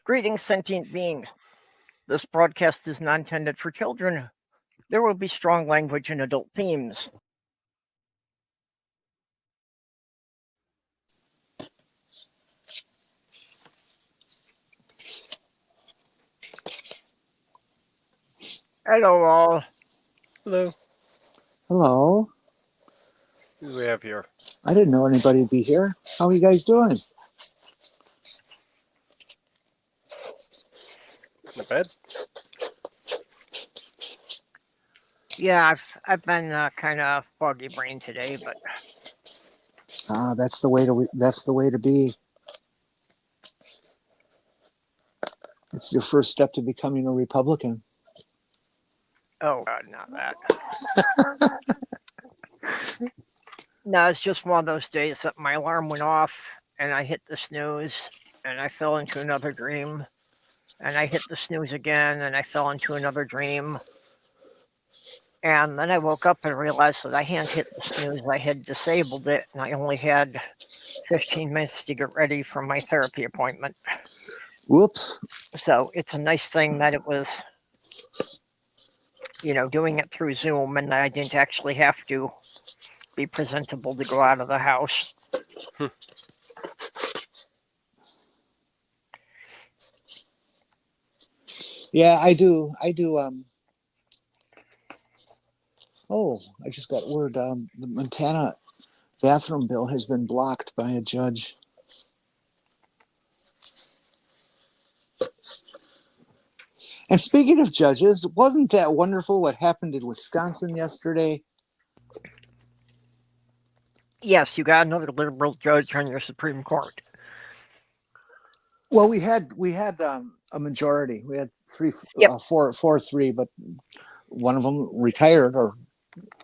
Greetings, sentient beings. This broadcast is not intended for children. There will be strong language and adult themes. Hello, all. Hello. Hello. Who do we have here? I didn't know anybody would be here. How are you guys doing? Not bad. Yeah, I've been kind of foggy brain today, but That's the way to be. It's your first step to becoming a Republican. oh god, not that. No, it's just one of those days that my alarm went off and I hit the snooze and I fell into another dream. And I hit the snooze again and I fell into another dream. And then I woke up and realized that I hadn't hit the snooze. I had disabled it and I only had 15 minutes to get ready for my therapy appointment. Whoops. So it's a nice thing that it was, doing it through Zoom and I didn't actually have to be presentable to go out of the house. Yeah, I do. Oh, I just got word. The Montana bathroom bill has been blocked by a judge. And speaking of judges, wasn't that wonderful what happened in Wisconsin yesterday? Yes, you got another liberal judge on your Supreme Court. Well, we had a majority. We had 4-3, but one of them retired or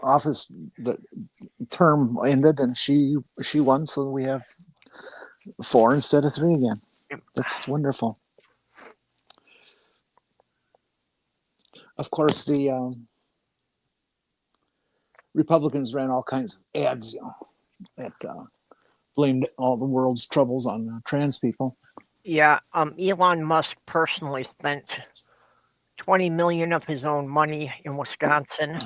office the term ended, and she won. So we have 4 instead of 3 again. That's wonderful. Of course, the Republicans ran all kinds of ads, that blamed all the world's troubles on trans people. Yeah, Elon Musk personally spent $20 million of his own money in Wisconsin.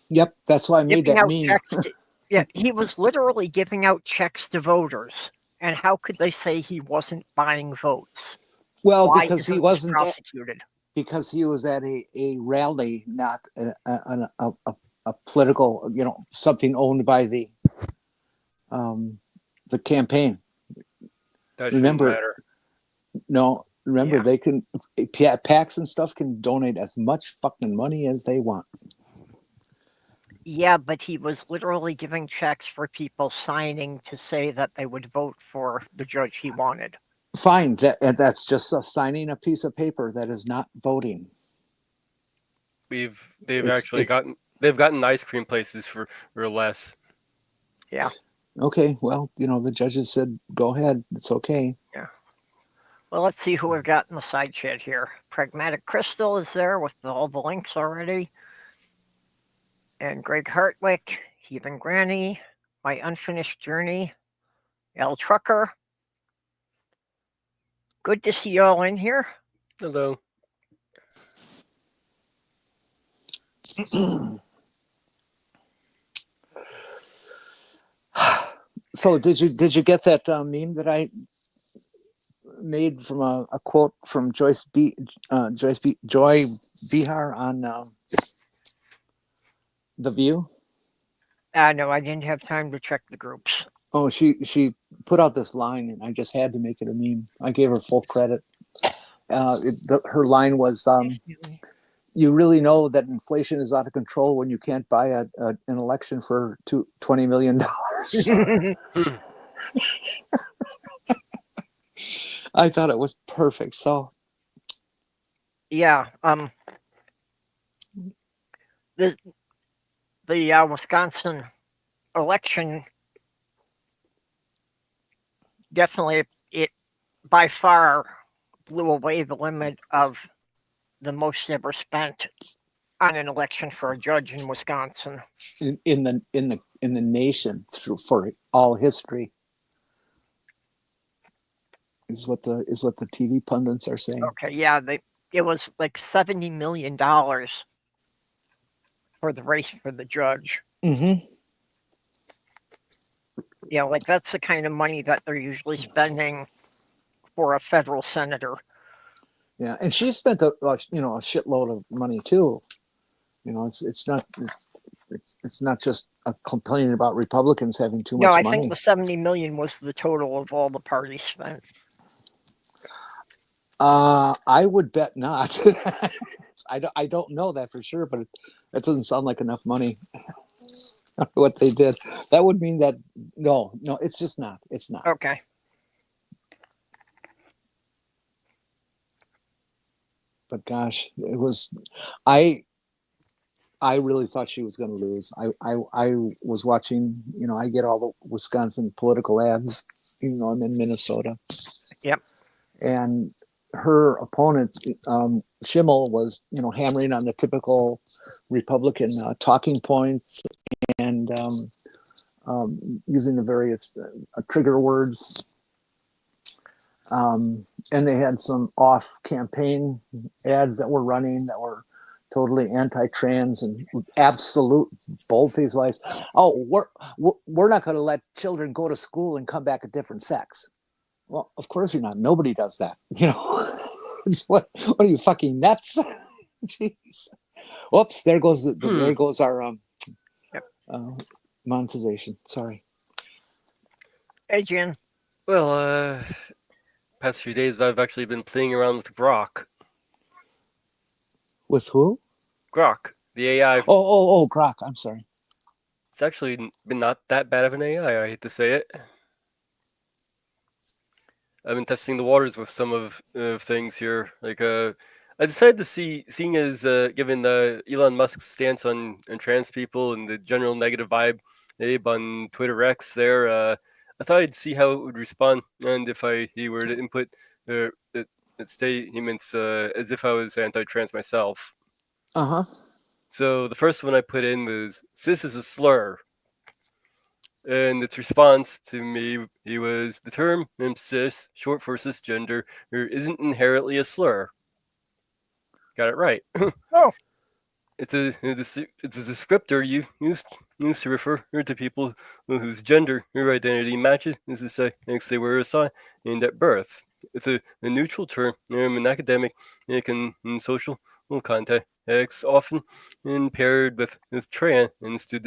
Yep, that's why I made that meme. He was literally giving out checks to voters. And how could they say he wasn't buying votes? Well, Why because he isn't wasn't prosecuted. Because he was at a rally, not a political, something owned by the campaign. That shouldn't matter. No, remember, they can, PACs and stuff can donate as much fucking money as they want. Yeah, but he was literally giving checks for people signing to say that they would vote for the judge he wanted. Fine, that's just signing a piece of paper. That is not voting. They've gotten ice cream places for less. Yeah. Okay, well, the judges said go ahead. It's okay. Yeah. Well, let's see who we've got in the side chat here. Pragmatic Crystal is there with all the links already. And Greg Hartwick, Heathen Granny, My Unfinished Journey, L. Trucker. Good to see you all in here. Hello. So did you get that meme that I made from a quote from Joy Behar on The View? No, I didn't have time to check the groups. Oh, she put out this line, and I just had to make it a meme. I gave her full credit. Her line was, "You really know that inflation is out of control when you can't buy an election for $20 million." I thought it was perfect. So, yeah, the Wisconsin election definitely, it by far blew away the limit of the most ever spent on an election for a judge in Wisconsin. In the nation for all history. is what the TV pundits are saying. Okay, yeah, it was like $70 million for the race for the judge. Mm-hmm. Yeah, like that's the kind of money that they're usually spending for a federal senator. Yeah, and she spent a shitload of money too. It's not just a complaining about Republicans having too much No, I money. think the 70 million was the total of all the parties spent. I would bet not. I don't know that for sure, but that doesn't sound like enough money. What they did, that would mean that no, it's just not. It's not. Okay. But gosh, it was. I really thought she was going to lose. I was watching. I get all the Wisconsin political ads. Even though I'm in Minnesota. Yep. And her opponent, Schimmel, was hammering on the typical Republican talking points and using the various trigger words. And they had some off-campaign ads that were running that were totally anti-trans and absolute bold-faced lies. Oh, we're not going to let children go to school and come back a different sex. Well, of course you're not. Nobody does that. What are you, fucking nuts? Jeez. Whoops! There goes our monetization. Sorry. Hey, Jen. Well, past few days I've actually been playing around with Grok. With who? Grok, the AI. Oh, Grok. I'm sorry. It's actually been not that bad of an AI. I hate to say it. I've been testing the waters with some of things here. Like, I decided to seeing as given Elon Musk's stance on trans people and the general negative vibe on Twitter X there, I thought I'd see how it would respond, and if he were to input statements as if I was anti-trans myself. Uh-huh. So the first one I put in was, "Cis is a slur." And its response to me, he was, "The term cis, short for cisgender, isn't inherently a slur." Got it right. Oh. It's a descriptor used to refer to people whose gender or identity matches as the sex they were assigned at birth. It's a neutral term in academic and social contexts, often paired with trans to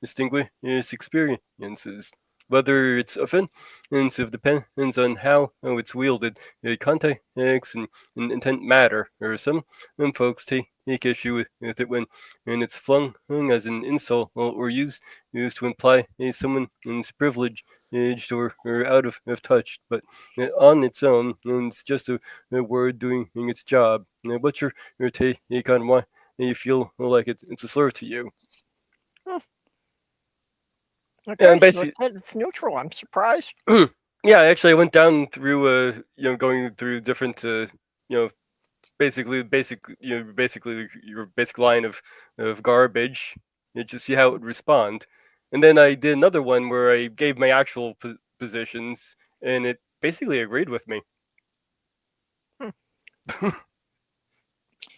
distinguish experiences. Whether it's offensive depends on how it's wielded. Context and intent matter, or some folks take issue with it when it's flung as an insult or used to imply someone is privileged or out of touch. But on its own, it's just a word doing its job. What's your take on why you feel like it's a slur to you? Okay, so it's neutral. I'm surprised. Yeah, actually, I went down through going through different basically your basic line of garbage to see how it would respond, and then I did another one where I gave my actual positions, and it basically agreed with me.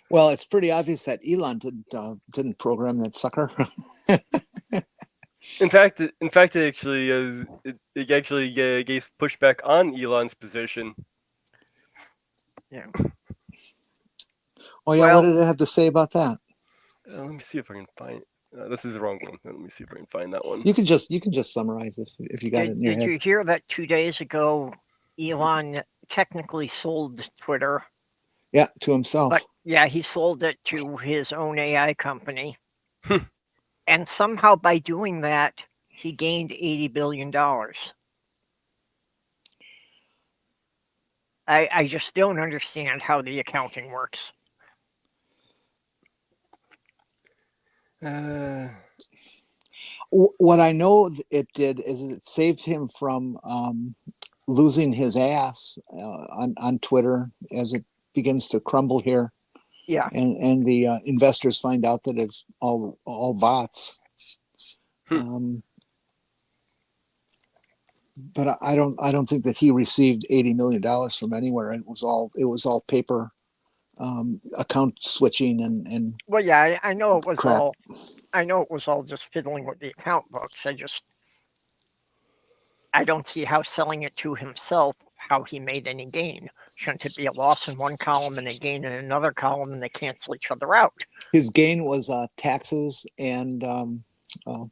Well, it's pretty obvious that Elon didn't program that sucker. In fact, it actually gave pushback on Elon's position. Yeah. Oh yeah, what did it have to say about that? Let me see if I can find. This is the wrong one. Let me see if I can find that one. You can just summarize if you got it in your head. Did you hear that 2 days ago, Elon technically sold Twitter? Yeah, to himself. But yeah, he sold it to his own AI company. And somehow by doing that, he gained $80 billion. I just don't understand how the accounting works. What I know it did is it saved him from losing his ass on Twitter as it begins to crumble here. Yeah. And the investors find out that it's all bots. but I don't think that he received $80 million from anywhere. It was all paper, account switching and Well, yeah, I know it was crap. all. I know it was all just fiddling with the account books. I don't see how selling it to himself, how he made any gain. Shouldn't it be a loss in one column and a gain in another column, and they cancel each other out? His gain was taxes and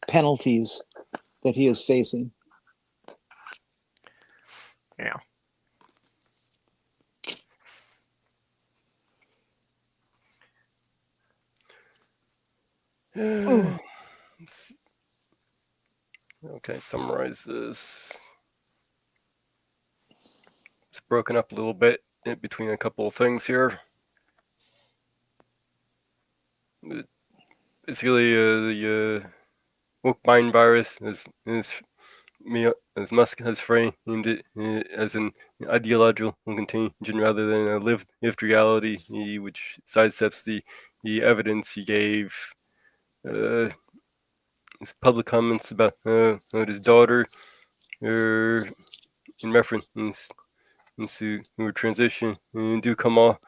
penalties that he is facing. Yeah. Okay, summarize this. It's broken up a little bit in between a couple of things here. Basically, the woke mind virus as Musk has framed it as an ideological contagion rather than a lived reality, which sidesteps the evidence he gave. His public comments about his daughter, in reference to her transition, do come off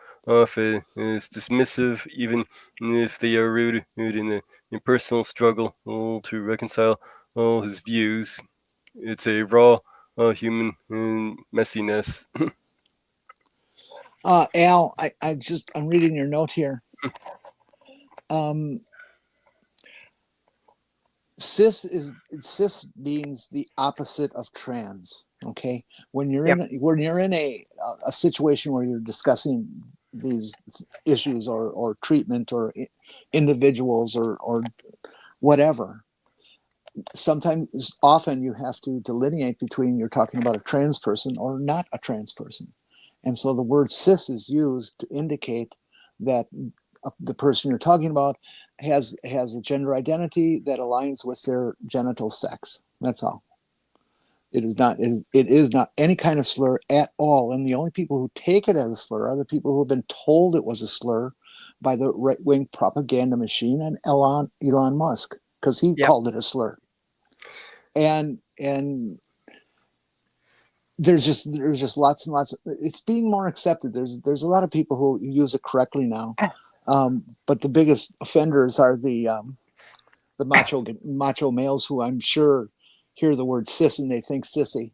as dismissive, even if they are rooted in a personal struggle to reconcile all his views. It's a raw human messiness. Al, I'm reading your note here. Cis means the opposite of trans. Okay, when you're in a situation where you're discussing these issues or treatment or individuals or whatever, often you have to delineate between you're talking about a trans person or not a trans person, and so the word cis is used to indicate that the person you're talking about has a gender identity that aligns with their genital sex. That's all. It is not any kind of slur at all. And the only people who take it as a slur are the people who have been told it was a slur by the right-wing propaganda machine and Elon Musk, because he called it a slur. And there's just lots and lots. It's being more accepted. There's a lot of people who use it correctly now. But the biggest offenders are the macho males who I'm sure hear the word cis and they think sissy.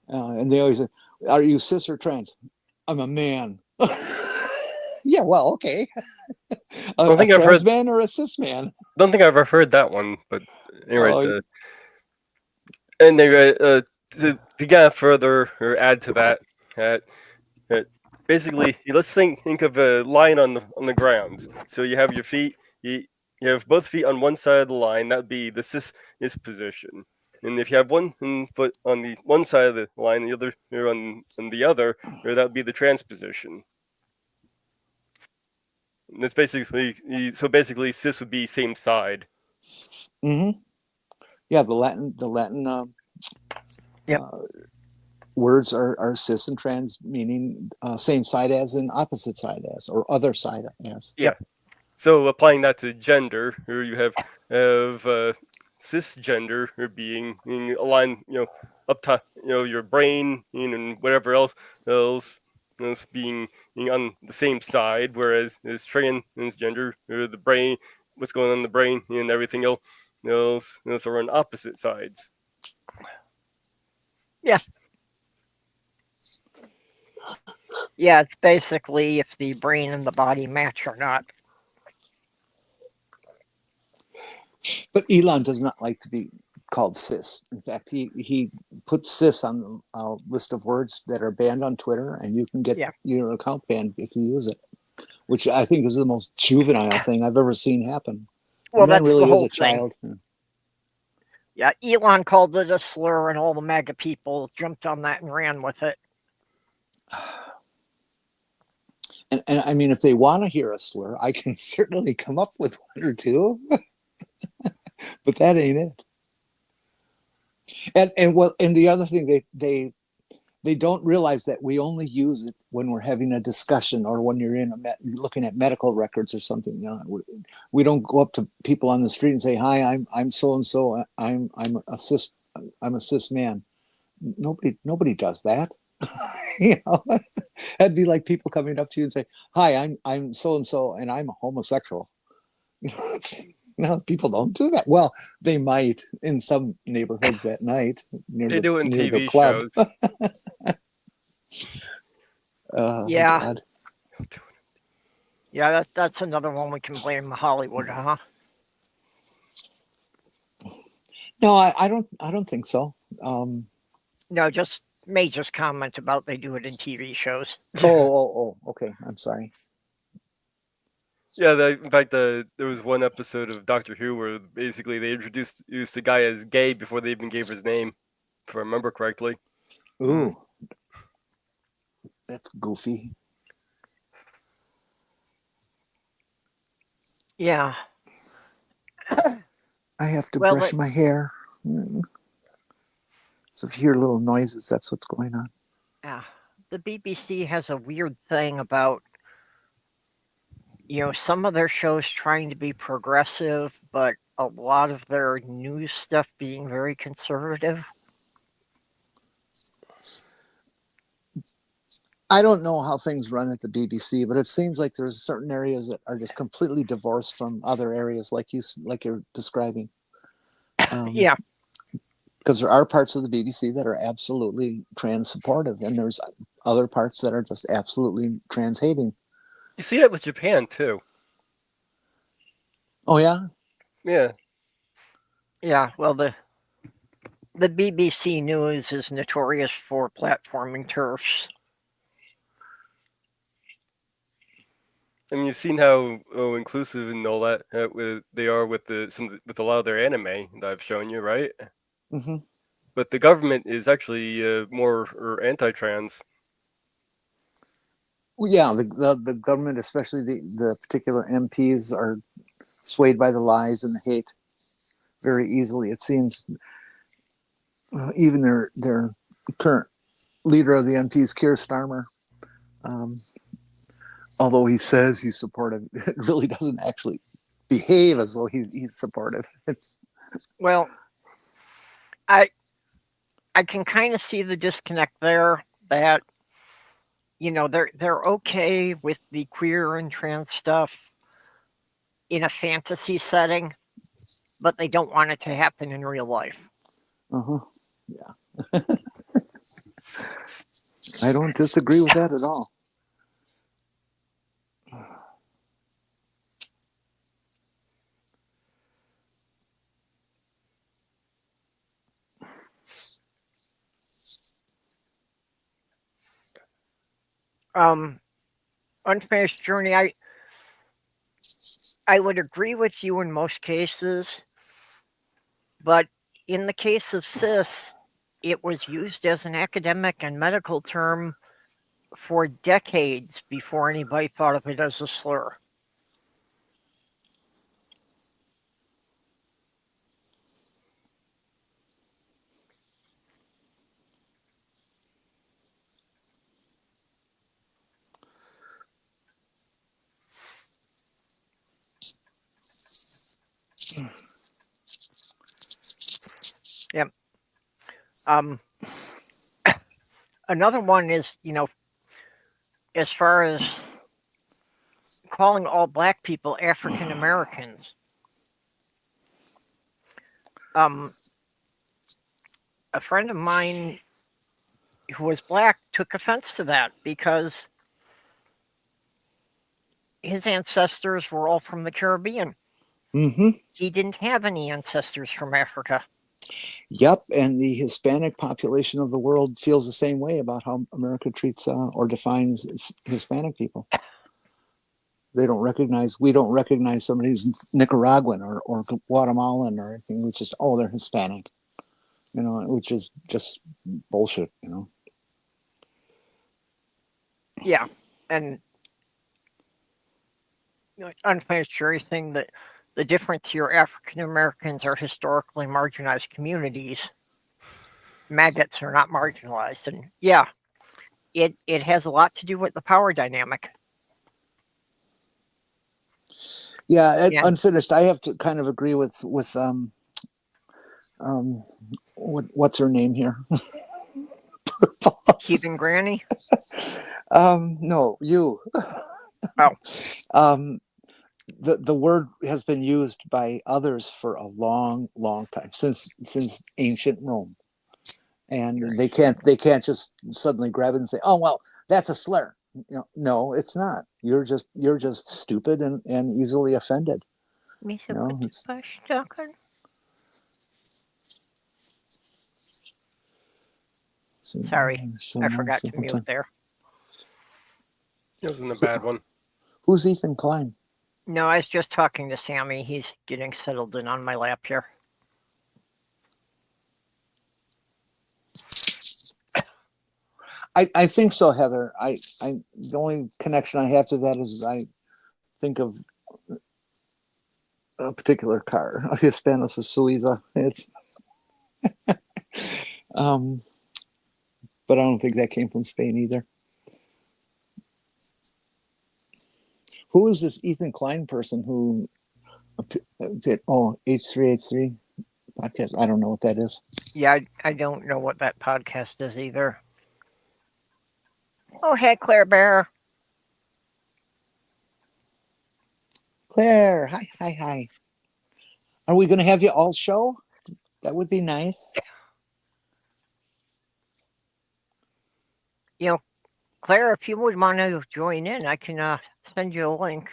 And they always say, "Are you cis or trans?" "I'm a man." Yeah, well, okay. A trans man or a cis man? Don't think I've ever heard that one, but anyway. And they to get further or add to that, basically, let's think of a line on the ground. So you have your feet, you have both feet on one side of the line. That would be the cis position. And if you have one foot on the one side of the line, the other on the other, that would be the trans position. And it's basically cis would be same side. Mm-hmm. Yeah, the Latin words are cis and trans, meaning same side as and opposite side as, or other side as. Yeah. So applying that to gender, or you have cisgender or being aligned, up top, your brain and whatever else being on the same side, whereas is transgender or the brain, what's going on in the brain and everything else are on opposite sides. Yeah. Yeah, it's basically if the brain and the body match or not. But Elon does not like to be called cis. In fact, he puts cis on a list of words that are banned on Twitter, and you can get your account banned if you use it, which I think is the most juvenile thing I've ever seen happen. Well, that's really the whole is a child. thing. Yeah, Elon called it a slur, and all the MAGA people jumped on that and ran with it. And I mean, if they want to hear a slur, I can certainly come up with one or two. But that ain't it. And the other thing, they don't realize that we only use it when we're having a discussion or when you're looking at medical records or something. We don't go up to people on the street and say, "Hi, I'm so and so. I'm a cis man." nobody does that. You know, that'd be like people coming up to you and say, "Hi, I'm so and so, and I'm a homosexual." You know, no, people don't do that. Well, they might in some neighborhoods at night They do it in near the TV club. shows. Yeah. God. Yeah, that's another one we can blame Hollywood, huh? No, I don't think so. No, just Major's comment about they do it in TV shows. Okay. I'm sorry. Yeah, in fact, there was one episode of Doctor Who where basically they introduced the guy as gay before they even gave his name, if I remember correctly. Ooh, that's goofy. Yeah. I have to brush my hair. So if you hear little noises, that's what's going on. Yeah. The BBC has a weird thing about, some of their shows trying to be progressive, but a lot of their news stuff being very conservative. I don't know how things run at the BBC, but it seems like there's certain areas that are just completely divorced from other areas, like you're describing. Yeah. Because there are parts of the BBC that are absolutely trans supportive, and there's other parts that are just absolutely trans hating. You see that with Japan too. Oh yeah. Yeah. Yeah. Well, the BBC News is notorious for platforming TERFs. I mean, you've seen how inclusive and all that they are with with a lot of their anime that I've shown you, right? Mm-hmm. But the government is actually more anti-trans. Well, yeah, the government, especially the particular MPs, are swayed by the lies and the hate very easily. It seems even their current leader of the MPs, Keir Starmer, although he says he's supportive, it really doesn't actually behave as though he's supportive. Well, I can kind of see the disconnect there. That they're okay with the queer and trans stuff in a fantasy setting, but they don't want it to happen in real life. Yeah. I don't disagree with that at all. Unfinished Journey, I would agree with you in most cases, but in the case of cis, it was used as an academic and medical term for decades before anybody thought of it as a slur. Yep. Another one is, as far as calling all black people African Americans. A friend of mine who was black took offense to that because his ancestors were all from the Caribbean. Mm-hmm. He didn't have any ancestors from Africa. Yep, and the Hispanic population of the world feels the same way about how America treats or defines Hispanic people. We don't recognize somebody who's Nicaraguan or Guatemalan or anything. It's just, they're Hispanic, which is just bullshit, Yeah, and unfinished jury thing that the difference here, African Americans are historically marginalized communities. Maggots are not marginalized, and yeah, it has a lot to do with the power dynamic. Yeah, unfinished. I have to kind of agree with what's her name here? Heathen Granny? No, you. Oh. The word has been used by others for a long time, since ancient Rome, and they can't just suddenly grab it and say, oh well, that's a slur. No, it's not. You're just stupid and easily offended. Sorry, I forgot to mute there. It wasn't a bad one. Who's Ethan Klein? No, I was just talking to Sammy. He's getting settled in on my lap here. I think so, Heather. I the only connection I have to that is I think of a particular car, a Hispano Suiza. It's but I don't think that came from Spain either. Who is this Ethan Klein person who H3H3 podcast? I don't know what that is. Yeah, I don't know what that podcast is either. Oh, hey, Claire Bear. Claire, hi. Are we going to have you all show? That would be nice. Claire, if you would want to join in, I can send you a link.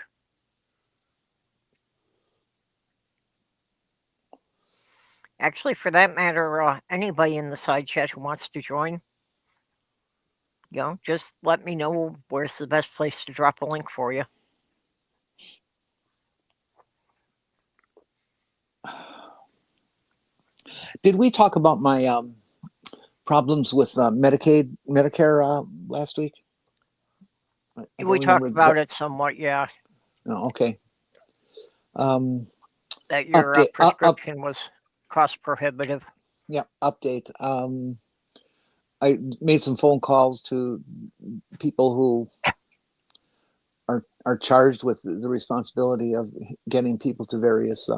Actually, for that matter, anybody in the side chat who wants to join, just let me know where's the best place to drop a link for you. Did we talk about my problems with Medicare last week? We talked about it somewhat, yeah. Oh, okay. That your prescription was cost prohibitive. Yeah, update. I made some phone calls to people who are charged with the responsibility of getting people to various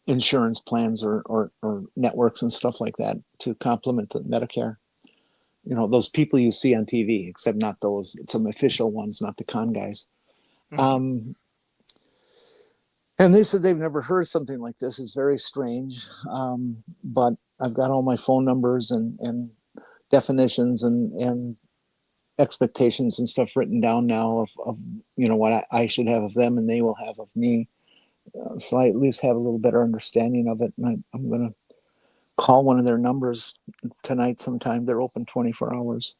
insurance plans or networks and stuff like that to complement the Medicare. Those people you see on TV, except not those, some official ones, not the con guys. Mm-hmm. And they said they've never heard something like this. It's very strange. But I've got all my phone numbers and definitions and expectations and stuff written down now of what I should have of them and they will have of me. So I at least have a little better understanding of it. And I'm going to call one of their numbers tonight sometime. They're open 24 hours.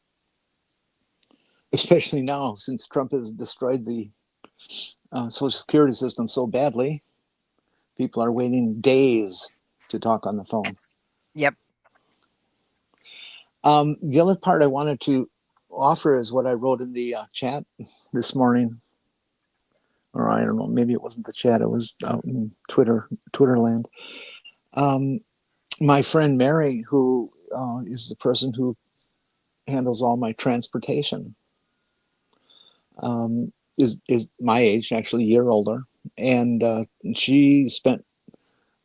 Especially now, since Trump has destroyed the Social Security system so badly, people are waiting days to talk on the phone. Yep. The other part I wanted to offer is what I wrote in the chat this morning. Or I don't know, maybe it wasn't the chat, it was out in Twitter land. My friend Mary, who is the person who handles all my transportation, is my age, actually a year older, and she spent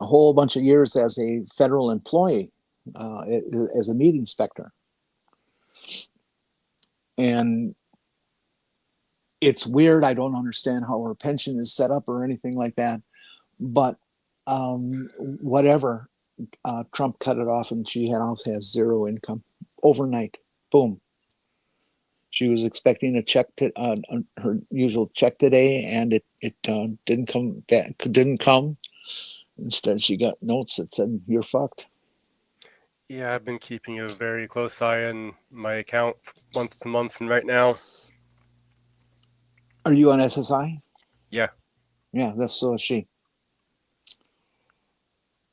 a whole bunch of years as a federal employee, as a meat inspector. And it's weird. I don't understand how her pension is set up or anything like that. But whatever, Trump cut it off and she also has zero income overnight. Boom. She was expecting a check her usual check today, and it didn't come back. Didn't come. Instead, she got notes that said, "You're fucked." Yeah, I've been keeping a very close eye on my account month to month, and right now. Are you on SSI? Yeah. Yeah, so is she.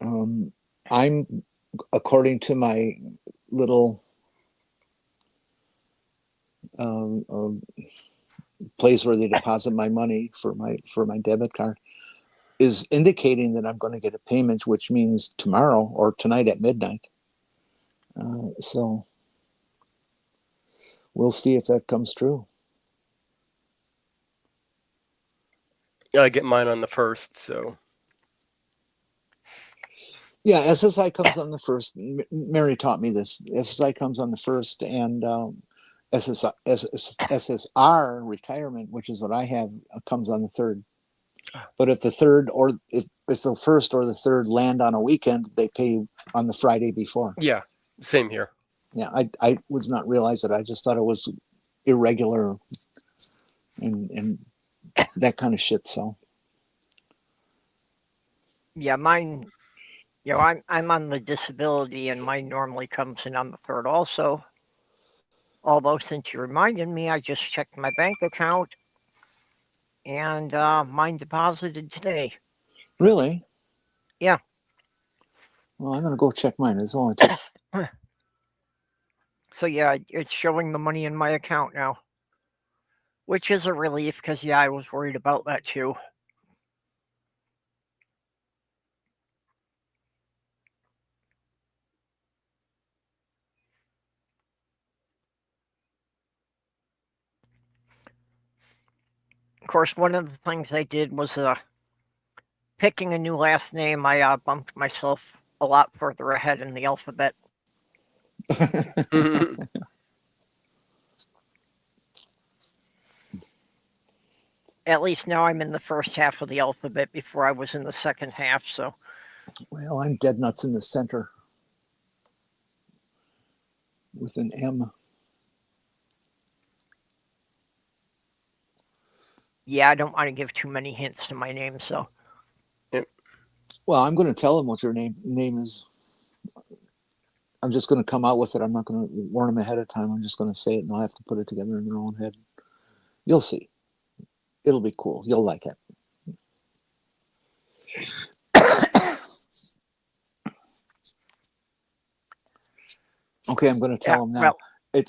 I'm, according to my little place where they deposit my money for my debit card, is indicating that I'm going to get a payment, which means tomorrow or tonight at midnight. So we'll see if that comes true. I get mine on the 1st, so. Yeah, SSI comes on the first. Mary taught me this. SSI comes on the first, and SSR retirement, which is what I have, comes on the third. But if the third or if the first or the third land on a weekend, they pay on the Friday before. Yeah, same here. Yeah, I was not realize it. I just thought it was irregular and that kind of shit. So Yeah, mine. You know, I'm on the disability, and mine normally comes in on the third also. Although, since you reminded me, I just checked my bank account, and mine deposited today. really, Yeah. well, I'm gonna go check mine. It's only took. So yeah, it's showing the money in my account now, which is a relief because yeah, I was worried about that too. Of course, one of the things I did was picking a new last name. I bumped myself a lot further ahead in the alphabet. At least now I'm in the first half of the alphabet. Before I was in the second half. So Well, I'm dead nuts in the center with an M. yeah, I don't want to give too many hints to my name. So Well, I'm going to tell them what your name is. I'm just going to come out with it. I'm not going to warn them ahead of time. I'm just going to say it, and they'll have to put it together in their own head. You'll see. It'll be cool. You'll like it. Okay, I'm going to tell them now. Well,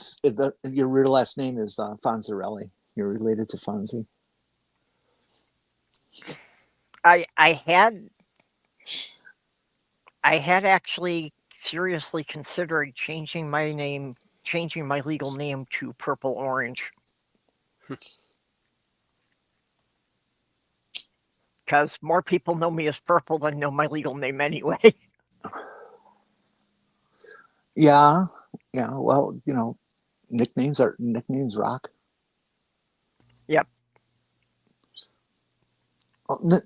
your real last name is Fonzarelli. You're related to Fonzie. I had actually seriously considered changing my legal name to PurpleRhymesWithOrange. Because more people know me as Purple than know my legal name anyway. Yeah. Well, nicknames rock. Yep.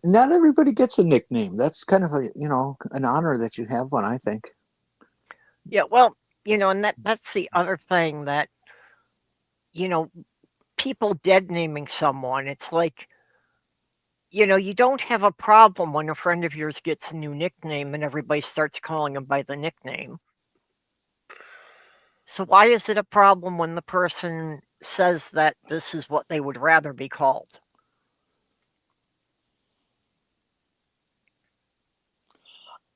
Not everybody gets a nickname. That's kind of an honor that you have one, I think. Yeah, well, and that's the other thing that, people dead naming someone, it's like, you don't have a problem when a friend of yours gets a new nickname and everybody starts calling him by the nickname. So why is it a problem when the person says that this is what they would rather be called?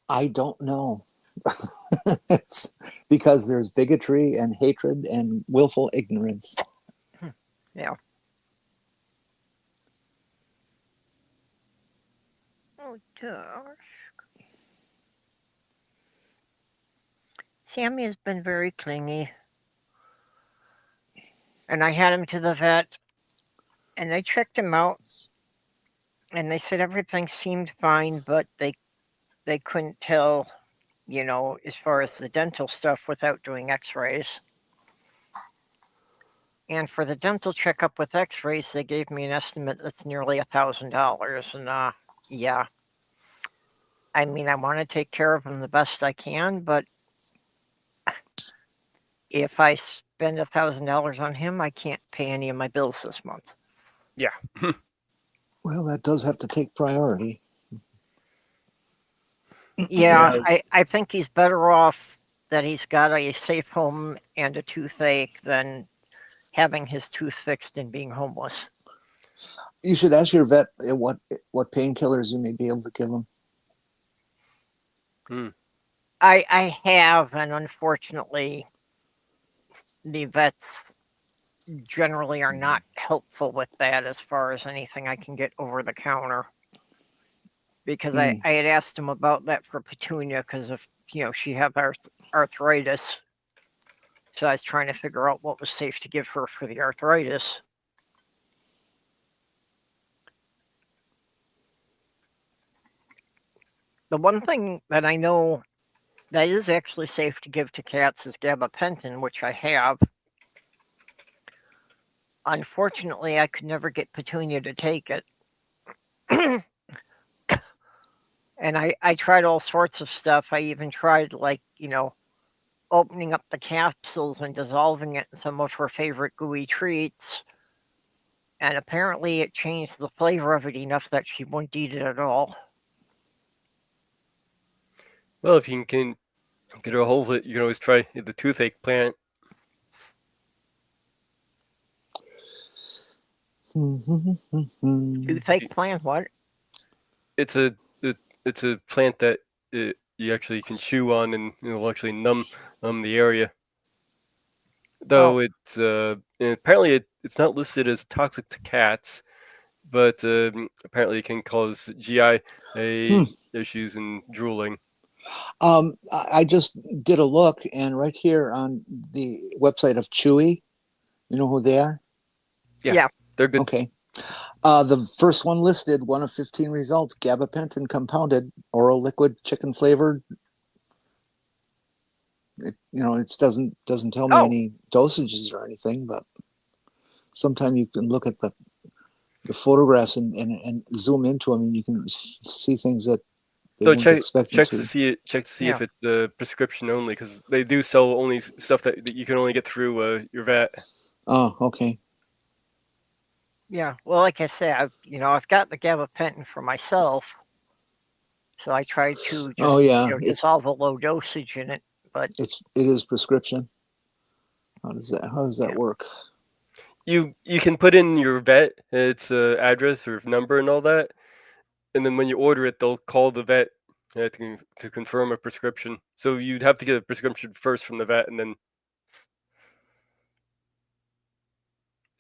I don't know. It's because there's bigotry and hatred and willful ignorance. Yeah. Oh, gosh. Sammy has been very clingy. And I had him to the vet, and they checked him out, and they said everything seemed fine, but they couldn't tell, as far as the dental stuff without doing x-rays. And for the dental checkup with x-rays, they gave me an estimate that's nearly $1,000. And yeah, I mean, I want to take care of him the best I can, but if I spend $1,000 on him, I can't pay any of my bills this month. Yeah. Well, that does have to take priority. Yeah, I think he's better off that he's got a safe home and a toothache than having his tooth fixed and being homeless. You should ask your vet what painkillers you may be able to give him. I have, and unfortunately, the vets generally are not helpful with that as far as anything I can get over the counter. Because I had asked him about that for Petunia because of, she had arthritis. So I was trying to figure out what was safe to give her for the arthritis. The one thing that I know that is actually safe to give to cats is gabapentin, which I have. Unfortunately, I could never get Petunia to take it. And I tried all sorts of stuff. I even tried, like, opening up the capsules and dissolving it in some of her favorite gooey treats. And apparently it changed the flavor of it enough that she wouldn't eat it at all. Well, if you can get her a hold of it, you can always try the toothache plant. Toothache plant, what? It's a plant that you actually can chew on, and it'll actually numb the area. Though it's apparently it's not listed as toxic to cats, but apparently it can cause GI issues and drooling. I just did a look, and right here on the website of Chewy, you know who they are? Yeah. They're good. Okay. The first one listed, 1 of 15 results, gabapentin compounded, oral liquid, chicken flavored. It doesn't tell me any dosages or anything, but sometimes you can look at the photographs and zoom into them, and you can see things that they So weren't expecting check to. to see if it's prescription only, because they do sell only stuff that you can only get through your vet. Oh, okay. Yeah, well, like I say, I've got the gabapentin for myself, so I tried to just dissolve a low dosage in it, but it is prescription. How does that work? You can put in your vet its address or number and all that, and then when you order it, they'll call the vet to confirm a prescription. So you'd have to get a prescription first from the vet, and then.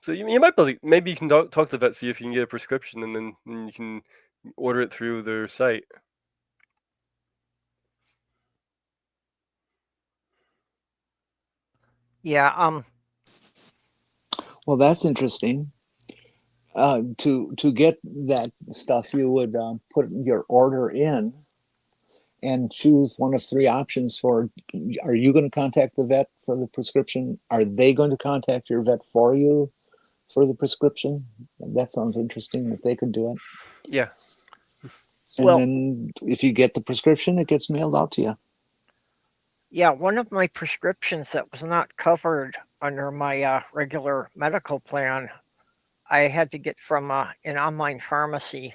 So you might maybe you can talk to the vet, see if you can get a prescription, and then you can order it through their site. yeah, Well, that's interesting. To get that stuff, you would put your order in and choose one of 3 options for. Are you going to contact the vet for the prescription? Are they going to contact your vet for you for the prescription? That sounds interesting if they could do it. Yeah. And then if you get the prescription, it gets mailed out to you. Yeah, one of my prescriptions that was not covered under my regular medical plan, I had to get from an online pharmacy,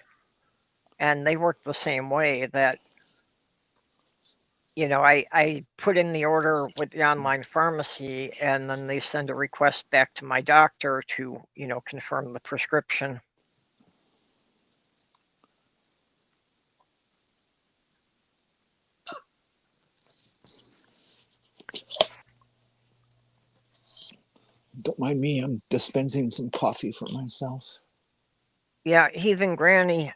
and they work the same way. That I put in the order with the online pharmacy, and then they send a request back to my doctor to confirm the prescription. Don't mind me, I'm dispensing some coffee for myself. Yeah, Heathen Granny,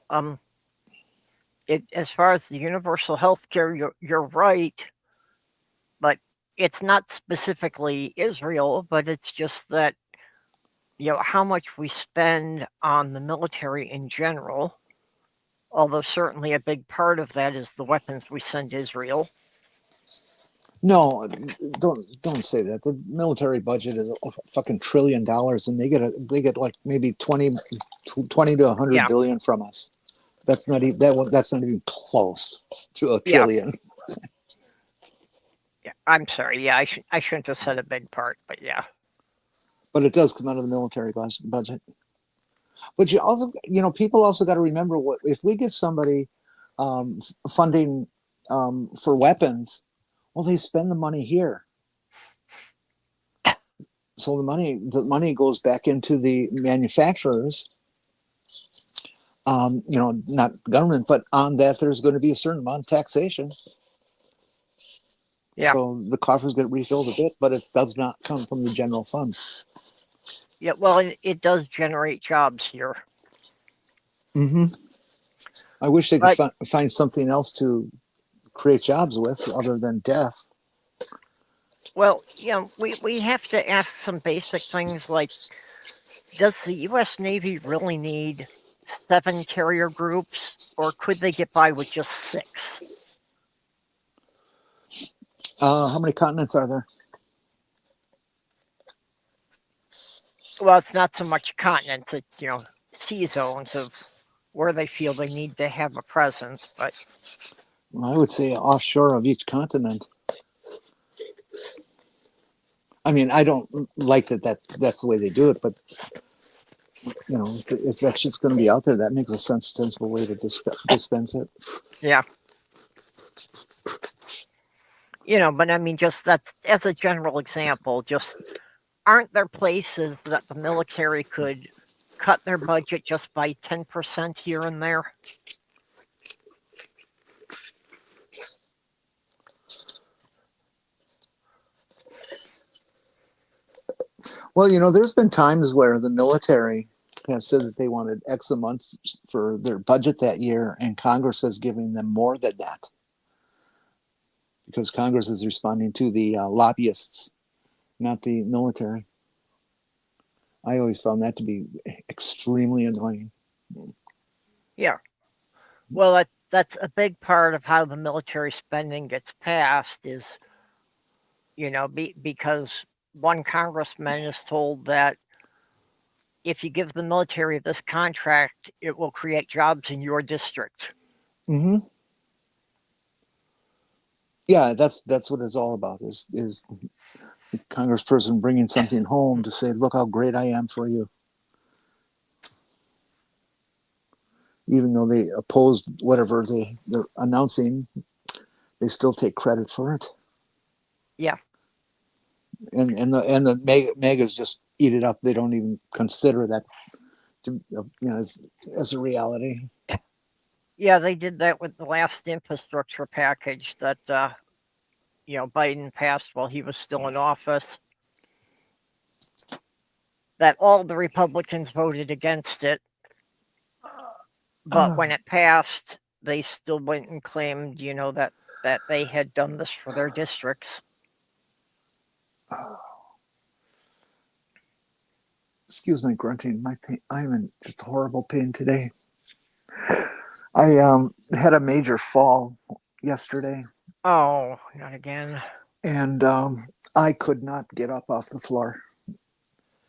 as far as the universal health care, you're right, but it's not specifically Israel, but it's just that, how much we spend on the military in general, although certainly a big part of that is the weapons we send Israel. No, don't say that. The military budget is a fucking $1 trillion, and they get like maybe 20 to 100 billion from us. That's not even that's not even close to a trillion. Yeah, I'm sorry. Yeah, I shouldn't have said a big part, but yeah. But it does come out of the military budget. But you also, people also got to remember, what if we give somebody funding for weapons? Well, they spend the money here, so the money goes back into the manufacturers. Not government, but on that there's going to be a certain amount of taxation. Yeah. So the coffers get refilled a bit, but it does not come from the general fund. Yeah, well, it does generate jobs here. Mm-hmm. I wish they could find something else to create jobs with other than death. Well, we have to ask some basic things like, does the U.S. Navy really need 7 carrier groups, or could they get by with just 6? How many continents are there? Well, it's not so much continents, it's, sea zones of where they feel they need to have a presence, but Well, I would say offshore of each continent. I mean, I don't like that's the way they do it, but if that shit's going to be out there, that makes a sensible way to dispense it. yeah. But I mean, just that's as a general example, just aren't there places that the military could cut their budget just by 10% here and there? Well, there's been times where the military has said that they wanted X amount for their budget that year, and Congress is giving them more than that because Congress is responding to the lobbyists, not the military. I always found that to be extremely annoying. Yeah. Well, that's a big part of how the military spending gets passed is, because one congressman is told that if you give the military this contract, it will create jobs in your district. Mm-hmm. Yeah, that's what it's all about. Is the congressperson bringing something home to say, "Look how great I am for you," even though they opposed whatever they're announcing, they still take credit for it. Yeah. And the megas just eat it up. They don't even consider that as a reality. Yeah, they did that with the last infrastructure package that Biden passed while he was still in office. That all the Republicans voted against it, but when it passed, they still went and claimed, that they had done this for their districts. Excuse my grunting. My pain. I'm in just horrible pain today. I had a major fall yesterday. Oh, not again. And I could not get up off the floor.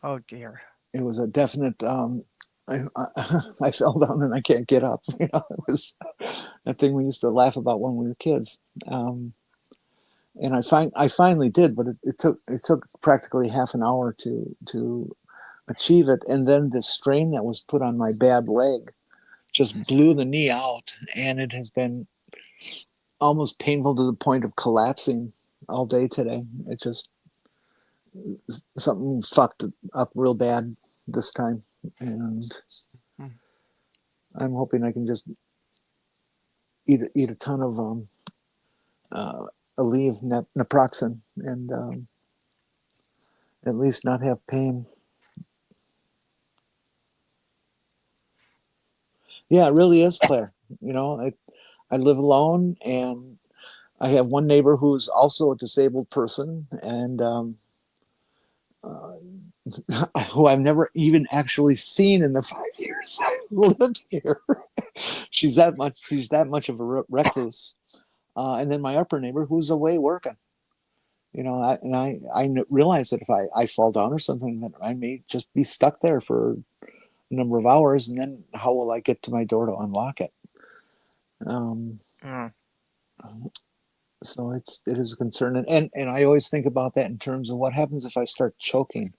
Oh dear. It was a definite. I fell down and I can't get up. It was that thing we used to laugh about when we were kids. And I finally did, but it took practically half an hour to achieve it. And then the strain that was put on my bad leg just blew the knee out, and it has been almost painful to the point of collapsing all day today. It just something fucked up real bad this time, and I'm hoping I can just eat a ton of Aleve naproxen and at least not have pain. Yeah, it really is, Claire. I live alone, and I have one neighbor who's also a disabled person, and who I've never even actually seen in the 5 years I've lived here. She's that much of a recluse. And then my upper neighbor who's away working. I realize that if I fall down or something, that I may just be stuck there for a number of hours, and then how will I get to my door to unlock it? So it is a concern, and I always think about that in terms of what happens if I start choking.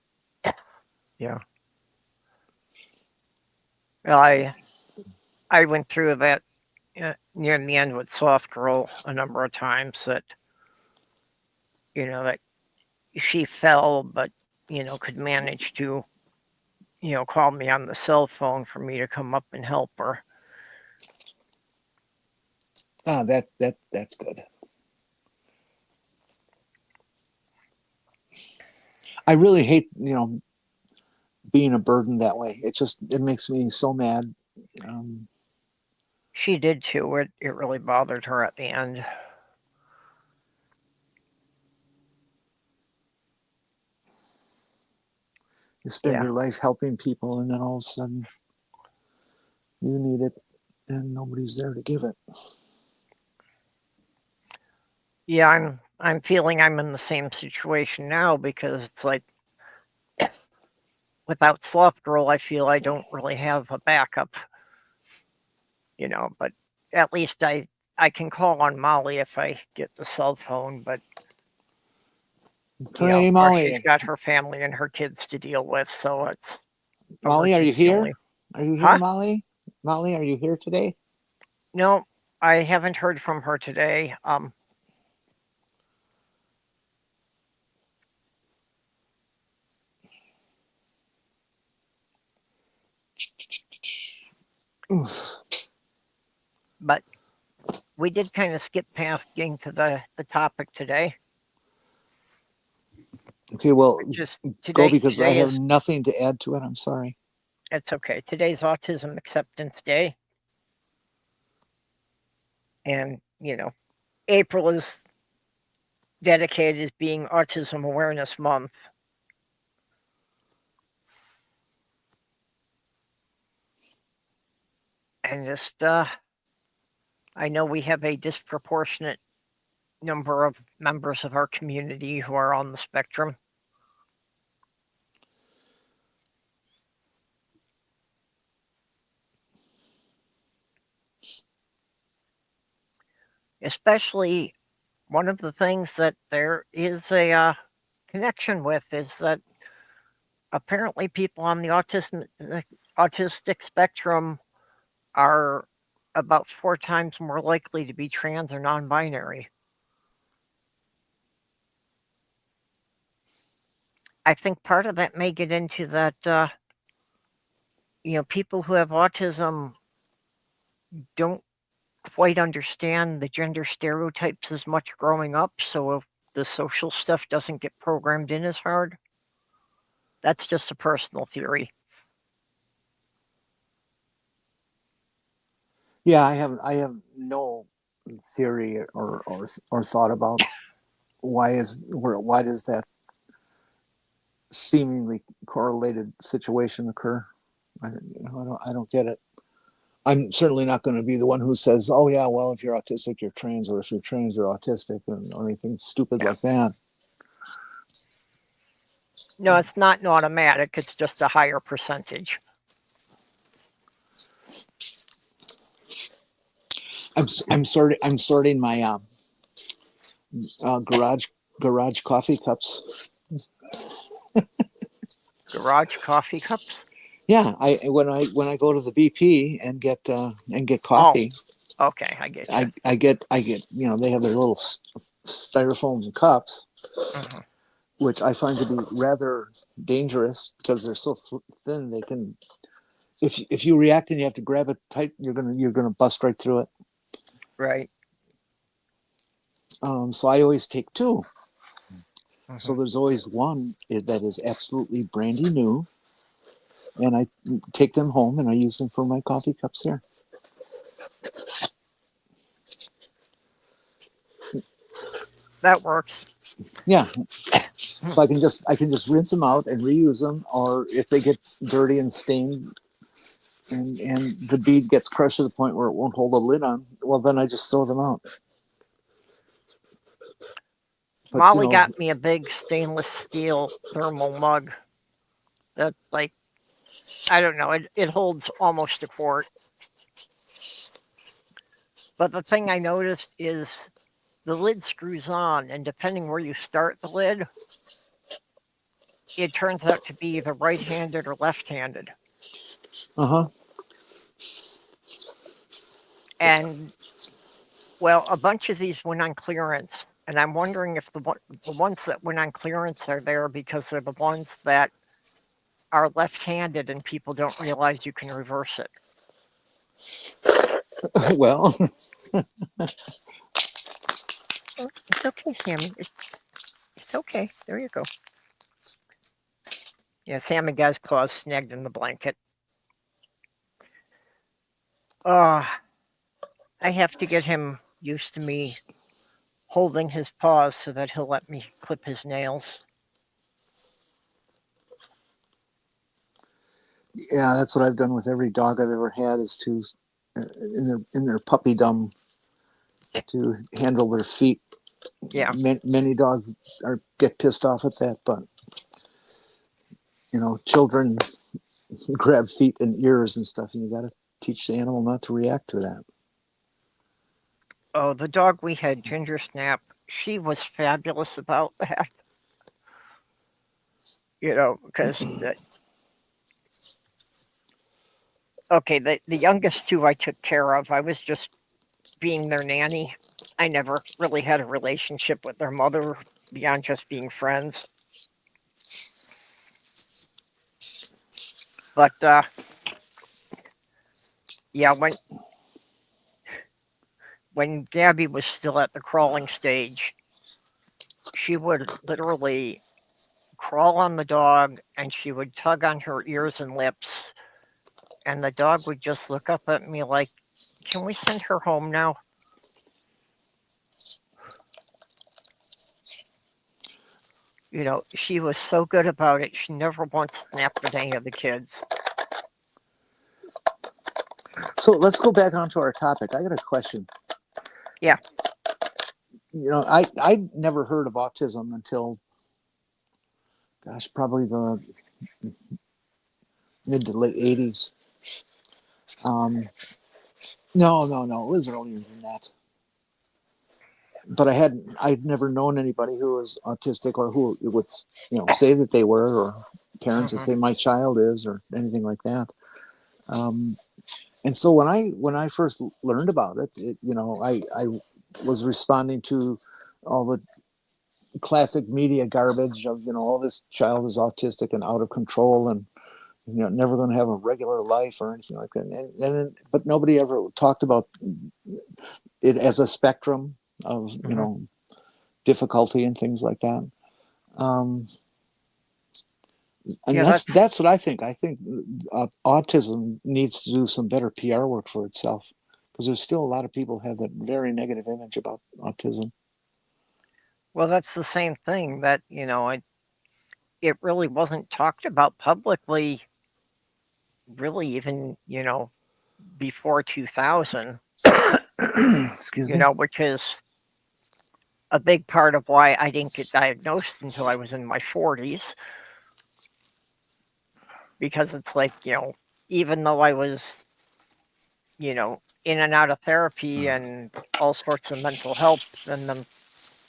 Yeah. Well, I went through that near the end with Soft Girl a number of times that that she fell, but could manage to call me on the cell phone for me to come up and help her. That's good. I really hate being a burden that way. It makes me so mad. She did too. It really bothered her at the end. You spend your life helping people, and then all of a sudden you need it, and nobody's there to give it. Yeah, I'm feeling I'm in the same situation now because it's like without Sloth Girl, I feel I don't really have a backup, but at least I can call on Molly if I get the cell phone, but Hooray, of course she's Molly. got her family and her kids to deal with, so it's Molly, are you emergency here? only. Are you here, Huh? Molly? Molly, are you here today? No, I haven't heard from her today. But we did kind of skip past getting to the topic today. Okay, well, Just go because I today have is, nothing to add to it. I'm sorry. it's okay. Today's Autism Acceptance Day. And, April is dedicated as being Autism Awareness Month. And just, I know we have a disproportionate number of members of our community who are on the spectrum. Especially one of the things that there is a connection with is that apparently people on the autistic spectrum are about 4 times more likely to be trans or non-binary. I think part of that may get into that, people who have autism don't quite understand the gender stereotypes as much growing up, so if the social stuff doesn't get programmed in as hard. That's just a personal theory. Yeah, I have no theory or thought about why does that seemingly correlated situation occur. I don't get it. I'm certainly not going to be the one who says, "Oh yeah, well, if you're autistic, you're trans, or if you're trans, you're autistic," or anything stupid like that. No, it's not an automatic. It's just a higher percentage. I'm sorting my garage coffee cups. Garage coffee cups? Yeah, when I go to the BP and get coffee. Oh, okay, I get you. I get they have their little styrofoam cups, which I find to be rather dangerous because they're so thin. They can, if you react and you have to grab it tight, you're gonna bust right through it. Right. So I always take 2. So there's always one that is absolutely brandy new, and I take them home and I use them for my coffee cups here. That works. Yeah. So I can just rinse them out and reuse them, or if they get dirty and stained and the bead gets crushed to the point where it won't hold a lid on, well, then I just throw them out. But, Molly got me a big stainless steel thermal mug that, like, I don't know, it holds almost a quart. But the thing I noticed is the lid screws on, and depending where you start the lid, it turns out to be either right-handed or left-handed. And, well, a bunch of these went on clearance, and I'm wondering if the ones that went on clearance are there because they're the ones that are left-handed and people don't realize you can reverse it. Well, it's okay, Sammy. It's okay. There you go. Yeah, Sammy got his claws snagged in the blanket. I have to get him used to me holding his paws so that he'll let me clip his nails. Yeah, that's what I've done with every dog I've ever had, is to in their puppydom to handle their feet Yeah. Many dogs get pissed off at that, but children grab feet and ears and stuff, and you got to teach the animal not to react to that. Oh, the dog we had, Ginger Snap, she was fabulous about that. Because okay, the youngest two I took care of. I was just being their nanny. I never really had a relationship with their mother beyond just being friends. But yeah, when Gabby was still at the crawling stage, she would literally crawl on the dog and she would tug on her ears and lips, and the dog would just look up at me like, "Can we send her home now?" She was so good about it. She never once snapped at any of the kids. So let's go back onto our topic. I got a question. Yeah. I never heard of autism until, gosh, probably the mid to late 80s. No, it was earlier than that. But I'd never known anybody who was autistic or who would, say that they were, or parents that say my child is, or anything like that. And so when I first learned about it, I was responding to all the classic media garbage of, oh, this child is autistic and out of control and, never going to have a regular life or anything like that. But nobody ever talked about it as a spectrum of, difficulty and things like that. And Yeah, that's what I think. I think autism needs to do some better PR work for itself, because there's still a lot of people have that very negative image about autism. well, that's the same thing that, it really wasn't talked about publicly, really, even, before 2000, Excuse me. which is a big part of why I didn't get diagnosed until I was in my 40s. Because it's like, even though I was, in and out of therapy and all sorts of mental help, and them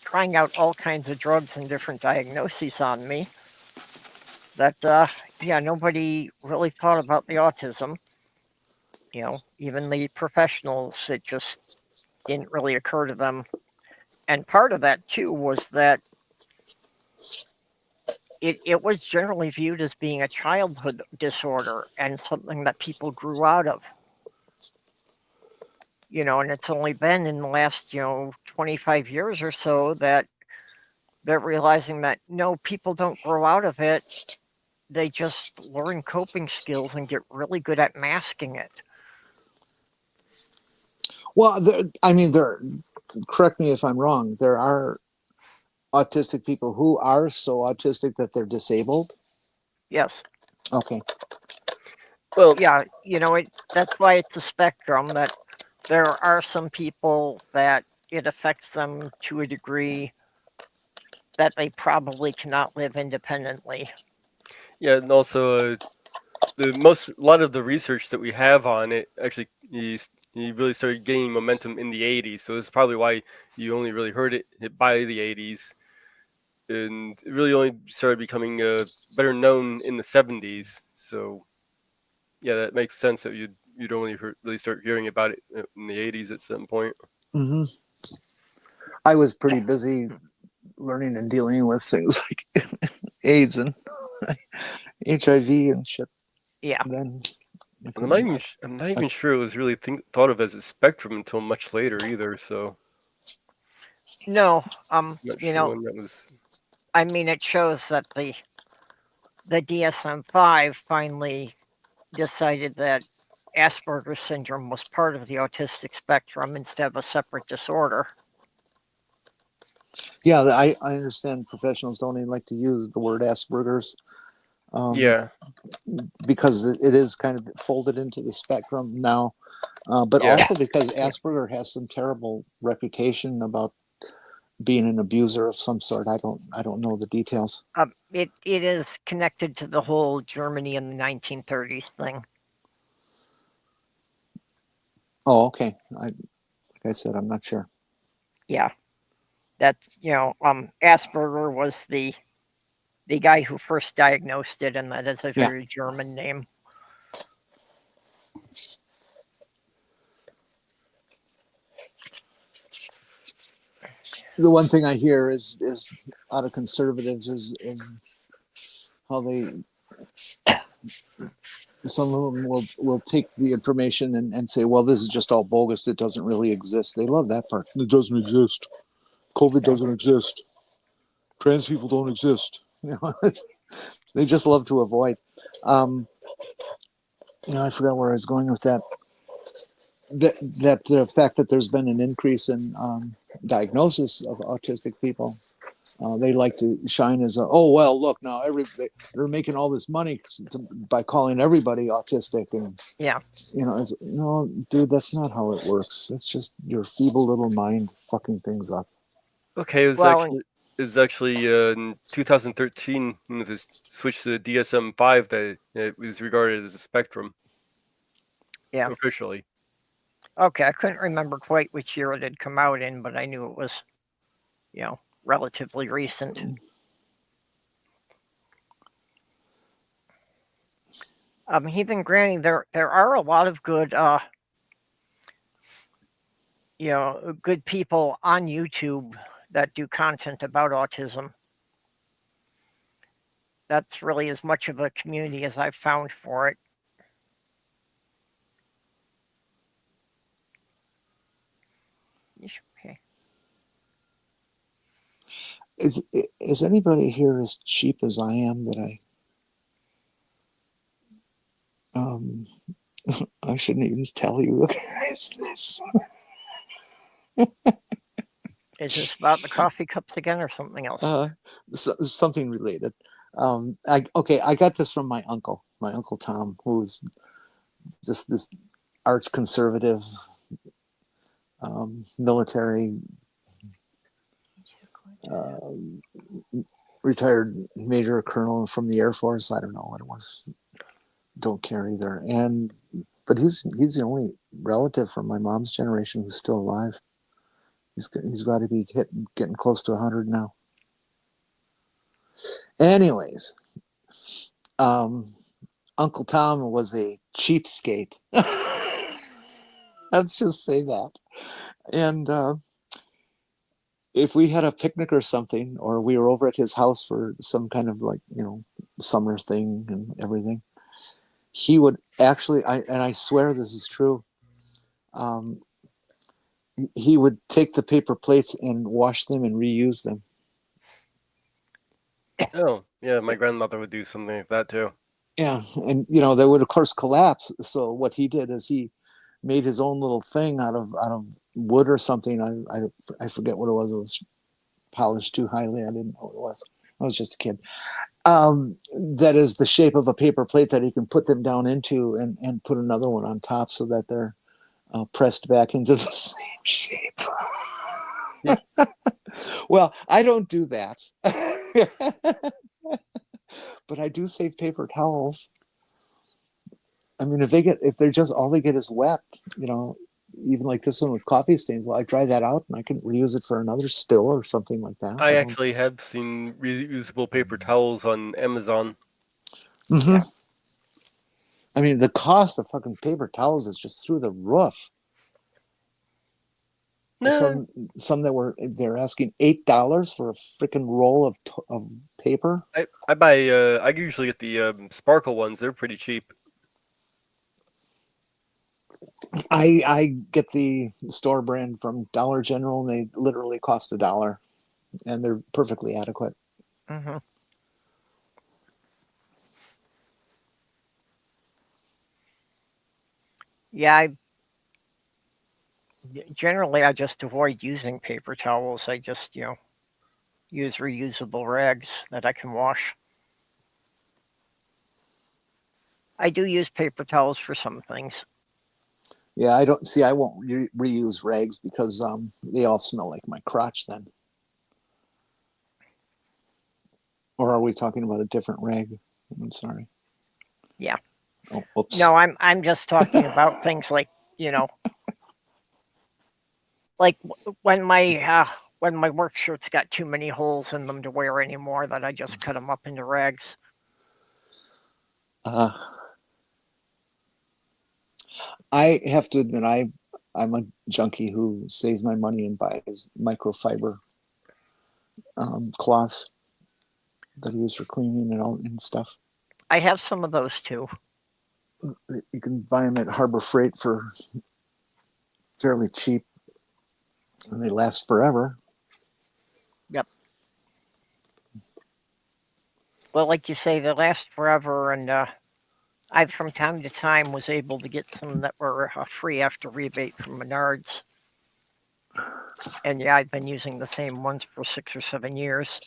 trying out all kinds of drugs and different diagnoses on me, that, nobody really thought about the autism. Even the professionals, it just didn't really occur to them. And part of that, too, was that it was generally viewed as being a childhood disorder and something that people grew out of. And it's only been in the last, 25 years or so that they're realizing that, no, people don't grow out of it. They just learn coping skills and get really good at masking it. Well, correct me if I'm wrong, there are autistic people who are so autistic that they're disabled. Yes. Okay. Well, yeah, that's why it's a spectrum, that there are some people that it affects them to a degree that they probably cannot live independently. yeah, and also a lot of the research that we have on it actually he really started gaining momentum in the 80s, so it's probably why you only really heard it by the 80s, and it really only started becoming better known in the 70s. So yeah, that makes sense that you'd only really start hearing about it in the 80s at some point. Mm-hmm. I was pretty busy learning and dealing with things like AIDS and HIV and shit. Yeah. Then I'm not even sure it was really thought of as a spectrum until much later either. So No, I'm not sure when that was. I mean, it shows that the DSM-5 finally decided that Asperger's syndrome was part of the autistic spectrum instead of a separate disorder. Yeah, I understand professionals don't even like to use the word Asperger's. Yeah. Because it is kind of folded into the spectrum now. But Yeah. also because Asperger has some terrible reputation about, being an abuser of some sort. I don't know the details. It is connected to the whole Germany in the 1930s thing. Oh, okay. Like I said, I'm not sure. Yeah, that's Asperger was the guy who first diagnosed it, and that is a very German name. The one thing I hear is out of conservatives is how some of them will take the information and say, well, this is just all bogus. It doesn't really exist. They love that part. It doesn't exist. COVID doesn't exist. Trans people don't exist. They just love to avoid. I forgot where I was going with that. That the fact that there's been an increase in diagnosis of autistic people, they like to shine as look now they're making all this money by calling everybody autistic, and no, dude, that's not how it works. It's just your feeble little mind fucking things up. Okay, it was actually in 2013 when they switched to the DSM-5 that it was regarded as a spectrum. Yeah. Officially. Okay, I couldn't remember quite which year it had come out in, but I knew it was, relatively recent. Heathen Granny, there are a lot of good, good people on YouTube that do content about autism. That's really as much of a community as I've found for it. Okay. Is anybody here as cheap as I am that I shouldn't even tell you guys this? Is this about the coffee cups again or something else? Something related. I got this from my uncle Tom, who's just this arch conservative, military, retired major colonel from the Air Force. I don't know what it was. Don't care either. But he's the only relative from my mom's generation who's still alive. He's got to be getting close to 100 now. Anyways, Uncle Tom was a cheapskate. Let's just say that. And if we had a picnic or something, or we were over at his house for some kind of summer thing and everything, he would actually, and I swear this is true, he would take the paper plates and wash them and reuse them. Oh, yeah, my grandmother would do something like that too. Yeah, and they would of course collapse. So what he did is he made his own little thing out of wood or something. I forget what it was. It was polished too highly. I didn't know what it was. I was just a kid. That is the shape of a paper plate that he can put them down into and put another one on top so that they're pressed back into the same shape. Yeah. Well, I don't do that. But I do save paper towels. I mean, if they're just all they get is wet, even like this one with coffee stains, well, I dry that out and I can reuse it for another spill or something like that. I actually have seen reusable paper towels on Amazon. Mm-hmm. Yeah. I mean, the cost of fucking paper towels is just through the roof. No. Some they're asking $8 for a freaking roll of paper. I usually get the sparkle ones. They're pretty cheap. I get the store brand from Dollar General, and they literally cost $1, and they're perfectly adequate. Mm-hmm. Yeah, generally I just avoid using paper towels. I just use reusable rags that I can wash. I do use paper towels for some things. Yeah, I won't reuse rags because they all smell like my crotch then. Or are we talking about a different rag? I'm sorry. Yeah. Oh, oops. No, I'm just talking about things like, you know, like when my work shirts got too many holes in them to wear anymore, that I just cut them up into rags. I have to admit, I'm a junkie who saves my money and buys microfiber cloths that I use for cleaning and stuff. I have some of those too. You can buy them at Harbor Freight for fairly cheap, and they last forever. Yep. Well, like you say, they last forever, and I, from time to time, was able to get some that were free after rebate from Menards. And yeah, I've been using the same ones for 6 or 7 years.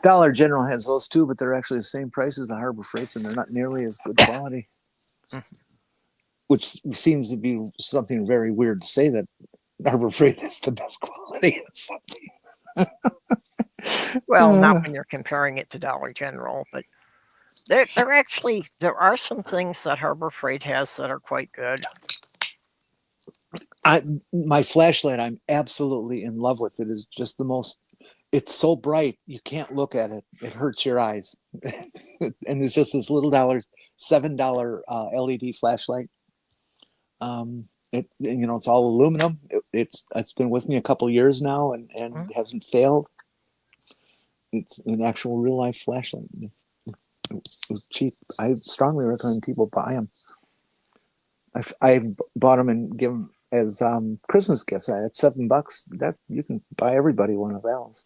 Dollar General has those too, but they're actually the same price as the Harbor Freights, and they're not nearly as good quality. Which seems to be something very weird to say, that Harbor Freight is the best quality of something. Well, not when you're comparing it to Dollar General, but there are some things that Harbor Freight has that are quite good. My flashlight, I'm absolutely in love with. It is just the most. It's so bright you can't look at it. It hurts your eyes, and it's just this little $7 LED flashlight. It's all aluminum. It's been with me a couple years now, and hasn't failed. It's an actual real life flashlight. It's cheap. I strongly recommend people buy them. I bought them and give them as Christmas gifts at $7. That you can buy everybody one of those.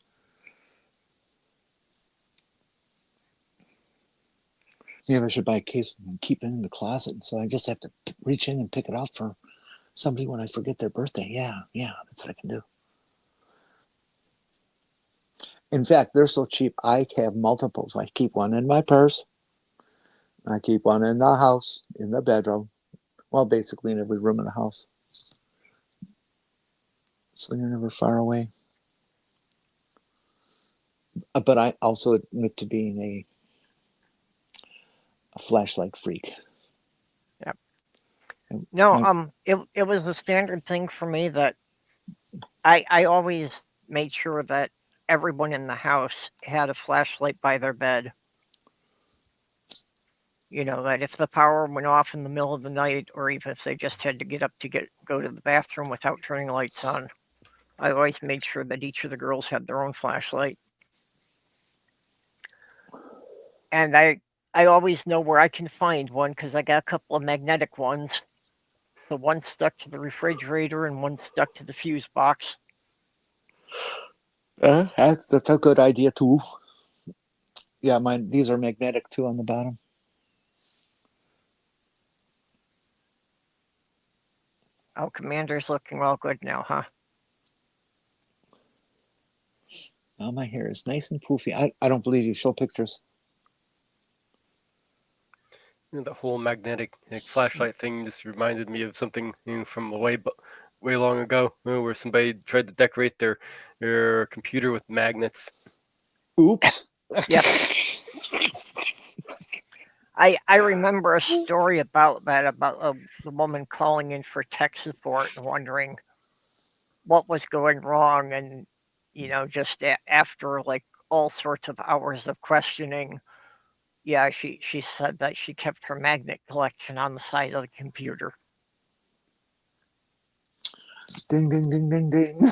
Maybe I should buy a case and keep it in the closet, so I just have to reach in and pick it up for somebody when I forget their birthday. Yeah, that's what I can do. In fact, they're so cheap, I have multiples. I keep one in my purse. I keep one in the house, in the bedroom. Well, basically in every room in the house. So you're never far away. But I also admit to being a flashlight freak. Yep. No, it was a standard thing for me that I always made sure that everyone in the house had a flashlight by their bed. You know, that if the power went off in the middle of the night, or even if they just had to get up to go to the bathroom without turning lights on, I always made sure that each of the girls had their own flashlight. And I always know where I can find one because I got a couple of magnetic ones. The one stuck to the refrigerator and one stuck to the fuse box. That's a good idea too. Yeah, these are magnetic too on the bottom. Oh, Commander's looking all good now, huh? Now my hair is nice and poofy. I don't believe you. Show pictures. The whole magnetic flashlight thing just reminded me of something from way long ago, where somebody tried to decorate their computer with magnets. Oops. Yep. I remember a story about that, about the woman calling in for tech support and wondering what was going wrong, and just after like all sorts of hours of questioning, yeah, she said that she kept her magnet collection on the side of the computer. Ding, ding, ding, ding, ding.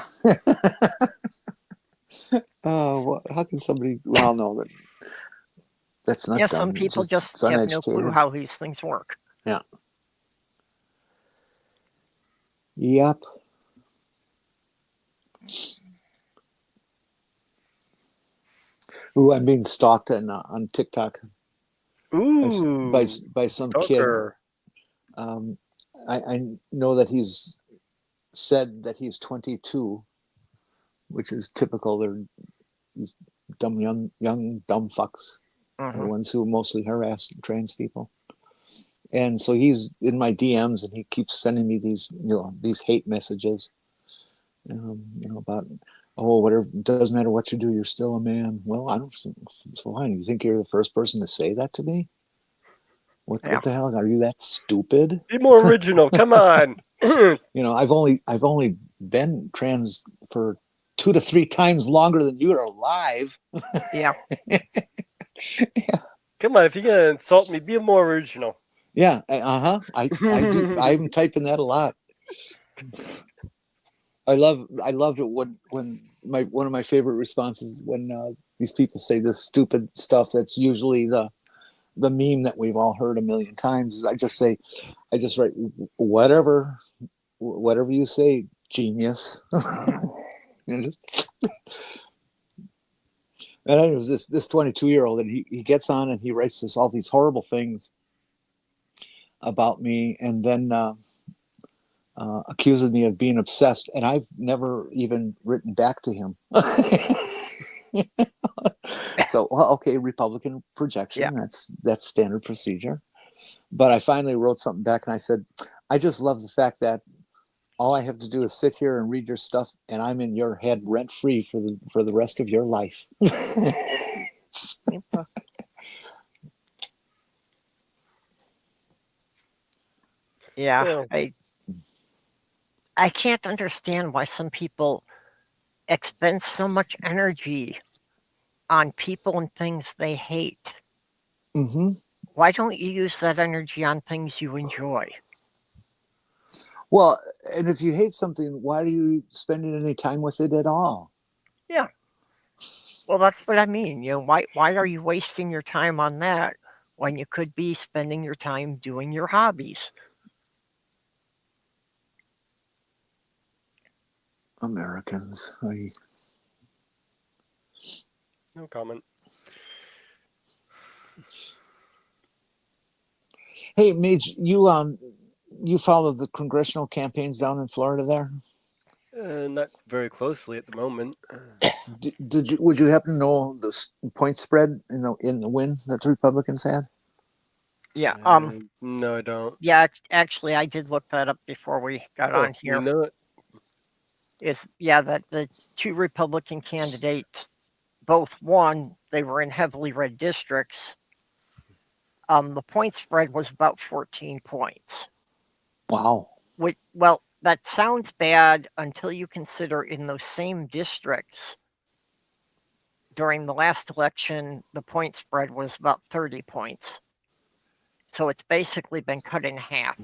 Oh, how can somebody? Well, no, that's not dumb. Some people just have no clue how these things work. Yeah. Yep. Ooh, I'm being stalked on TikTok. Ooh, by some stalker. Kid. I know that he's said that he's 22, which is typical. They're these dumb young dumb fucks, the ones who mostly harass trans people. And so he's in my DMs, and he keeps sending me these hate messages, about Oh, whatever, doesn't matter what you do, you're still a man. Well, I don't. So fine. You think you're the first person to say that to me? What the hell? Are you that stupid? Be more original. Come on. I've only been trans for 2 to 3 times longer than you are alive. Yeah. Come on, if you're gonna insult me, be more original. Yeah. I do. I'm typing that a lot. I loved it when one of my favorite responses when these people say this stupid stuff that's usually the meme that we've all heard a million times. Is I just write whatever you say, genius. And it was this 22-year-old, and he gets on and he writes all these horrible things about me, and then accuses me of being obsessed, and I've never even written back to him. So, well, okay, Republican projection. Yeah. That's standard procedure. But I finally wrote something back, and I said, I just love the fact that all I have to do is sit here and read your stuff, and I'm in your head rent free for the rest of your life. Yeah. Well, I can't understand why some people expend so much energy on people and things they hate. Mm-hmm. Why don't you use that energy on things you enjoy? Well, and if you hate something, why are you spending any time with it at all? Yeah. Well, that's what I mean. Why are you wasting your time on that when you could be spending your time doing your hobbies? Americans. no comment. Hey, Midge, you follow the congressional campaigns down in Florida there? Not very closely at the moment. Would you happen to know the point spread in the win that the Republicans had? Yeah. No, I don't. Yeah. Actually, I did look that up before we got on here. You know it. That the two Republican candidates both won. They were in heavily red districts. The point spread was about 14 points. Wow. Well, that sounds bad until you consider in those same districts, during the last election, the point spread was about 30 points. So it's basically been cut in half.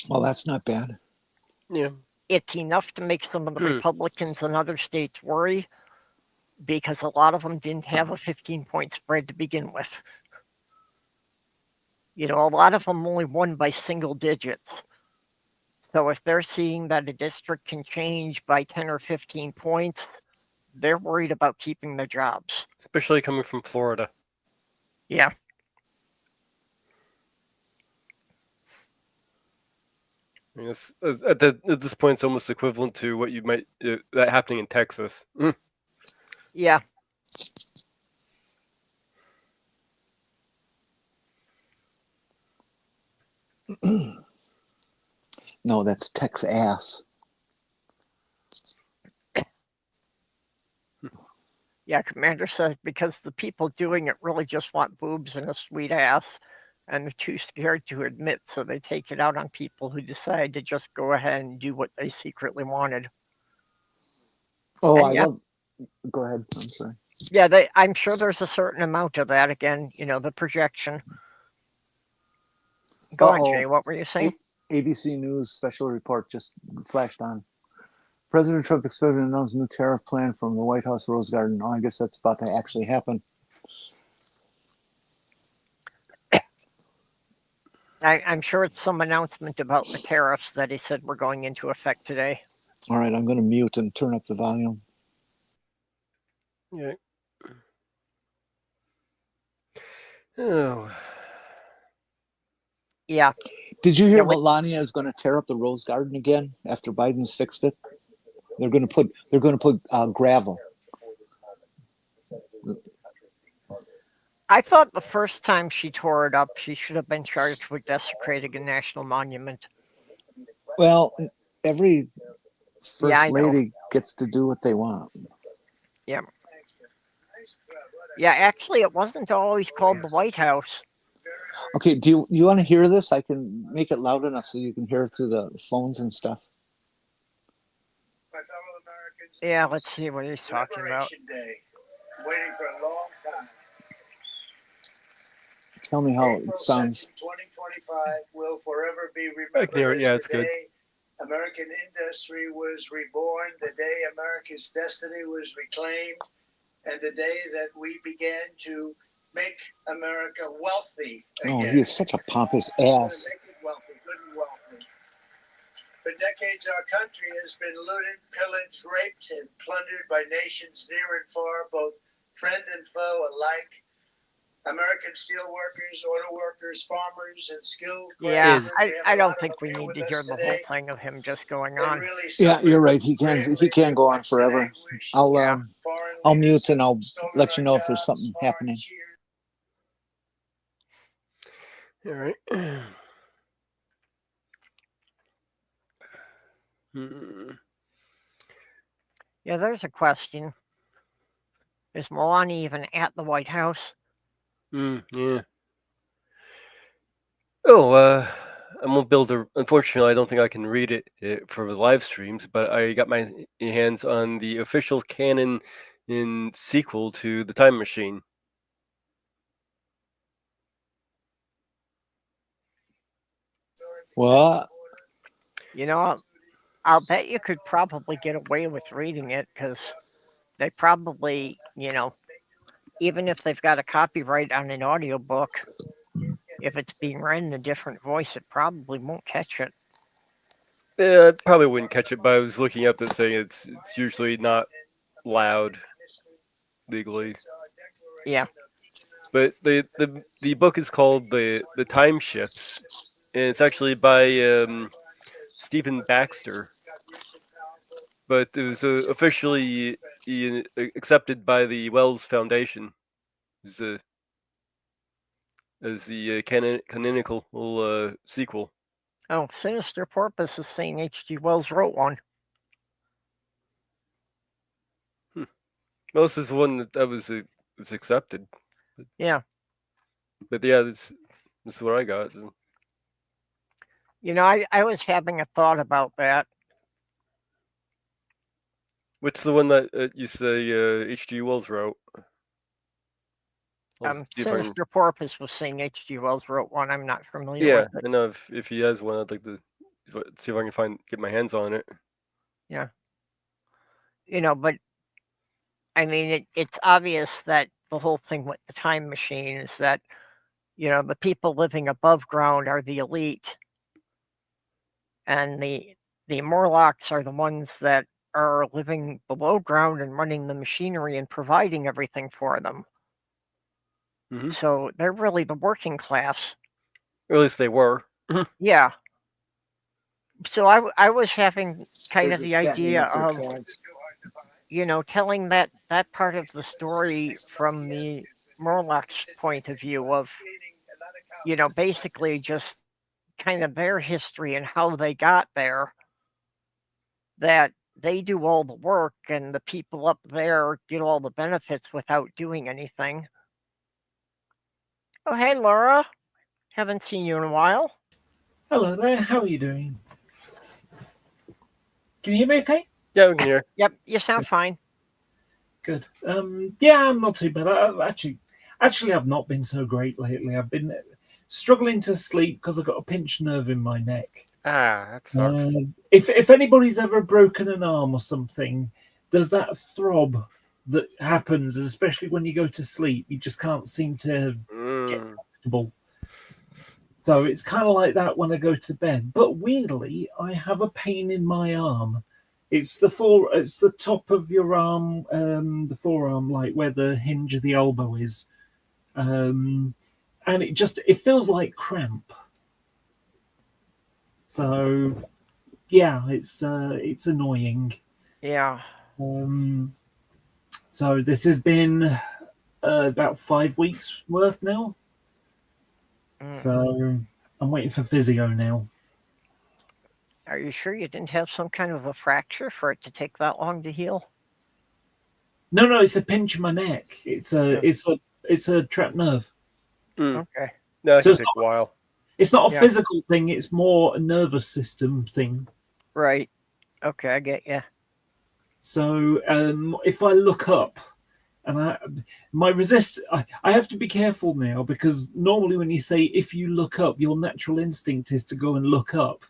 Well, that's not bad. Yeah. It's enough to make some of the Republicans in other states worry, because a lot of them didn't have a 15-point spread to begin with. A lot of them only won by single digits. So if they're seeing that a district can change by 10 or 15 points, they're worried about keeping their jobs. Especially coming from Florida. Yeah. I mean, at this point, it's almost equivalent to what you might that happening in Texas. Yeah. No, that's Texas. Yeah, Commander says because the people doing it really just want boobs and a sweet ass, and they're too scared to admit, so they take it out on people who decide to just go ahead and do what they secretly wanted. Oh, and Go ahead. I'm sorry. Yeah, I'm sure there's a certain amount of that. Again, the projection. Go on, Jay. What were you saying? ABC News special report just flashed on. President Trump expected to announce a new tariff plan from the White House Rose Garden. Oh, I guess that's about to actually happen. I'm sure it's some announcement about the tariffs that he said were going into effect today. All right, I'm going to mute and turn up the volume. Yeah. Oh. Yeah. Did you hear Melania is going to tear up the Rose Garden again after Biden's fixed it? They're going to put gravel. I thought the first time she tore it up, she should have been charged with desecrating a national monument. Well, every First Lady gets to do what they want. Yeah. Yeah, actually, it wasn't always called the White House. Okay, do you want to hear this? I can make it loud enough so you can hear it through the phones and stuff. Yeah, let's see what he's talking about. Day. Waiting for a long time. Tell me how it sounds. 2025 will forever be remembered as the day American industry was reborn, the day America's destiny was reclaimed, and the day that we began to make America wealthy again. Oh, he is such a pompous ass. Make it wealthy, good and wealthy. For decades, our country has been looted, pillaged, raped, and plundered by nations near and far, both friend and foe alike. American steel workers, auto workers, farmers, and skilled craftsmen. Yeah, I don't think we need to hear the whole thing of him just going on. Really yeah, you're right. He can go on forever. I'll mute and I'll let you know if there's something happening. All right. Yeah, there's a question. Is Melania even at the White House? Yeah. Oh, I'm gonna build a. Unfortunately, I don't think I can read it for the live streams, but I got my hands on the official canon in sequel to The Time Machine. What? You know, I'll bet you could probably get away with reading it because they probably, even if they've got a copyright on an audiobook, if it's being read in a different voice, it probably won't catch it. Yeah, I probably wouldn't catch it, but I was looking up this thing. It's usually not loud legally. Yeah. But the book is called the Time Shifts, and it's actually by Stephen Baxter. But it was officially accepted by the Wells Foundation as the canonical sequel. Oh, Sinister Porpoise is saying H.G. Wells wrote one. Well, this is one that was accepted. Yeah. But yeah, this is what I got. I was having a thought about that. What's the one that you say H.G. Wells wrote? Sinister Porpoise was saying H.G. Wells wrote one. I'm not familiar with it. I know if he has one, I'd like to see if I can get my hands on it. Yeah. But I mean, it's obvious that the whole thing with the time machine is that, the people living above ground are the elite. And the Morlocks are the ones that are living below ground and running the machinery and providing everything for them. Mm-hmm. So they're really the working class. Or at least they were. Yeah. So I was having kind of the idea of, telling that part of the story from the Morlock's point of view of, basically just kind of their history and how they got there, that they do all the work and the people up there get all the benefits without doing anything. Oh, hey, Laura. Haven't seen you in a while. Hello there. How are you doing? Can you hear me okay? Yeah, we can hear. Yep, you sound fine. Good. Yeah, I'm not too bad. Actually, I've not been so great lately. I've been struggling to sleep because I've got a pinched nerve in my neck. That sucks. If anybody's ever broken an arm or something, there's that throb that happens, especially when you go to sleep. You just can't seem to get comfortable. So it's kind of like that when I go to bed. But weirdly, I have a pain in my arm. It's the top of your arm, the forearm, like where the hinge of the elbow is, and it feels like cramp. So, yeah, it's annoying. Yeah. So this has been about 5 weeks worth now. So I'm waiting for physio now. Are you sure you didn't have some kind of a fracture for it to take that long to heal? No, it's a pinch in my neck. It's a trapped nerve. Okay. No, it So can it's take a while. It's not a Yeah. physical thing. It's more a nervous system thing. Right. Okay, I get you. So if I look up, and I have to be careful now, because normally when you say if you look up, your natural instinct is to go and look up,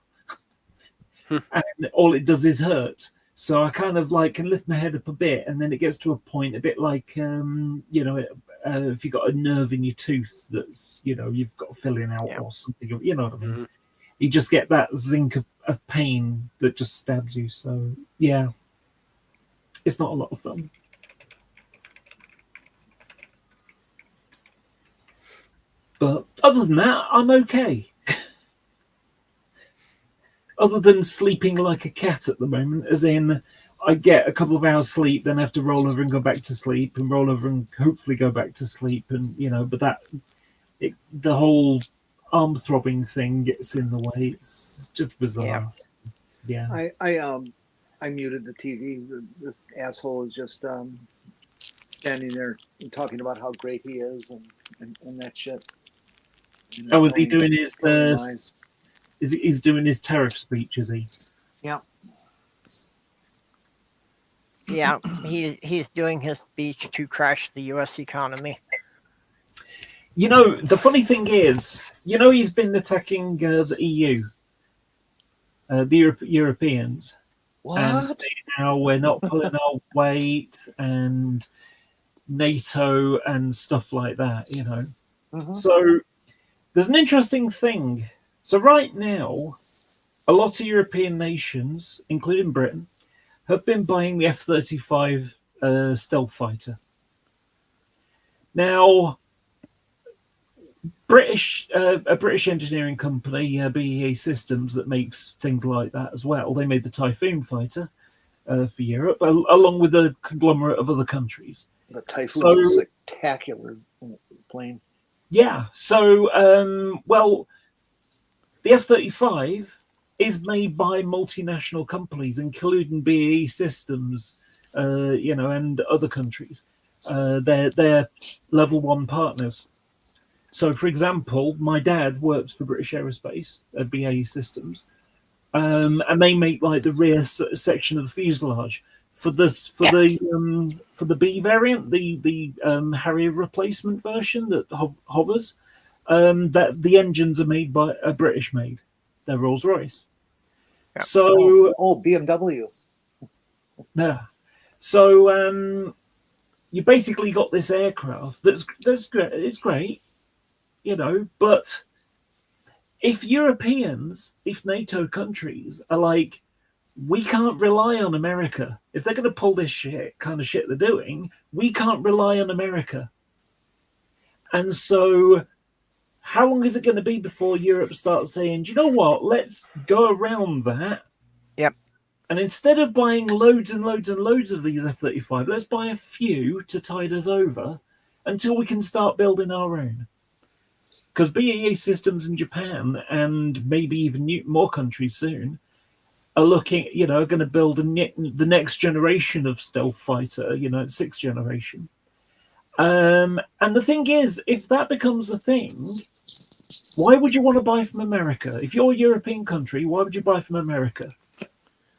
and all it does is hurt. So I kind of like can lift my head up a bit, and then it gets to a point, a bit like if you've got a nerve in your tooth that's you've got filling out or something, you know what I mean. Mm-hmm. You just get that zinc of pain that just stabs you. So yeah, it's not a lot of fun. But other than that, I'm okay. Other than sleeping like a cat at the moment, as in I get a couple of hours sleep, then I have to roll over and go back to sleep, and roll over and hopefully go back to sleep, and but the whole arm throbbing thing gets in the way. It's just bizarre. Yeah. I muted the TV. This asshole is just standing there and talking about how great he is and that shit. Oh, is he doing his he's doing his tariff speech, is he? Yeah. Yeah, he's doing his speech to crash the U.S. economy. The funny thing is, he's been attacking the EU, the Europeans. What? And saying how we're not pulling our weight, and NATO and stuff like that, Mm-hmm. So there's an interesting thing. So right now, a lot of European nations, including Britain, have been buying the F-35 stealth fighter. Now, a British engineering company, BAE Systems, that makes things like that as well. They made the Typhoon fighter for Europe, along with a conglomerate of other countries. The Typhoon is a spectacular plane. Yeah. So, the F-35 is made by multinational companies, including BAE Systems, and other countries. They're level 1 partners. So, for example, my dad works for British Aerospace at BAE Systems, and they make like the rear section of the fuselage for the B variant, the Harrier replacement version that hovers. That the engines are made by a British made. They're Rolls-Royce. Yeah. So BMW. yeah. So you basically got this aircraft that's great. It's great, but if NATO countries are like, we can't rely on America. If they're going to pull this kind of shit they're doing, we can't rely on America. And so how long is it going to be before Europe starts saying, do you know what, let's go around that? Yep. And instead of buying loads and loads and loads of these F-35, let's buy a few to tide us over until we can start building our own. Because BAE Systems in Japan, and maybe even more countries soon, are looking, are going to build the next generation of stealth fighter, 6th generation. And the thing is, if that becomes a thing, why would you want to buy from America? If you're a European country, why would you buy from America?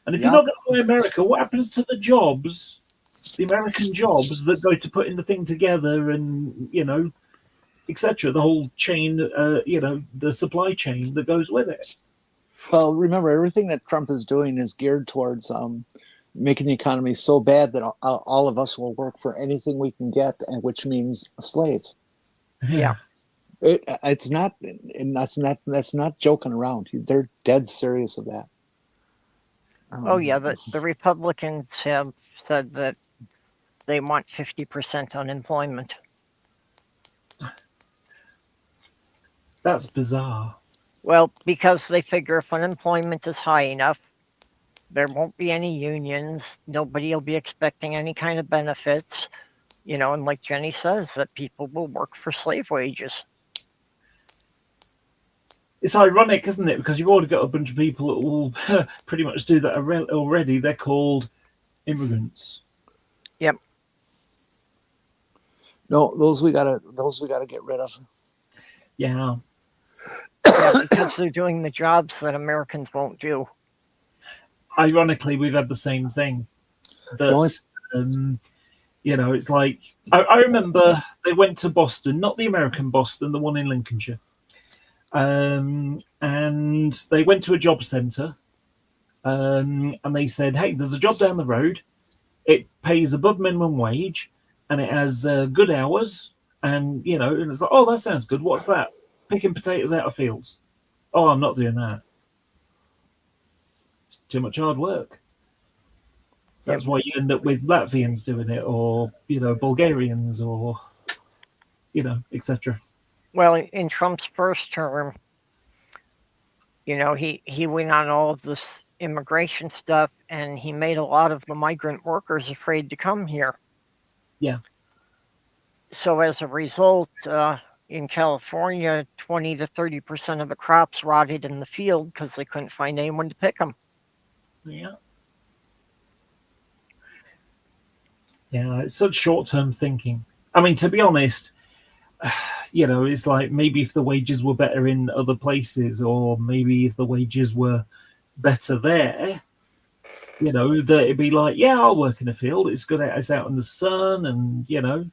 And if you're not going to buy America, what happens to the jobs, the American jobs that go to putting the thing together and, etc., the whole chain, the supply chain that goes with it? Well, remember, everything that Trump is doing is geared towards making the economy so bad that all of us will work for anything we can get, and which means slaves. Yeah. It's not, and that's not joking around. They're dead serious of that. Oh yeah, the Republicans have said that they want 50% unemployment. That's bizarre. Well, because they figure if unemployment is high enough, there won't be any unions. Nobody will be expecting any kind of benefits, and like Jenny says, that people will work for slave wages. It's ironic, isn't it? Because you've already got a bunch of people that will pretty much do that already. They're called immigrants. Yep. No, those we gotta get rid of. Yeah. Yeah, because they're doing the jobs that Americans won't do. Ironically, we've had the same thing. The That, you know, it's like I remember they went to Boston, not the American Boston, the one in Lincolnshire. And they went to a job centre, and they said, "Hey, there's a job down the road. It pays above minimum wage, and it has good hours." And you know, and it's like, "Oh, that sounds good. What's that? Picking potatoes out of fields." "Oh, I'm not doing that. It's too much hard work." So that's why you end up with Latvians doing it, or you know, Bulgarians, or you know, etc. Well, in Trump's first term, you know, he went on all of this immigration stuff, and he made a lot of the migrant workers afraid to come here. Yeah. So as a result, in California, 20 to 30% of the crops rotted in the field because they couldn't find anyone to pick them. Yeah. Yeah, it's such short-term thinking. I mean, to be honest, you know, it's like maybe if the wages were better in other places, or maybe if the wages were better there, you know, that it'd be like, yeah, I'll work in a field. It's good. It's out in the sun, and you know.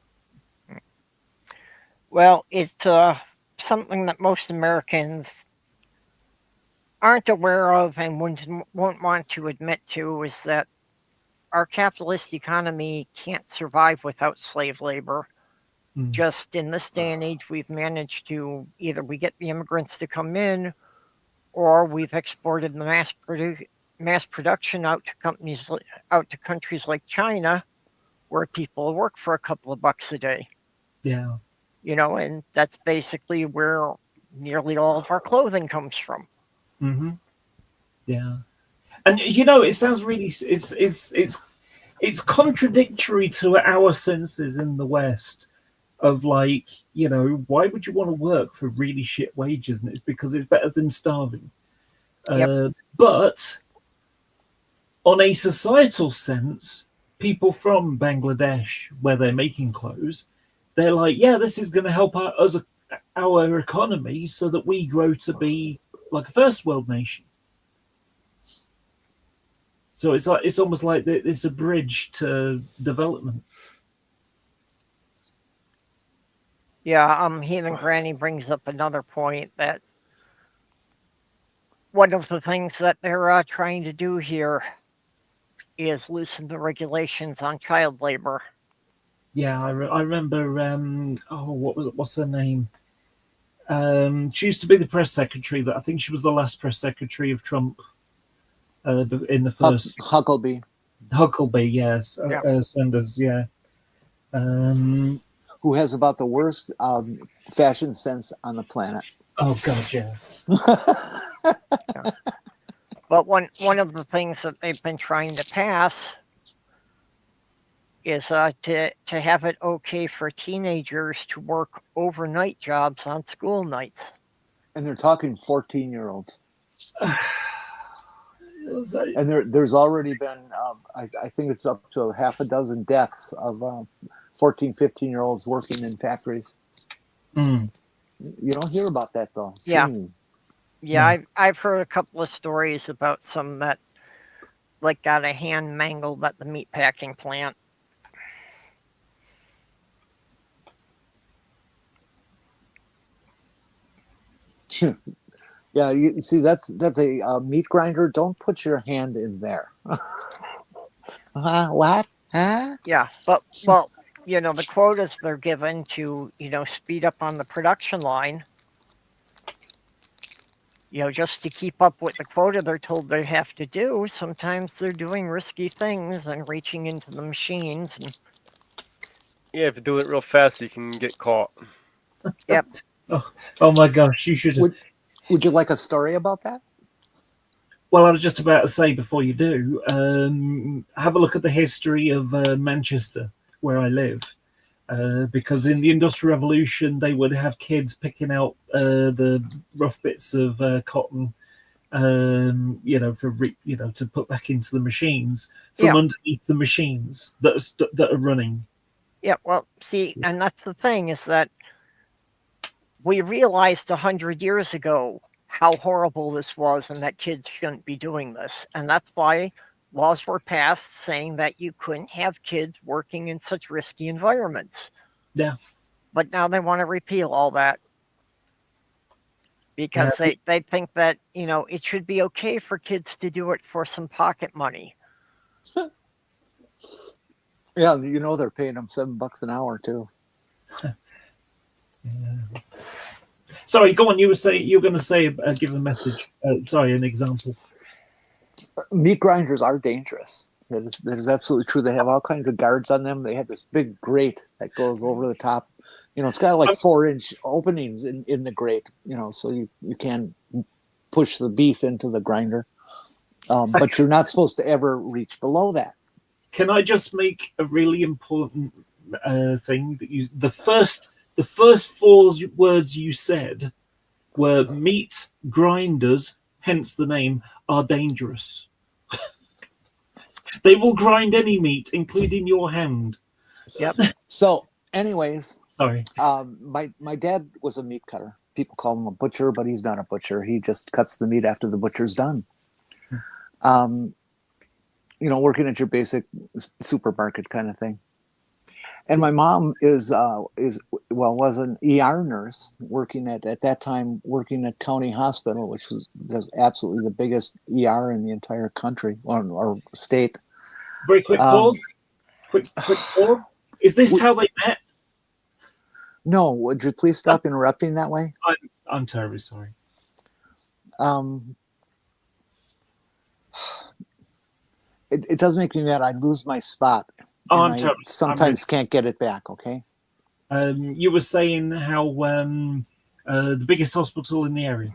Well, it's something that most Americans aren't aware of and won't want to admit to, is that our capitalist economy can't survive without slave labor. Just in this day and age, we've managed to either we get the immigrants to come in, or we've exported the mass production out to countries like China, where people work for a couple of bucks a day. Yeah. You know, and that's basically where nearly all of our clothing comes from. Mm-hmm. Yeah. And you know, it sounds really it's contradictory to our senses in the West of like, you know, why would you want to work for really shit wages? And it's because it's better than starving. But on a societal sense, people from Bangladesh, where they're making clothes, they're like, yeah, this is going to help our economy so that we grow to be like a first world nation. So it's almost like it's a bridge to development. Yeah, Heathen Granny brings up another point, that one of the things that they're trying to do here is loosen the regulations on child labor. Yeah, I remember. What's her name? She used to be the press secretary. I think she was the last press secretary of Trump. In the first Huckabee, yes, Sanders, yeah. Who has about the worst fashion sense on the planet. Oh God, yeah. Yeah. But one of the things that they've been trying to pass is to have it okay for teenagers to work overnight jobs on school nights. And they're talking 14-year-olds. And there's already been, I think it's up to half a dozen deaths of 14, 15-year-olds working in factories. You don't hear about that, though. Yeah. Yeah, I've heard a couple of stories about some that like got a hand mangled at the meatpacking plant. Yeah, you see, that's a meat grinder. Don't put your hand in there. What? Huh? Yeah, but well, you know, the quotas they're given to, you know, speed up on the production line, you know, just to keep up with the quota they're told they have to do. Sometimes they're doing risky things and reaching into the machines. And... yeah, if you do it real fast, you can get caught. Yep. Oh my gosh, you should. Would you like a story about that? Well, I was just about to say, before you do, have a look at the history of Manchester, where I live. because in the Industrial Revolution they would have kids picking out the rough bits of cotton, to put back into the machines from underneath the machines that are running. Yeah, well, see, and that's the thing, is that we realized 100 years ago how horrible this was and that kids shouldn't be doing this. And that's why laws were passed saying that you couldn't have kids working in such risky environments. Yeah. But now they want to repeal all that because they think that, it should be okay for kids to do it for some pocket money. Yeah, they're paying them $7 an hour too. Yeah. Sorry, go on. You were going to say, give a message. An example. Meat grinders are dangerous. That is absolutely true. They have all kinds of guards on them. They have this big grate that goes over the top. It's got like 4-inch openings in the grate. So you can push the beef into the grinder, but you're not supposed to ever reach below that. Can I just make a really important thing that the first 4 words you said were meat grinders, hence the name, are dangerous. They will grind any meat, including your hand. Yep. So, anyways, sorry. My dad was a meat cutter. People call him a butcher, but he's not a butcher. He just cuts the meat after the butcher's done. Working at your basic supermarket kind of thing. And my mom was an ER nurse working at that time County Hospital, which was absolutely the biggest ER in the entire country or state. Very quick pause. Quick pause. Is this how they met? No, would you please stop interrupting that way? I'm terribly sorry. It does make me mad. I lose my spot. I sometimes can't get it back. Okay. You were saying how the biggest hospital in the area.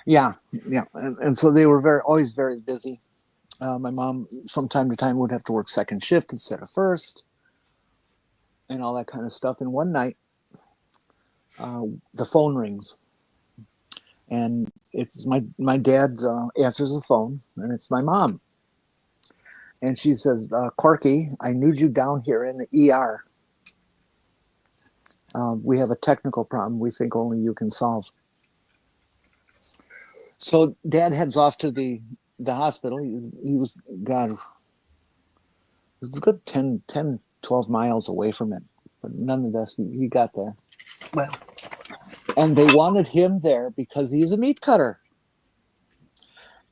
Yeah, and so they were always very busy. My mom, from time to time, would have to work second shift instead of first, and all that kind of stuff. And one night, the phone rings, and it's my dad answers the phone, and it's my mom. And she says, Corky, I need you down here in the ER. We have a technical problem we think only you can solve. So Dad heads off to the hospital. He was a good 10, 12 miles away from it. But nonetheless, he got there. Well. And they wanted him there because he's a meat cutter.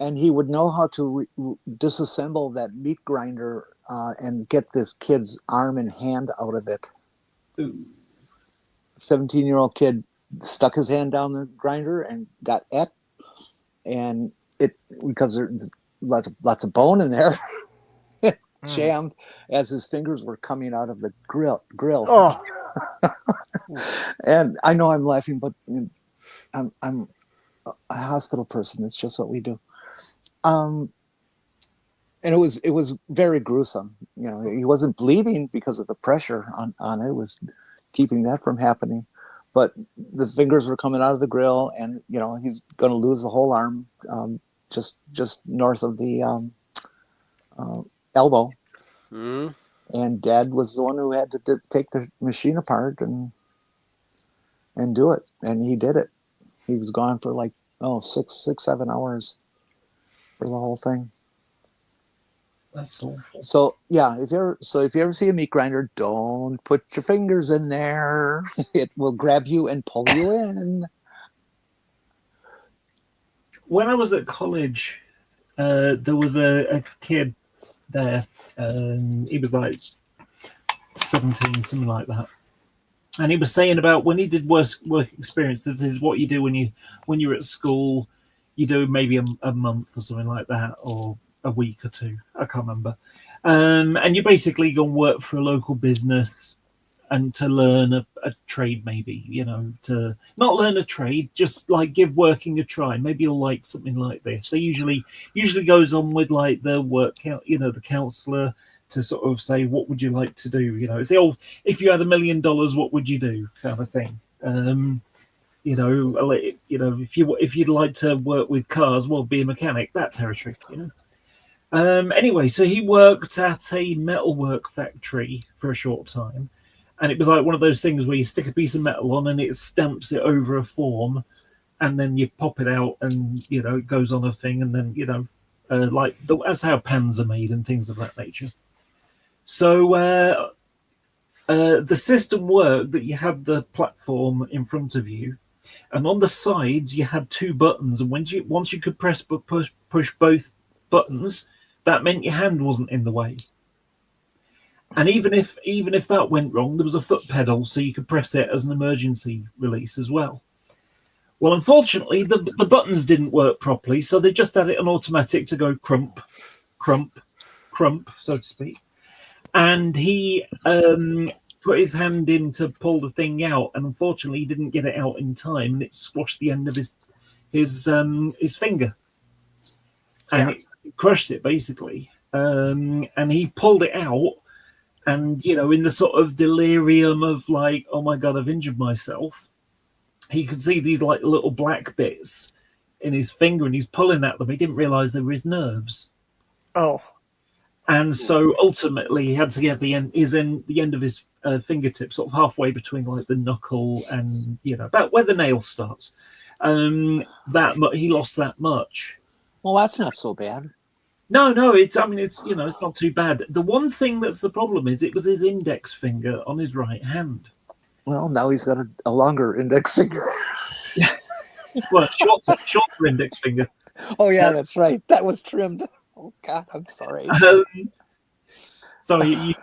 And he would know how to disassemble that meat grinder and get this kid's arm and hand out of it. 17-year-old kid stuck his hand down the grinder and got et. And because there's lots of bone in there, jammed as his fingers were coming out of the grill. Oh. And I know I'm laughing, but I'm a hospital person. It's just what we do. And it was very gruesome. He wasn't bleeding because of the pressure on it. It was keeping that from happening. But the fingers were coming out of the grill, and he's going to lose the whole arm, just north of the elbow. Mm. And Dad was the one who had to take the machine apart and do it, and he did it. He was gone for 7 hours for the whole thing. That's awful. So yeah, if you ever see a meat grinder, don't put your fingers in there. It will grab you and pull you in. When I was at college, there was a kid there. He was like 17, something like that. And he was saying about when he did work experience, this is what you do when you're at school. You do maybe a month or something like that, or a week or 2. I can't remember. And you basically go and work for a local business and to learn a trade, maybe, to not learn a trade, just like give working a try. Maybe you'll like something like this. So usually goes on with like the work, the counselor, to sort of say, what would you like to do? You know, it's the old, if you had $1 million, what would you do kind of thing. You know, if you'd like to work with cars, well, be a mechanic, that territory, you know. Anyway, so he worked at a metalwork factory for a short time, and it was like one of those things where you stick a piece of metal on and it stamps it over a form, and then you pop it out, and you know it goes on a thing, and then you know, that's how pans are made and things of that nature. So the system worked that you had the platform in front of you, and on the sides you had 2 buttons, and once you could push both buttons, that meant your hand wasn't in the way. And even if that went wrong, there was a foot pedal, so you could press it as an emergency release as well. Well, unfortunately, the buttons didn't work properly, so they just had it on automatic to go crump, crump, crump, so to speak. And he put his hand in to pull the thing out, and unfortunately, he didn't get it out in time, and it squashed the end of his finger, and it crushed it basically. And he pulled it out, and you know, in the sort of delirium of like, oh my god, I've injured myself, he could see these like little black bits in his finger, and he's pulling at them. He didn't realize they were his nerves. Oh. And so ultimately, he had to get the end of his fingertip, sort of halfway between like the knuckle and you know about where the nail starts. He lost that much. Well, that's not so bad. No, it's you know, it's not too bad. The one thing that's the problem is it was his index finger on his right hand. Well, now he's got a longer index finger. Well, shorter index finger. Oh yeah, that's right. That was trimmed. Oh God, I'm sorry. Sorry,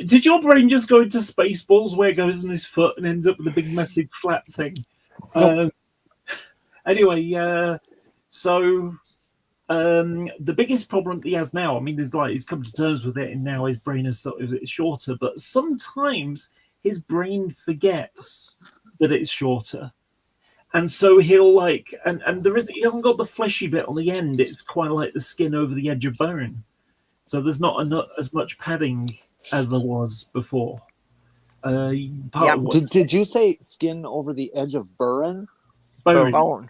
did your brain just go into Spaceballs where it goes in his foot and ends up with a big massive flat thing? Nope. Anyway, so the biggest problem he has now, I mean, is like he's come to terms with it, and now his brain is sort of shorter. But sometimes his brain forgets that it's shorter, and so he'll like, and he hasn't got the fleshy bit on the end. It's quite like the skin over the edge of bone. So there's not as much padding as there was before. Did you say skin over the edge of bone? Bone.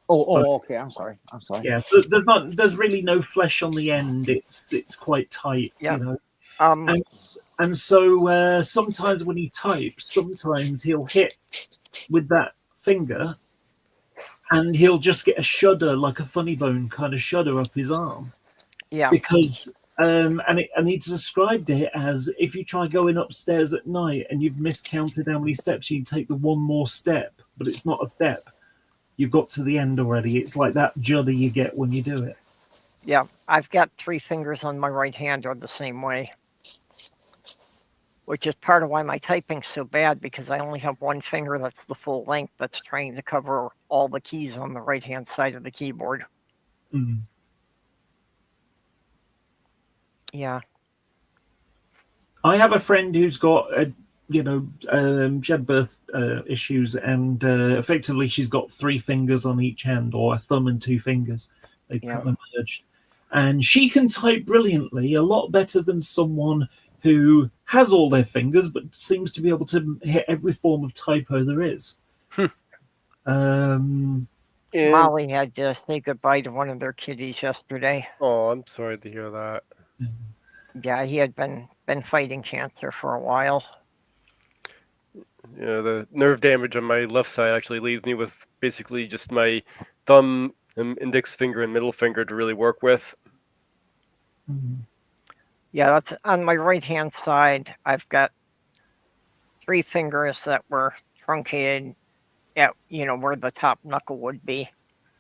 Oh, okay. I'm sorry. Yeah, so there's really no flesh on the end. It's quite tight. Yeah. You know. And so sometimes when he types, sometimes he'll hit with that finger, and he'll just get a shudder, like a funny bone kind of shudder up his arm. Yeah. Because and he described it as if you try going upstairs at night and you've miscounted how many steps, you take the one more step, but it's not a step. You've got to the end already. It's like that judder you get when you do it. Yeah, I've got 3 fingers on my right hand are the same way, which is part of why my typing's so bad, because I only have one finger that's the full length that's trying to cover all the keys on the right-hand side of the keyboard. Mm. Yeah. I have a friend who's got, she had birth issues, and effectively she's got 3 fingers on each hand, or a thumb and 2 fingers. They've kind of merged. And she can type brilliantly, a lot better than someone who has all their fingers, but seems to be able to hit every form of typo there is. Molly had to say goodbye to one of their kiddies yesterday. Oh, I'm sorry to hear that. Yeah, he had been fighting cancer for a while. Yeah, the nerve damage on my left side actually leaves me with basically just my thumb, and index finger, and middle finger to really work with. Mm-hmm. Yeah, that's on my right-hand side. I've got 3 fingers that were truncated at, where the top knuckle would be.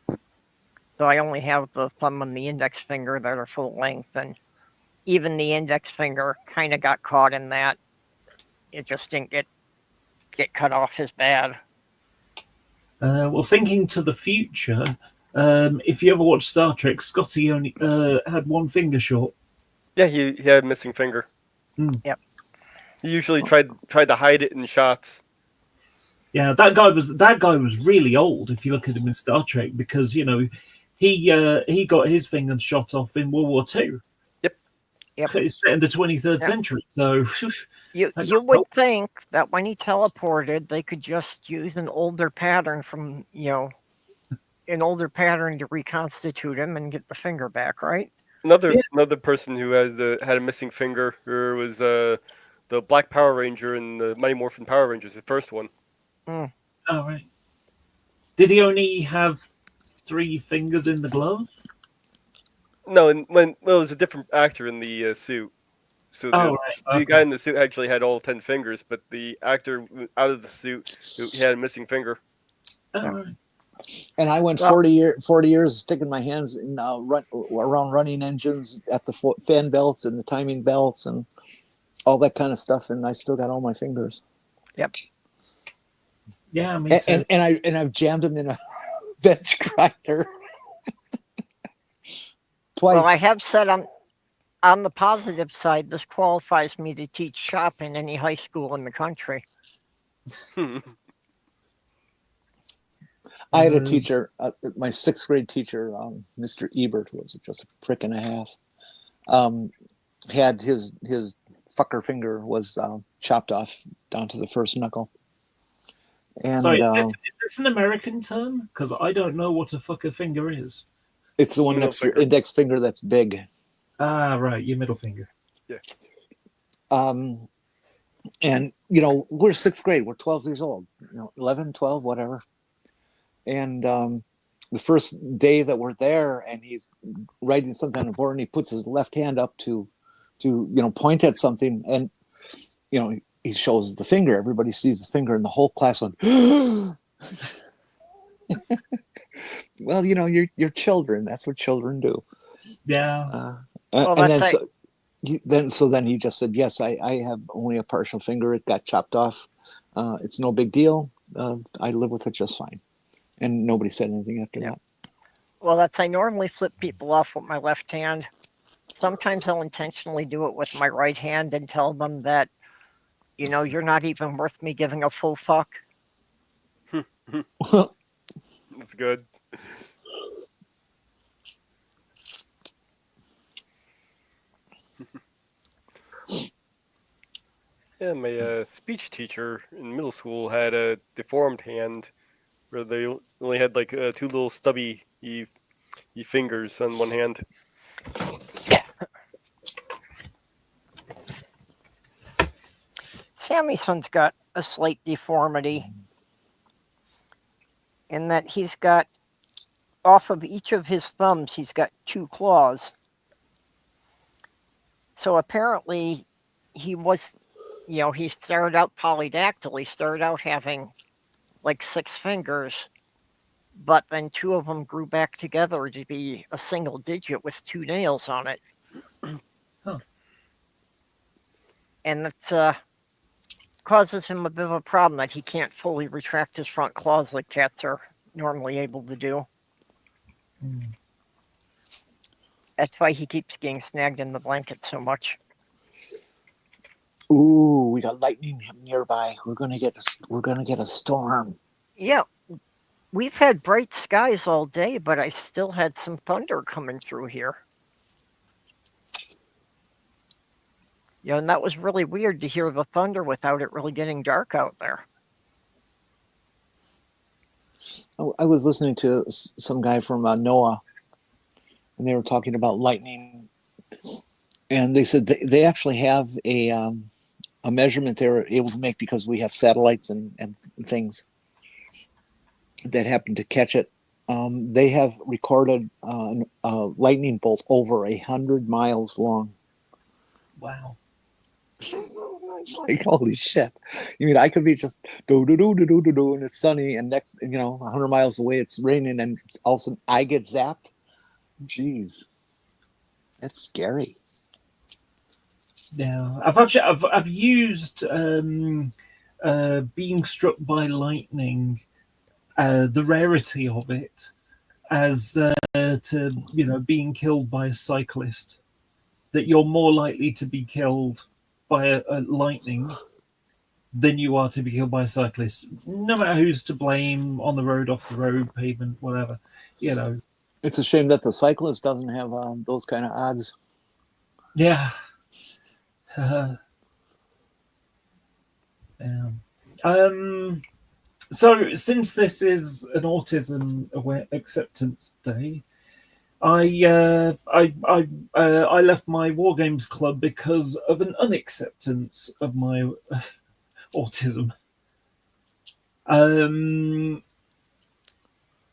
So I only have the thumb and the index finger that are full length, and even the index finger kind of got caught in that. It just didn't get cut off as bad. Well, thinking to the future, if you ever watched Star Trek, Scotty only had 1 finger short. Yeah, he had a missing finger. Mm. Yep. He usually tried to hide it in shots. Yeah, that guy was really old if you look at him in Star Trek, because he got his finger shot off in World War II. Yep. Yep. It's set in the 23rd Yep. century, so You would think that when he teleported, they could just use an older pattern from, an older pattern to reconstitute him and get the finger back, right? Another person who had a missing finger was the Black Power Ranger in the Mighty Morphin Power Rangers, the first one. Oh, right. Did he only have 3 fingers in the glove? No, and it was a different actor in the suit. So the guy in the suit actually had all 10 fingers, but the actor out of the suit, he had a missing finger. Oh, right. And I went 40 years sticking my hands in around running engines at the fan belts and the timing belts and all that kind of stuff, and I still got all my fingers. Yep. Yeah, me too. And I've jammed them in a bench grinder twice. Well, I have said on the positive side, this qualifies me to teach shop in any high school in the country. I had a teacher, my 6th grade teacher, Mr. Ebert, who was just a prick and a half, had his fucker finger was chopped off down to the first knuckle. And Sorry, is this an American term? Because I don't know what a fucker finger is. It's the one next to your index finger that's big. Ah, right, your middle finger. Yeah. And, we're 6th grade. We're 12 years old. 11, 12, whatever. And the first day that we're there, and he's writing something on the board, and he puts his left hand up to point at something, and he shows the finger. Everybody sees the finger, and the whole class went. Well, you're children. That's what children do. Yeah. Then he just said, "Yes, I have only a partial finger. It got chopped off. It's no big deal. I live with it just fine." And nobody said anything after that. Well, I normally flip people off with my left hand. Sometimes I'll intentionally do it with my right hand and tell them that, you're not even worth me giving a full fuck. That's good. Yeah, my speech teacher in middle school had a deformed hand where they only had like 2 little stubby fingers on one hand. Sammy's son's got a slight deformity in that he's got, off of each of his thumbs, he's got 2 claws. So apparently he was, he started out polydactyl. He started out having like 6 fingers, but then 2 of them grew back together to be a single digit with 2 nails on it. Huh. And that causes him a bit of a problem that he can't fully retract his front claws like cats are normally able to do. That's why he keeps getting snagged in the blanket so much. Ooh, we got lightning nearby. We're gonna get a storm. Yeah, we've had bright skies all day, but I still had some thunder coming through here. And that was really weird to hear the thunder without it really getting dark out there. I was listening to some guy from NOAA, and they were talking about lightning, and they said they actually have a measurement they were able to make because we have satellites and things that happen to catch it. They have recorded a lightning bolt over 100 miles long. Wow. It's like, holy shit. You mean I could be just do and it's sunny, and next 100 miles away it's raining, and all of a sudden I get zapped? Jeez. That's scary. Yeah. I've used being struck by lightning, the rarity of it, as to being killed by a cyclist. That you're more likely to be killed by a lightning than you are to be killed by a cyclist, no matter who's to blame, on the road, off the road, pavement, whatever. It's a shame that the cyclist doesn't have those kind of odds. Yeah. Yeah. So, since this is an Autism Acceptance Day, I left my War Games club because of an unacceptance of my autism.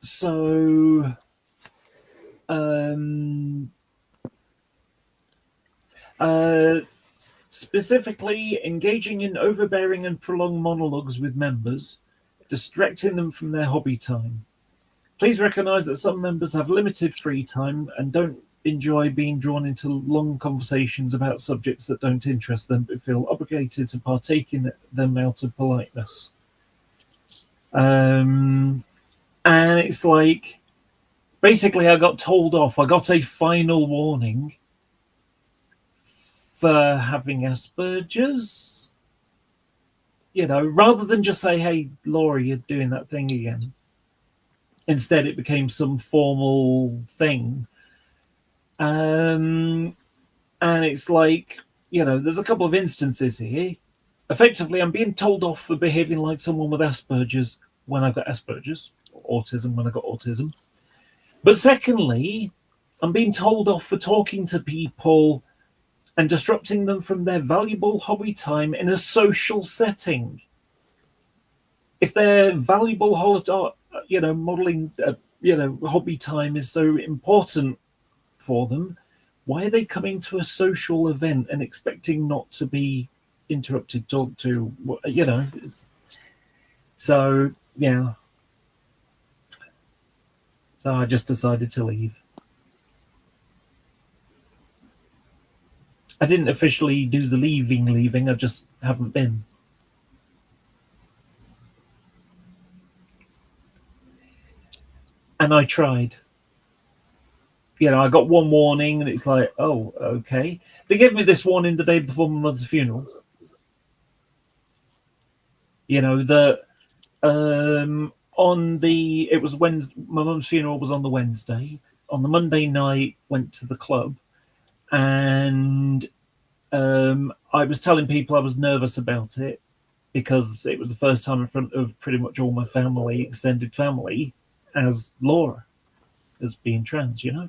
So, specifically engaging in overbearing and prolonged monologues with members, distracting them from their hobby time. Please recognise that some members have limited free time and don't enjoy being drawn into long conversations about subjects that don't interest them, but feel obligated to partake in them out of politeness. And it's like, basically, I got told off. I got a final warning for having Asperger's. You know, rather than just say, "Hey, Laura, you're doing that thing again." Instead, it became some formal thing. And it's like, you know, there's a couple of instances here. Effectively, I'm being told off for behaving like someone with Asperger's when I've got Asperger's, or autism when I've got autism. But secondly, I'm being told off for talking to people and disrupting them from their valuable hobby time in a social setting. If their valuable modeling, hobby time is so important for them, why are they coming to a social event and expecting not to be interrupted, talked to? You know, so yeah. So I just decided to leave. I didn't officially do the leaving. I just haven't been. And I tried. You know, I got one warning, and it's like, oh, okay. They gave me this warning the day before my mother's funeral. You know, it was Wednesday. My mum's funeral was on the Wednesday. On the Monday night, went to the club, and I was telling people I was nervous about it because it was the first time in front of pretty much all my family, extended family, as Laura, as being trans, you know.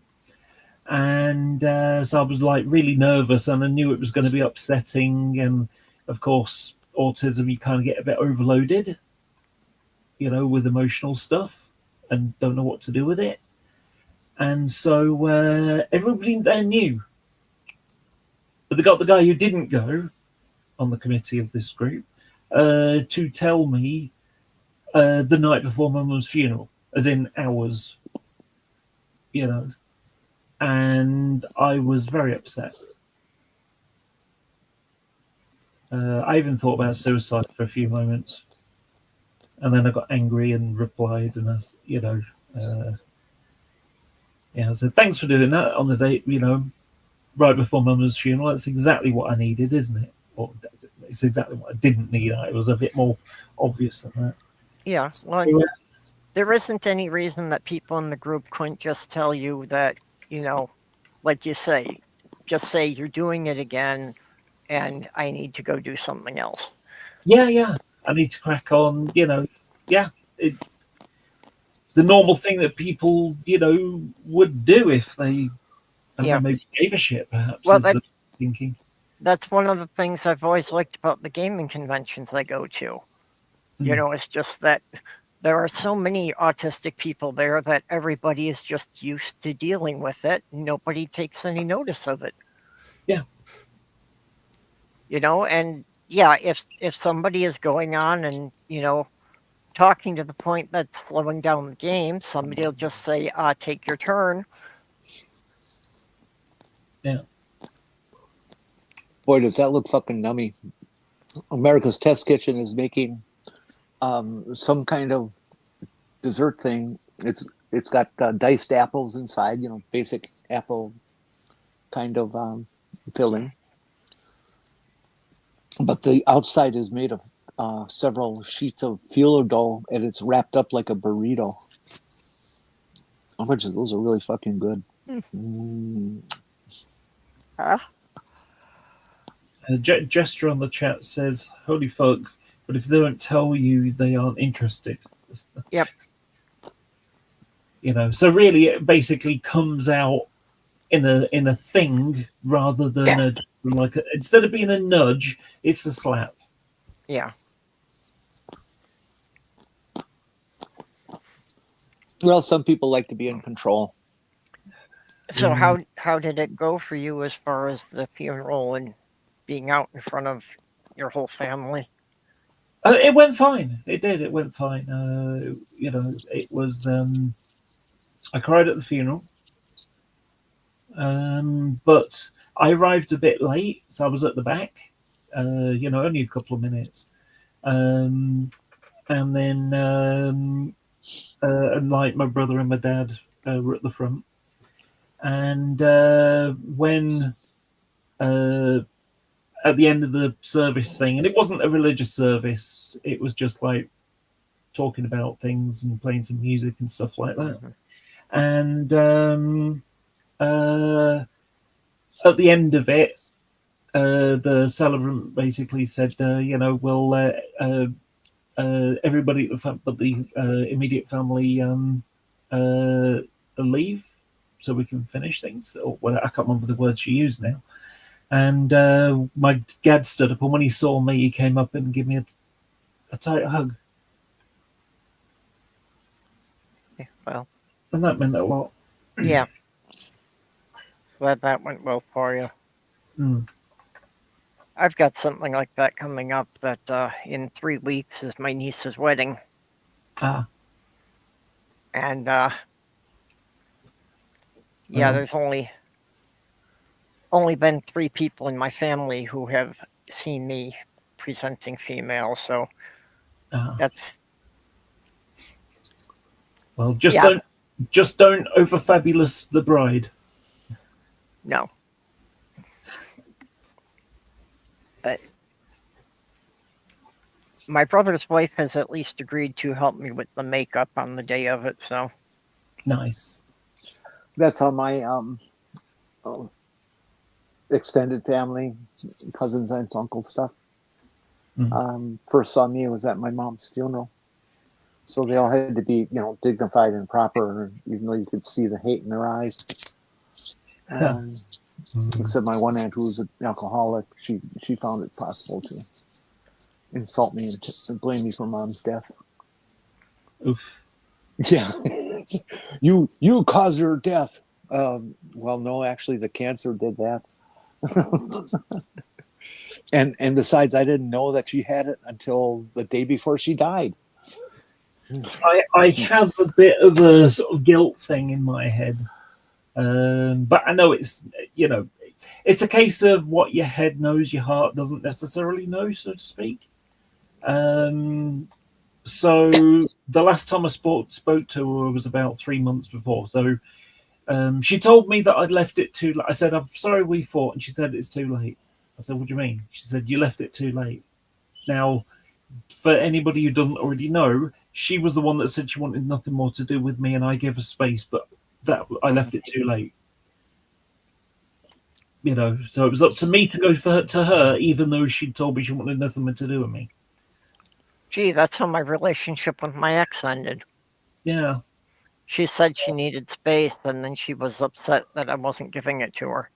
And so I was like really nervous, and I knew it was going to be upsetting. And of course, autism, you kind of get a bit overloaded, you know, with emotional stuff and don't know what to do with it. And so everybody there knew. But they got the guy who didn't go on the committee of this group to tell me the night before my mum's funeral, as in hours, you know. And I was very upset. I even thought about suicide for a few moments. And then I got angry and replied, and I said, thanks for doing that on the date, you know, right before Mum's funeral. That's exactly what I needed, isn't it? Or it's exactly what I didn't need. It was a bit more obvious than that. Yeah, well, there isn't any reason that people in the group couldn't just tell you that, you know, like you say, just say you're doing it again and I need to go do something else. Yeah. I need to crack on, you know. Yeah, it's the normal thing that people, you know, would do if they maybe gave a shit, perhaps, well, is the thinking. That's one of the things I've always liked about the gaming conventions I go to. You know, it's just that there are so many autistic people there that everybody is just used to dealing with it. Nobody takes any notice of it. Yeah. You know, and yeah, if somebody is going on and, you know, talking to the point that's slowing down the game, somebody will just say, take your turn. Yeah. Boy, does that look fucking nummy. America's Test Kitchen is making some kind of dessert thing. It's got diced apples inside, you know, basic apple kind of filling. But the outside is made of several sheets of phyllo dough, and it's wrapped up like a burrito. Those are really fucking good. Huh? Gesture on the chat says, "Holy fuck!" But if they don't tell you, they aren't interested. Yep. So really, it basically comes out in a thing rather than instead of being a nudge, it's a slap. Yeah. Well, some people like to be in control. So how did it go for you as far as the funeral and being out in front of your whole family? It went fine. It did. It went fine. It was. I cried at the funeral, but I arrived a bit late, so I was at the back. Only a couple of minutes, and then like my brother and my dad were at the front. And when at the end of the service thing, and it wasn't a religious service, it was just like talking about things and playing some music and stuff like that. And at the end of it, the celebrant basically said, we'll everybody but the immediate family leave so we can finish things. Or I can't remember the words she used now. And my dad stood up, and when he saw me, he came up and gave me a tight hug. Yeah, well. And that meant a lot. Yeah. Glad that went well for you. Mm. I've got something like that coming up that in 3 weeks is my niece's wedding. Ah. And there's only been 3 people in my family who have seen me presenting female, so that's well. Just don't over fabulous the bride. No. But my brother's wife has at least agreed to help me with the makeup on the day of it, so nice. That's how my extended family, cousins, aunts, uncles stuff. First saw me was at my mom's funeral, so they all had to be, dignified and proper, even though you could see the hate in their eyes. Except my one aunt, who was an alcoholic, she found it possible to insult me and blame me for mom's death. Oof. Yeah, you caused her death. Well, no, actually, the cancer did that. and besides, I didn't know that she had it until the day before she died. I have a bit of a sort of guilt thing in my head, but I know it's it's a case of what your head knows, your heart doesn't necessarily know, so to speak. So the last time I spoke to her was about 3 months before. So she told me that I'd left it too late. I said, "I'm sorry we fought," and she said, "It's too late." I said, "What do you mean?" She said, "You left it too late." Now, for anybody who doesn't already know, she was the one that said she wanted nothing more to do with me, and I gave her space, but that I left it too late. So it was up to me to go to her, even though she told me she wanted nothing more to do with me. Gee, that's how my relationship with my ex ended. Yeah. She said she needed space, and then she was upset that I wasn't giving it to her,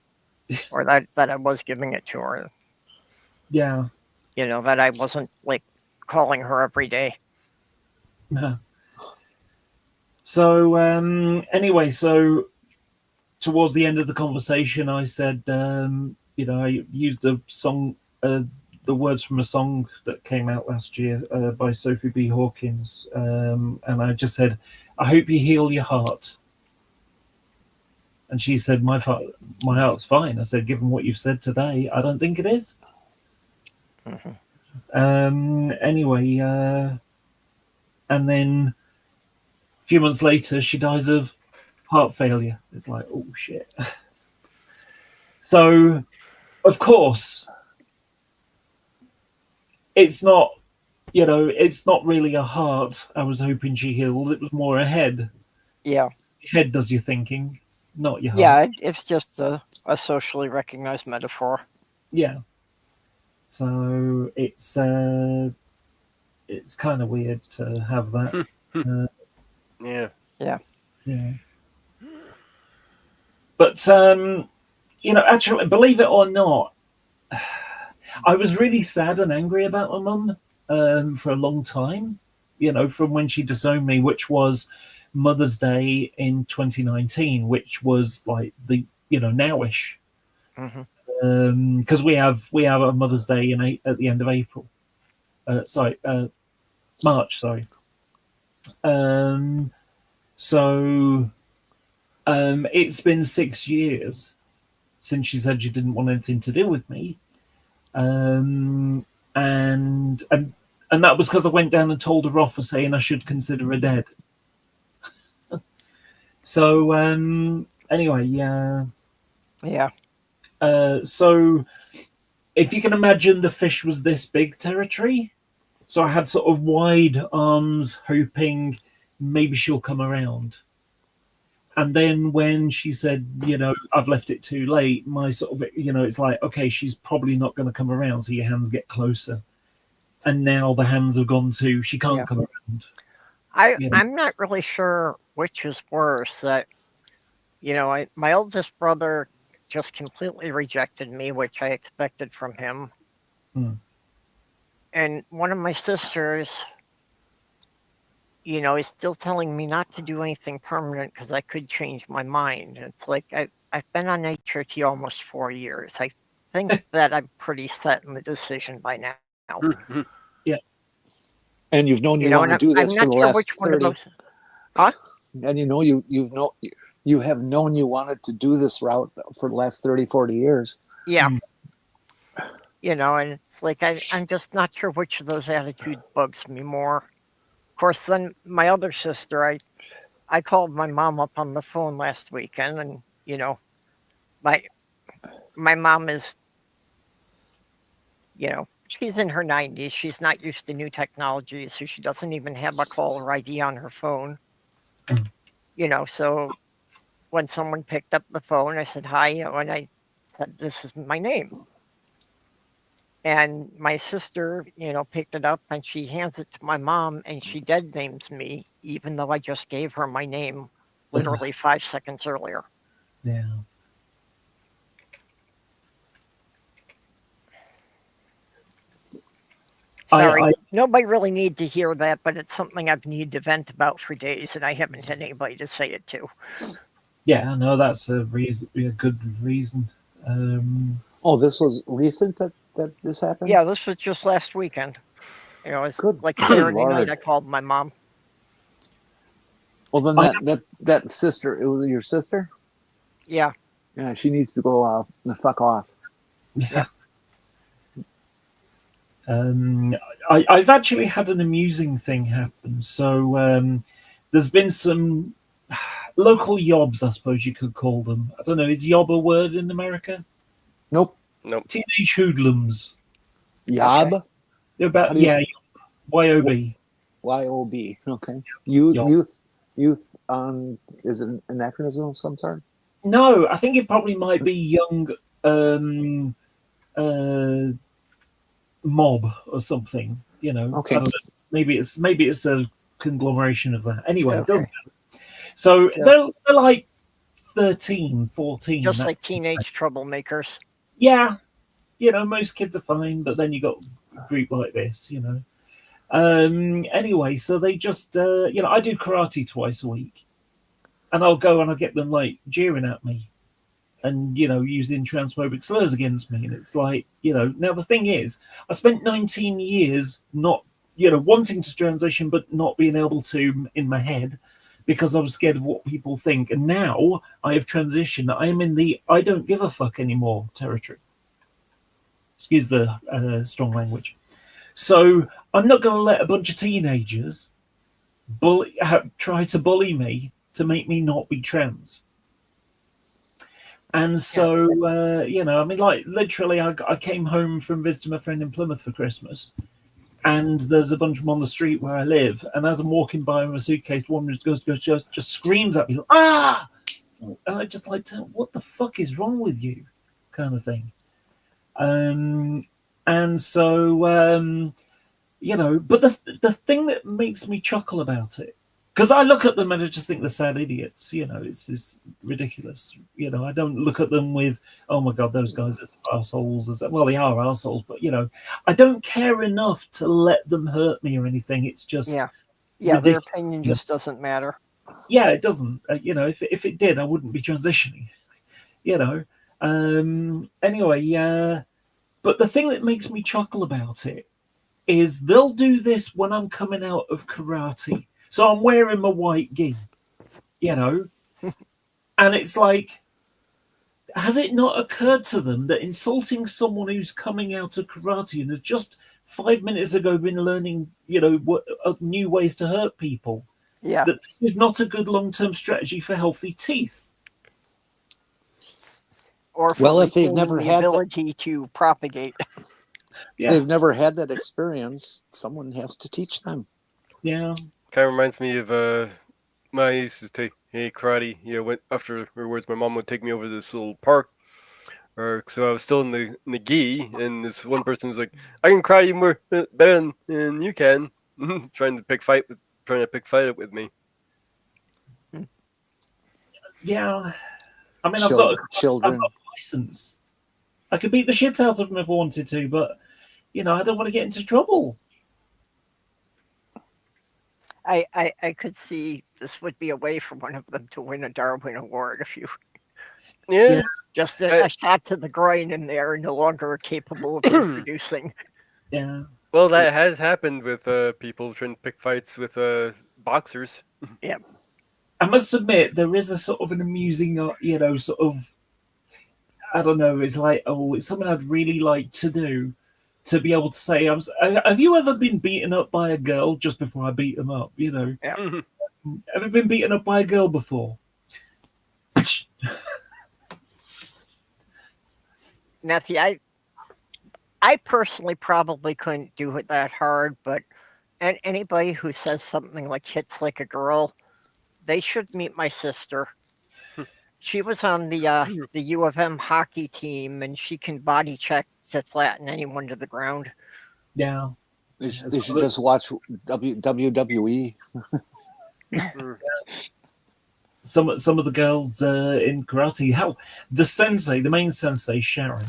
or that I was giving it to her. Yeah. That I wasn't like calling her every day. Yeah. So anyway, so towards the end of the conversation, I said, I used the song, the words from a song that came out last year by Sophie B. Hawkins, and I just said, "I hope you heal your heart." And she said, my heart's fine." I said, "Given what you've said today, I don't think it is." Anyway, and then a few months later, she dies of heart failure. It's like, oh shit. So, of course, it's not, it's not really a heart I was hoping she healed. It was more a head. Yeah. Head does your thinking, not your heart. Yeah, it's just a socially recognized metaphor. Yeah. So it's kind of weird to have that. Yeah. Yeah. Yeah. But actually, believe it or not, I was really sad and angry about my mum for a long time. From when she disowned me, which was Mother's Day in 2019, which was like the nowish. Because we have a Mother's Day at the end of April. March. Sorry. So it's been 6 years since she said she didn't want anything to do with me, and that was because I went down and told her off for saying I should consider her dead. So anyway, yeah. So if you can imagine, the fish was this big territory. So I had sort of wide arms, hoping maybe she'll come around. And then when she said, I've left it too late, my sort of, it's like, okay, she's probably not going to come around. So your hands get closer. And now the hands have gone to, she can't come around. I'm not really sure which is worse. That, my oldest brother just completely rejected me, which I expected from him. And one of my sisters, is still telling me not to do anything permanent because I could change my mind. It's like I've been on HRT almost 4 years. I think that I'm pretty set in the decision by now. Yeah. And you've known you want to do this for the last 30. Huh? And you have known you wanted to do this route for the last 30, 40 years. Yeah. And it's like I'm just not sure which of those attitudes bugs me more. Of course, then my other sister, I called my mom up on the phone last weekend, and my mom is, she's in her 90s. She's not used to new technology, so she doesn't even have a caller ID on her phone. So when someone picked up the phone, I said hi, and I said, "This is my name." And my sister, picked it up and she hands it to my mom, and she dead names me, even though I just gave her my name literally 5 seconds earlier. Yeah. Sorry, nobody really need to hear that, but it's something I've needed to vent about for days, and I haven't had anybody to say it to. Yeah, no, that's a good reason. This was recent that this happened? Yeah, this was just last weekend. It's Good like Saturday Lord. night I called my mom. Well, then that sister, it was your sister? Yeah. Yeah, she needs to go off the fuck off. Yeah. I've actually had an amusing thing happen. So there's been some local yobs, I suppose you could call them. I don't know, is yob a word in America? Nope. Teenage hoodlums. Yob? Okay. They're about, YOB. YOB. Okay. Youth. Is it an anachronism of some sort? No, I think it probably might be young mob or something. Okay. I don't know. Maybe it's a conglomeration of that. Anyway, Okay. So they're like 13, 14. Just like teenage troublemakers. Yeah. Most kids are fine, but then you got a group like this, Anyway, so they just, I do karate twice a week. And I'll go and I'll get them like jeering at me and, using transphobic slurs against me. And it's like, now the thing is, I spent 19 years not, wanting to transition, but not being able to in my head because I was scared of what people think. And now I have transitioned. I am in the I don't give a fuck anymore territory. Excuse the strong language. So I'm not going to let a bunch of teenagers try to bully me to make me not be trans. And so, literally, I came home from visiting my friend in Plymouth for Christmas, and there's a bunch of them on the street where I live. And as I'm walking by with my suitcase, one just screams at me, "Ah!" And I just like, what the fuck is wrong with you? Kind of thing. And so, but the thing that makes me chuckle about it, because I look at them and I just think they're sad idiots. It's ridiculous. I don't look at them with, oh my God, those guys are assholes. Well, they are assholes, but I don't care enough to let them hurt me or anything. It's just Yeah, ridiculous. their opinion just doesn't matter. Yeah, it doesn't. If it did, I wouldn't be transitioning. Anyway, but the thing that makes me chuckle about it is they'll do this when I'm coming out of karate. So I'm wearing my white gi, and it's like, has it not occurred to them that insulting someone who's coming out of karate and has just 5 minutes ago been learning, new ways to hurt people, that this is not a good long-term strategy for healthy teeth? Or if they've never had the ability to propagate. If they've never had that experience, someone has to teach them. Yeah. Kind of reminds me of when I used to take karate. Afterwards, my mom would take me over to this little park. So I was still in the gi, and this one person was like, "I can karate more better than you can," trying to pick fight it with me. Yeah, I mean, I've got a license. I could beat the shit out of them if I wanted to, but I don't want to get into trouble. I could see this would be a way for one of them to win a Darwin Award if you. Yeah. Just a shot to the groin and they're no longer capable of reproducing. Yeah. Well, that has happened with people trying to pick fights with boxers. Yeah. I must admit, there is a sort of an amusing, sort of, I don't know, it's like, it's something I'd really like to do, to be able to say, have you ever been beaten up by a girl just before I beat them up? Yeah. Ever been beaten up by a girl before? Now, see, I personally probably couldn't do it that hard, but anybody who says something like hits like a girl, they should meet my sister. She was on the U of M hockey team, and she can body check to flatten anyone to the ground. Yeah. They should just watch WWE. Some of the girls in karate, hell, the main sensei, Sharon,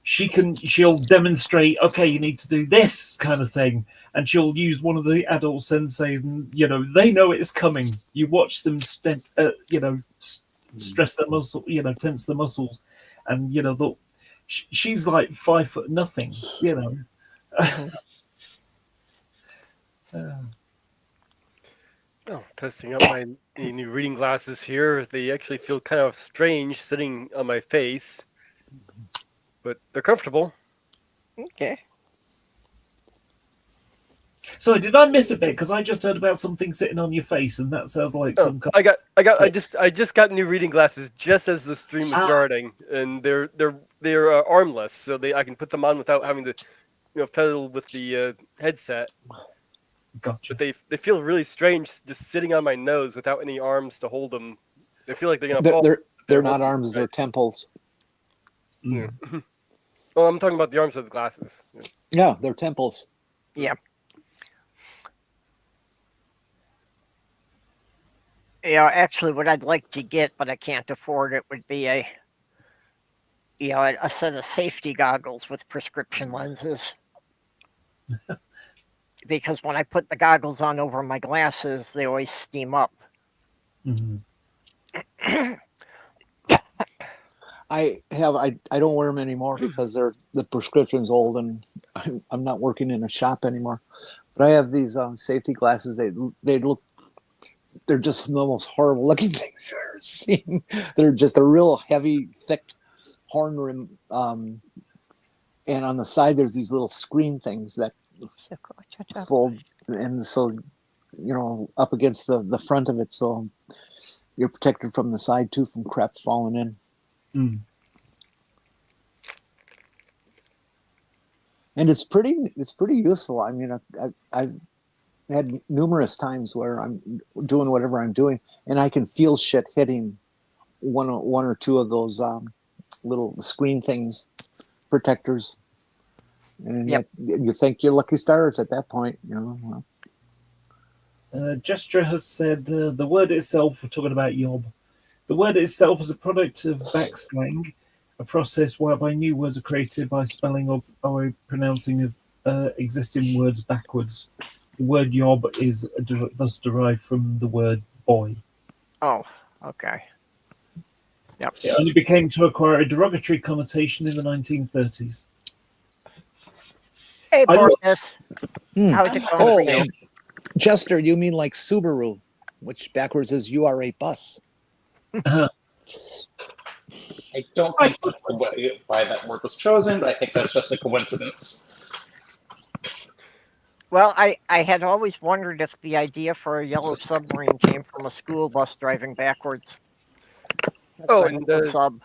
she'll demonstrate, okay, you need to do this kind of thing, and she'll use one of the adult senseis, and they know it's coming. You watch them stress their muscle, tense the muscles, and she's like 5'0". Testing out my new reading glasses here. They actually feel kind of strange sitting on my face, but they're comfortable. Okay. So did I miss a bit? Because I just heard about something sitting on your face, and that sounds like some. I just got new reading glasses just as the stream was starting, and they're armless, so I can put them on without having to, fiddle with the headset. Gotcha. But they feel really strange just sitting on my nose without any arms to hold them. They feel like they're gonna fall. They're not arms; they're temples. Yeah. Well, I'm talking about the arms of the glasses. Yeah, they're temples. Yeah. Actually, what I'd like to get, but I can't afford it, would be a set of safety goggles with prescription lenses. Because when I put the goggles on over my glasses, they always steam up. Mm-hmm. I don't wear them anymore because the prescription's old and I'm not working in a shop anymore. But I have these safety glasses. They're just the most horrible looking things I've ever seen. They're just a real heavy, thick horn rim, and on the side there's these little screen things that fold, and so up against the front of it, so you're protected from the side too, from crap falling in. Mm. And it's pretty useful. I mean, I've had numerous times where I'm doing whatever I'm doing, and I can feel shit hitting one or two of those little screen things, protectors. And Yep. you think you're lucky stars at that point, you know. Well, Gesture has said the word itself, we're talking about yob, the word itself is a product of backslang, a process whereby new words are created by spelling or by pronouncing of existing words backwards. The word yob is thus derived from the word boy. Oh, okay. Yep. It only became to acquire a derogatory connotation in the 1930s. Hey, I love- Borges. Hmm. How's it going Oh, for you? Chester, you mean like Subaru, which backwards is you are a bus. Uh, I don't think that's the way why that word was chosen, but I think that's just a coincidence. Well, I had always wondered if the idea for a yellow submarine came from a school bus driving backwards. Oh, That's and the sub.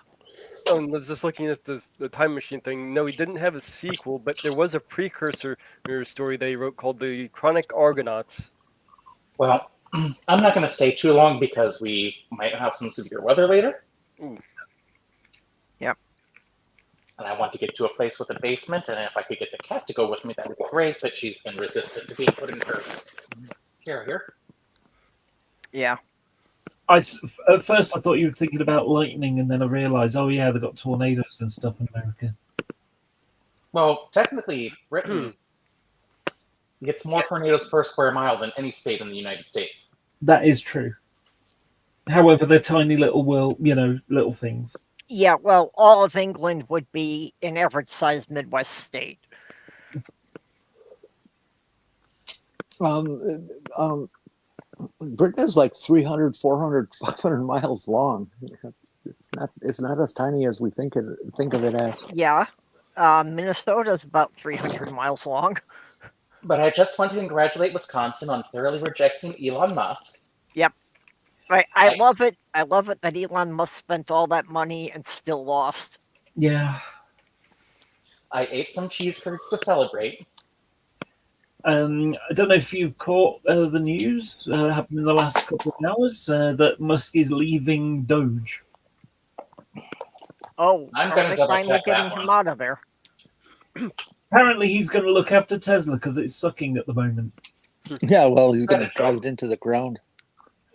Oh, and I was just looking at the time machine thing. No, he didn't have a sequel, but there was a precursor story that he wrote called The Chronic Argonauts. Well, I'm not going to stay too long because we might have some severe weather later. Ooh. Yep. And I want to get to a place with a basement, and if I could get the cat to go with me, that would be great, but she's been resistant to being put in her carrier. Yeah. at first I thought you were thinking about lightning, and then I realised, oh yeah, they've got tornadoes and stuff in America. Well, technically, Britain gets more tornadoes per square mile than any state in the United States. That is true. However, they're tiny little little things. Yeah, well, all of England would be an average-sized Midwest state. Britain is like 300, 400, 500 miles long. It's not as tiny as we think of it as. Yeah. Minnesota's about 300 miles long. But I just want to congratulate Wisconsin on thoroughly rejecting Elon Musk. Yep. I love it. I love it that Elon Musk spent all that money and still lost. Yeah. I ate some cheese curds to celebrate. I don't know if you've caught the news happened in the last couple of hours that Musk is leaving Doge. Oh, I'm are gonna they double finally check that getting him one. out of there? Apparently, he's going to look after Tesla because it's sucking at the moment. Yeah, well, he's going to drive it into the ground.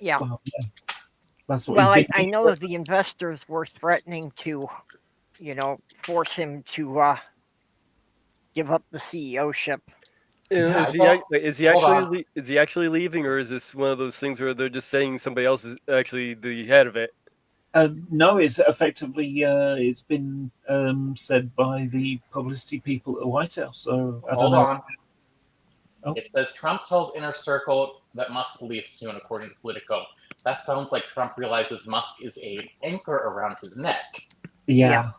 Yeah. Well, yeah. That's what. Well, he's I been know the investors were threatening to, force him to give up the CEO-ship. Is he actually leaving, or is this one of those things where they're just saying somebody else is actually the head of it? No, it's effectively it's been said by the publicity people at the White House. So I don't Hold know. on. Oh. It says Trump tells Inner Circle that Musk will leave soon, according to Politico. That sounds like Trump realizes Musk is an anchor around his neck. Yeah.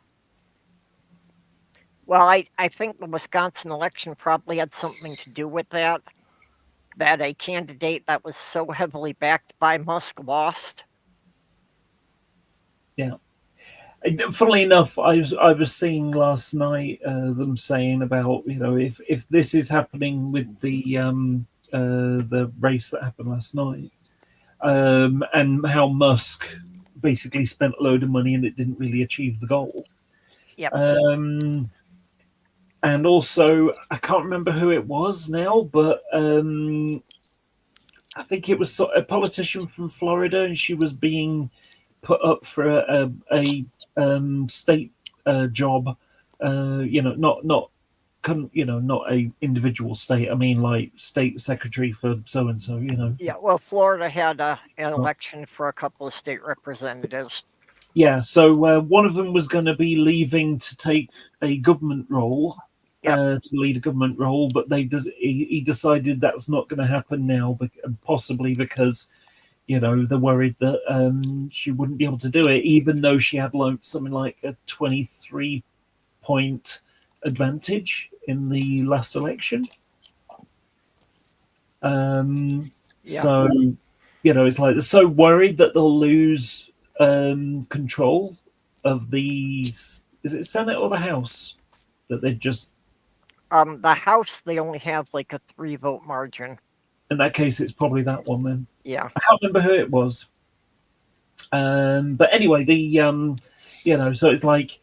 Well, I think the Wisconsin election probably had something to do with that. That a candidate that was so heavily backed by Musk lost. Yeah. Funnily enough, I was seeing last night them saying about if this is happening with the race that happened last night, and how Musk basically spent a load of money and it didn't really achieve the goal. Yep. And also, I can't remember who it was now, but I think it was a politician from Florida, and she was being put up for a state job. Not a individual state. I mean, like state secretary for so and so. Yeah. Well, Florida had an election for a couple of state representatives. Yeah. So one of them was going to be leaving to take a government role. To lead a government role, but he decided that's not going to happen now, possibly because they're worried that she wouldn't be able to do it, even though she had something like a 23-point advantage in the last election. So it's like they're so worried that they'll lose control of is it Senate or the House that they've just. The House, they only have like a 3-vote margin. In that case, it's probably that one then. Yeah. I can't remember who it was. But anyway, so it's like,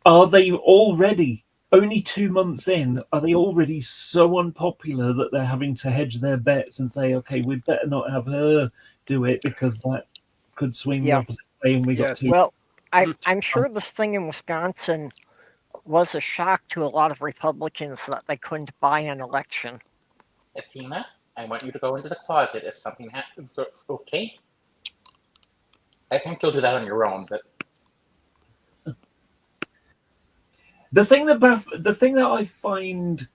are they already only 2 months in, are they already so unpopular that they're having to hedge their bets and say, okay, we'd better not have her do it because that could swing the Yeah. opposite way, and we got Yes. two. Well, I'm sure this thing in Wisconsin was a shock to a lot of Republicans that they couldn't buy an election. Athena, I want you to go into the closet if something happens. Okay? I think you'll do that on your own, but The thing that I find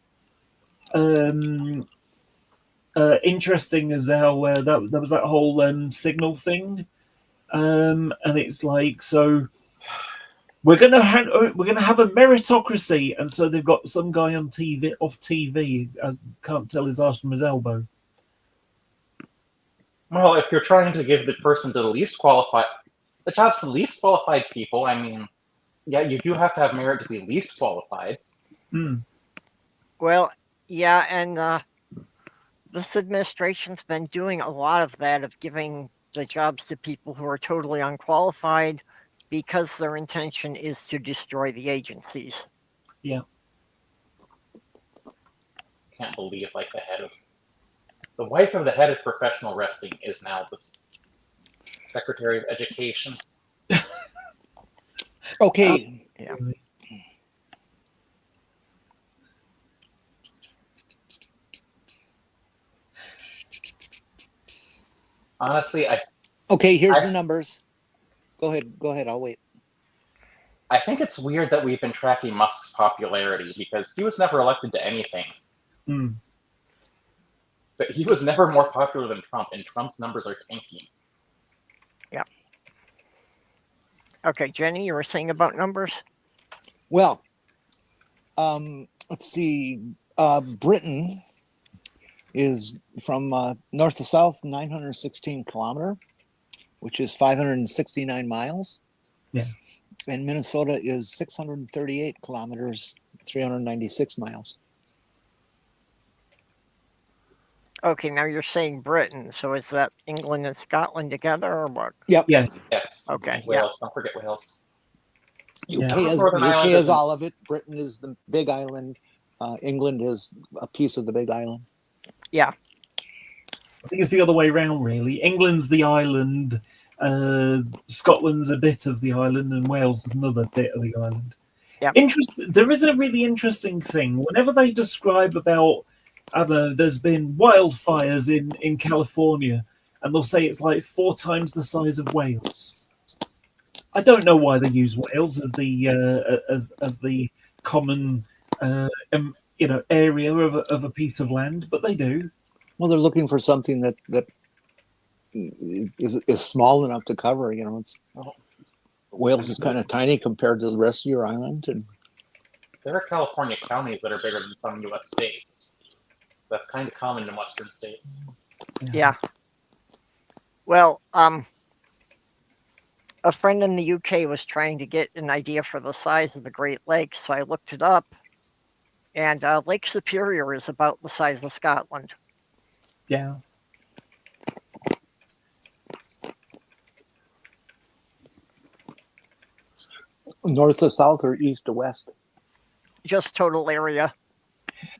interesting is how that there was that whole signal thing, and it's like, so we're gonna have a meritocracy, and so they've got some guy on TV. I can't tell his arse from his elbow. well, if you're trying to give the person to the least qualified, the jobs to least qualified people, I mean, yeah, you do have to have merit to be least qualified. Well, yeah, and this administration's been doing a lot of that, of giving the jobs to people who are totally unqualified because their intention is to destroy the agencies. Yeah. Can't believe, like, the wife of the head of professional wrestling is now the Secretary of Education. Okay. Yeah. Honestly, Okay, here's the numbers. Go ahead. I'll wait. I think it's weird that we've been tracking Musk's popularity because he was never elected to anything. But he was never more popular than Trump, and Trump's numbers are tanking. Yeah. Okay, Jenny, you were saying about numbers? Well, let's see. Britain is from north to south 916 kilometer, which is 569 miles. Yeah. And Minnesota is 638 kilometers, 396 miles. Okay, now you're saying Britain, so is that England and Scotland together, or what? Yep. Yeah. Yes. Okay, Wales. Don't forget Wales. UK, Yeah. UK is all of it. Britain is the big island. England is a piece of the big island. Yeah. I think it's the other way around, really. England's the island, Scotland's a bit of the island, and Wales is another bit of the island. Yeah. There is a really interesting thing. Whenever they describe about, I don't know, there's been wildfires in California, and they'll say it's like 4 times the size of Wales. I don't know why they use Wales as the common area of a piece of land, but they do. Well, they're looking for something that is small enough to cover. You know, Wales is kind of tiny compared to the rest of your island, and there are California counties that are bigger than some U.S. states. That's kind of common in Western states. Yeah. Well, a friend in the UK was trying to get an idea for the size of the Great Lakes, so I looked it up, and Lake Superior is about the size of Scotland. Yeah. north to south or east to west. Just total area.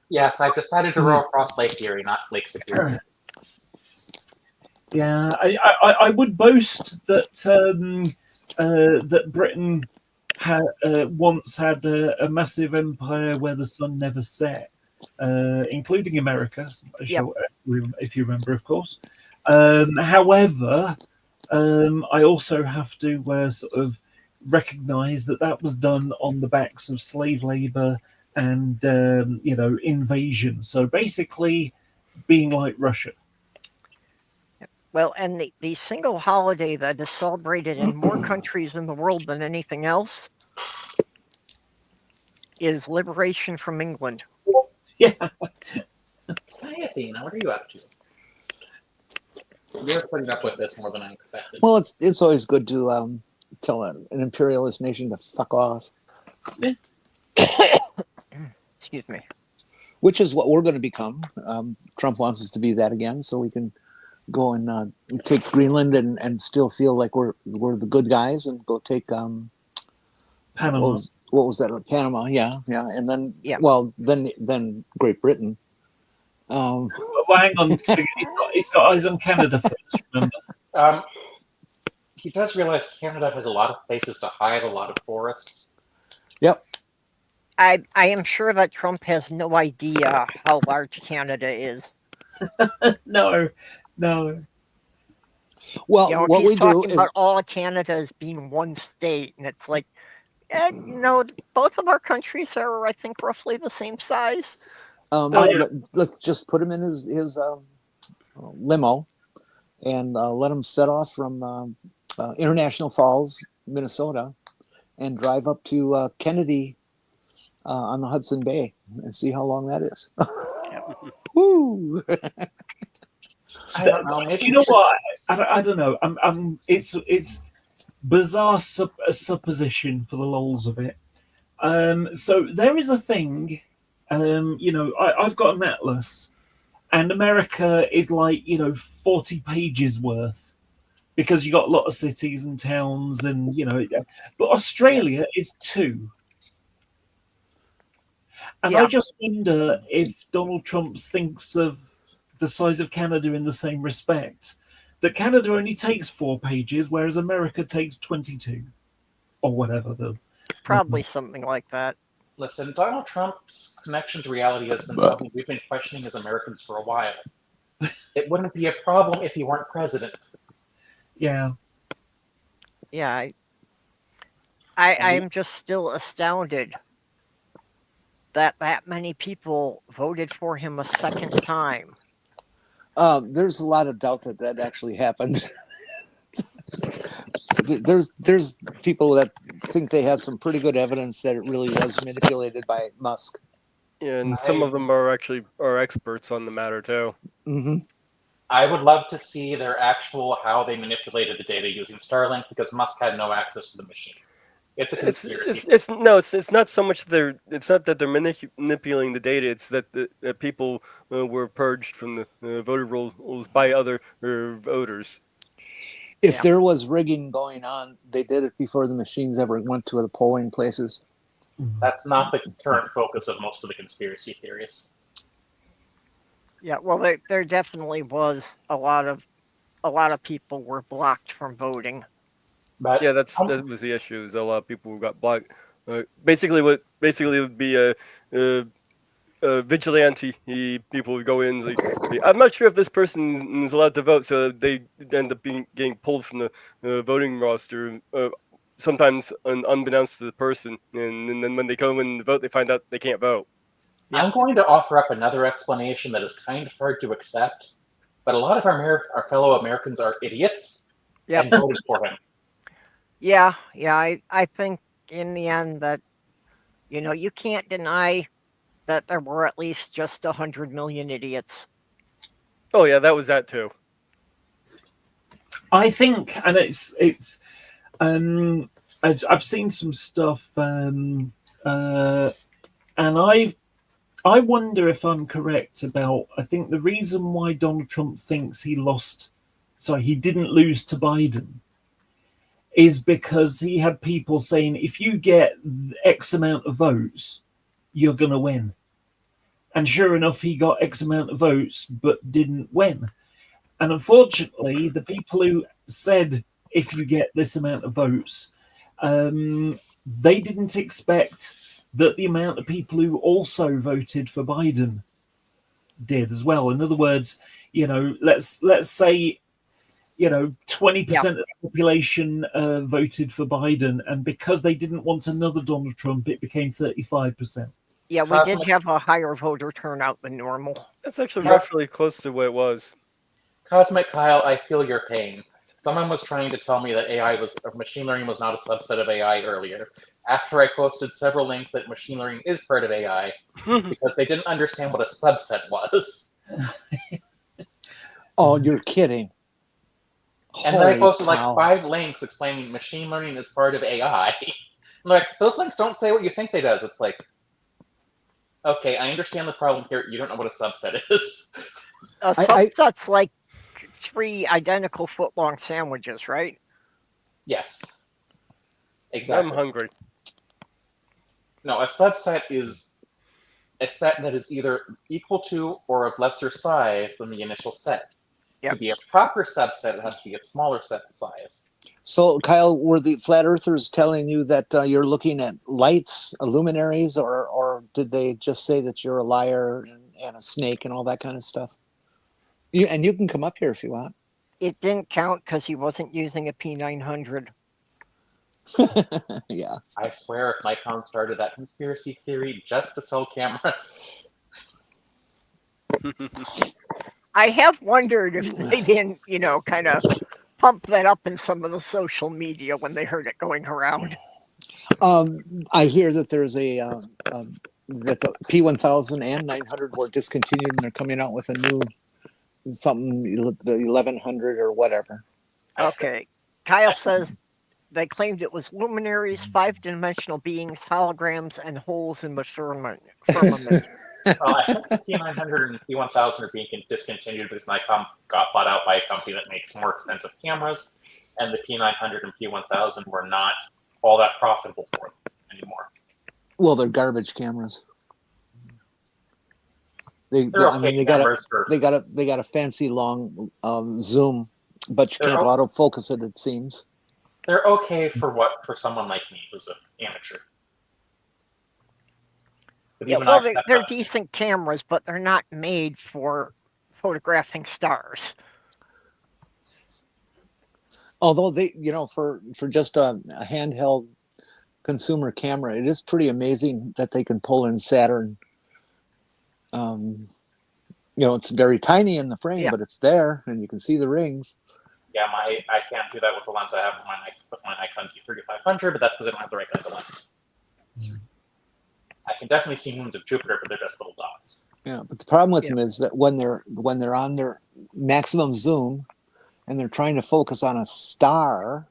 Yes, I've decided to row across Lake Erie, not Lake Superior. Yeah, I would boast that that Britain once had a massive empire where the sun never set, including America, Yep. if you remember, of course. However, I also have to sort of recognise that was done on the backs of slave labour and invasion. So basically, being like Russia. Well, and the single holiday that is celebrated in more countries in the world than anything else is liberation from England. Yeah. Hi, Athena. What are you up to? You're putting up with this more than I expected. Well, it's always good to tell an imperialist nation to fuck off. Excuse me. Which is what we're going to become. Trump wants us to be that again, so we can go and take Greenland and still feel like we're the good guys, and go take Panama. what was that? Panama, yeah, and then Yeah. well, then Great Britain. Well, hang on. He's got eyes on Canada first, remember? He does realize Canada has a lot of places to hide, a lot of forests. Yep. I am sure that Trump has no idea how large Canada is. No. Well, You know, what he's we do talking is about all of Canada as being one state, and it's like, no, both of our countries are, I think, roughly the same size. let's just put him in his limo and let him set off from International Falls, Minnesota, and drive up to Kennedy on the Hudson Bay and see how long that is. Woo! I don't know. Maybe Do you know what? I don't know. It's bizarre supposition for the lols of it. So there is a thing. I've got an atlas, and America is like 40 pages worth because you got a lot of cities and towns, and but Australia is 2. And I just wonder if Donald Trump thinks of the size of Canada in the same respect, that Canada only takes 4 pages, whereas America takes 22 or whatever. Probably something like that. Listen, Donald Trump's connection to reality has been something we've been questioning as Americans for a while. It wouldn't be a problem if he weren't president. Yeah. Yeah, I am just still astounded that many people voted for him a second time. There's a lot of doubt that actually happened. There's people that think they have some pretty good evidence that it really was manipulated by Musk. Yeah, and some of them are experts on the matter too. Mm-hmm. I would love to see their actual how they manipulated the data using Starlink, because Musk had no access to the machines. It's a conspiracy. It's not so much it's not that they're manipulating the data. It's that the people were purged from the voter rolls by other voters. If there was rigging going on, they did it before the machines ever went to the polling places. That's not the current focus of most of the conspiracy theories. Yeah, well, there definitely was a lot of people were blocked from voting. But yeah, that was the issue. Is a lot of people got blocked. Basically, would be a vigilante people would go in. Like, I'm not sure if this person is allowed to vote, so they end up getting pulled from the voting roster. Sometimes unbeknownst to the person, and then when they go in to vote, they find out they can't vote. I'm going to offer up another explanation that is kind of hard to accept, but a lot of our fellow Americans are idiots and voted for him. Yeah, I think in the end that, you can't deny that there were at least just 100 million idiots. Oh yeah, that was that too. I think, and I've seen some stuff, and I wonder if I'm correct about. I think the reason why Donald Trump thinks he didn't lose to Biden, is because he had people saying, if you get X amount of votes, you're going to win. And sure enough, he got X amount of votes, but didn't win. And unfortunately, the people who said, if you get this amount of votes, they didn't expect that the amount of people who also voted for Biden did as well. In other words, let's say, 20% of the population voted for Biden, and because they didn't want another Donald Trump, it became 35%. Yeah, we did have a higher voter turnout than normal. That's actually roughly close to what it was. Cosmic Kyle, I feel your pain. Someone was trying to tell me that machine learning was not a subset of AI earlier, after I posted several links that machine learning is part of AI, because they didn't understand what a subset was. Oh, you're kidding. And then I posted like 5 links explaining machine learning is part of AI. I'm like, those links don't say what you think they does. It's like, okay, I understand the problem here. You don't know what a subset is. A subset's like 3 identical foot-long sandwiches, right? Yes. Exactly. I'm hungry. No, a subset is a set that is either equal to or of lesser size than the initial set. Yep. To be a proper subset, it has to be a smaller set size. So, Kyle, were the flat earthers telling you that you're looking at lights, luminaries, or did they just say that you're a liar and a snake and all that kind of stuff? You can come up here if you want. It didn't count because he wasn't using a P900. Yeah. I swear if Nikon started that conspiracy theory just to sell cameras. I have wondered if they didn't, kind of pump that up in some of the social media when they heard it going around. I hear that there's that the P1000 and 900 were discontinued and they're coming out with a new something, the 1100 or whatever. Okay. Kyle says they claimed it was luminaries, 5-dimensional beings, holograms, and holes in the firmament. I think the P900 and P1000 are being discontinued because Nikon got bought out by a company that makes more expensive cameras, and the P900 and P1000 were not all that profitable for them anymore. Well, they're garbage cameras. They okay got a fancy long zoom, but you can't autofocus it. It seems they're okay for someone like me who's an amateur. Yeah, well, they're decent cameras, but they're not made for photographing stars. Although they, for just a handheld consumer camera, it is pretty amazing that they can pull in Saturn. It's very tiny in the frame, but it's there, and you can see the rings. Yeah, I can't do that with the lens I have with my Nikon D3500, but that's because I don't have the right kind of lens. I can definitely see moons of Jupiter, but they're just little dots. Yeah, but the problem with them is that when they're on their maximum zoom and they're trying to focus on a star,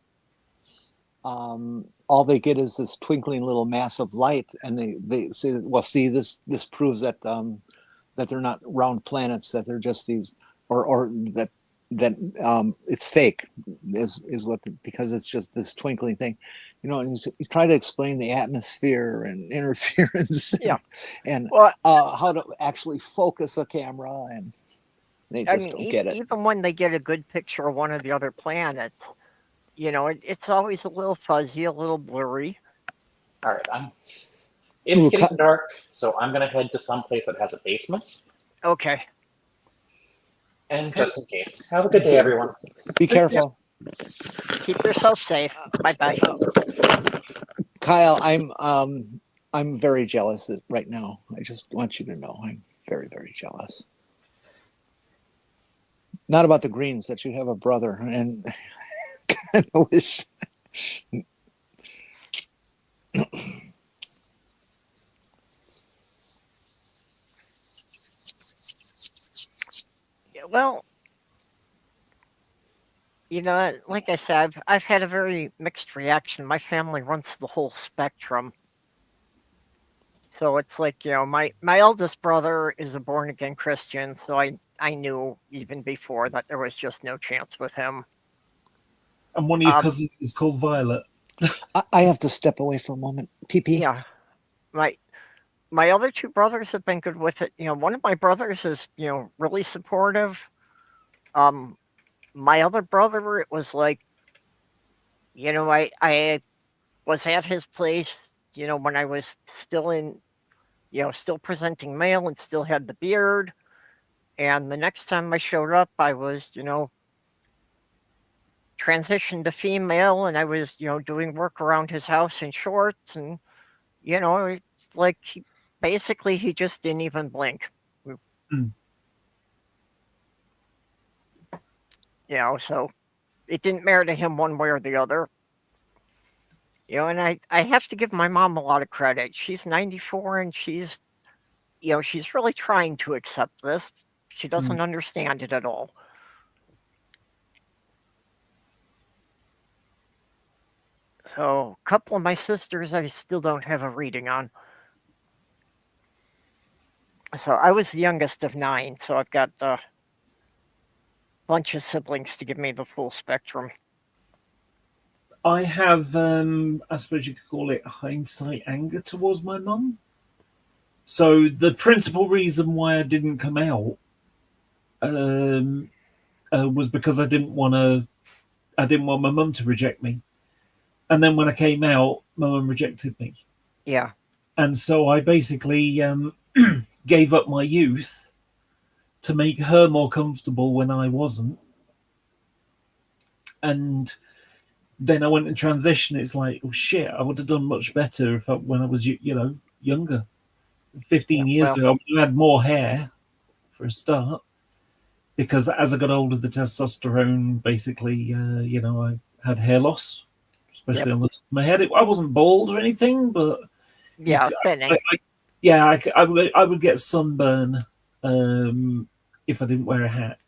all they get is this twinkling little mass of light, and they say, well, see, this proves that that they're not round planets, that they're just these, or that it's fake, is what because it's just this twinkling thing. And you try to explain the atmosphere and interference and how to actually focus a camera, and they just don't get it. Even when they get a good picture of one of the other planets, it's always a little fuzzy, a little blurry. All right, it's getting dark, so I'm going to head to some place that has a basement. Okay. And just in case. Have a good day, everyone. Be careful. Keep yourself safe. Bye-bye. Kyle, I'm very jealous right now. I just want you to know I'm very, very jealous. Not about the Greens, that you have a brother, and kind of wish. Well, like I said, I've had a very mixed reaction. My family runs the whole spectrum. So it's like, my eldest brother is a born-again Christian, so I knew even before that there was just no chance with him. And one of your cousins is called Violet. I have to step away for a moment. PP. Yeah. My other two brothers have been good with it. One of my brothers is, really supportive. My other brother, it was like, I was at his place, when I was still in, still presenting mail and still had the beard. And the next time I showed up, I was, transitioned to female, and I was, doing work around his house in shorts. And, it's like he just didn't even blink. So it didn't matter to him one way or the other. And I have to give my mom a lot of credit. She's 94 and she's really trying to accept this. She doesn't understand it at all. So a couple of my sisters I still don't have a reading on. So I was the youngest of 9, so I've got a bunch of siblings to give me the full spectrum. I have, I suppose you could call it hindsight anger towards my mum. So the principal reason why I didn't come out was because I didn't want my mum to reject me. And then when I came out, my mum rejected me. Yeah. And so I basically gave up my youth to make her more comfortable when I wasn't. And then I went in transition. It's like, oh shit, I would have done much better when I was, younger. 15 years ago, I had more hair for a start, because as I got older, the testosterone basically, I had hair loss, especially on the top of my head. I wasn't bald or anything, but thinning. I would get sunburn if I didn't wear a hat.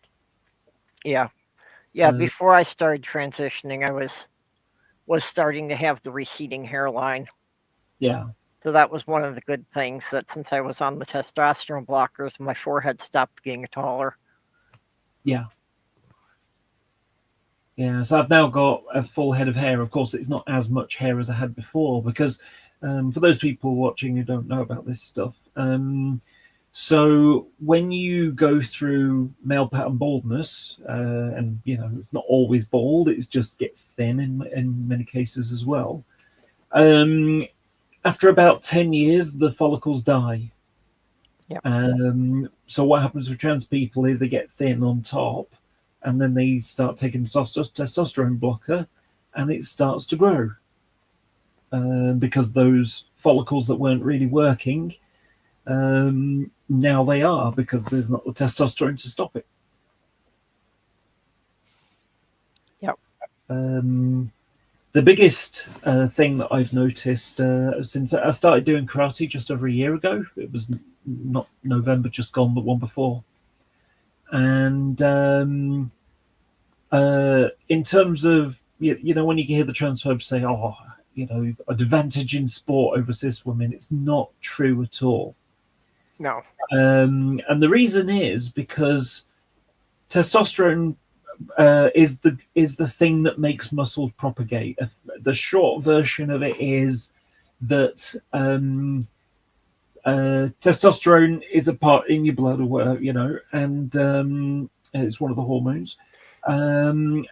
Yeah. Before I started transitioning, I was starting to have the receding hairline. Yeah. So that was one of the good things, that since I was on the testosterone blockers, my forehead stopped getting taller. Yeah. Yeah, so I've now got a full head of hair. Of course, it's not as much hair as I had before, because for those people watching who don't know about this stuff, so when you go through male pattern baldness, and it's not always bald, it just gets thin in many cases as well. After about 10 years, the follicles die. Yeah. So what happens with trans people is they get thin on top, and then they start taking testosterone blocker, and it starts to grow. Because those follicles that weren't really working, now they are, because there's not the testosterone to stop it. Yep. The biggest thing that I've noticed since I started doing karate just over a year ago, it was not November just gone, but one before. And in terms of, when you hear the transphobes say, advantage in sport over cis women, it's not true at all. No. And the reason is because testosterone is the thing that makes muscles propagate. The short version of it is that testosterone is a part in your blood, or whatever, and it's one of the hormones. And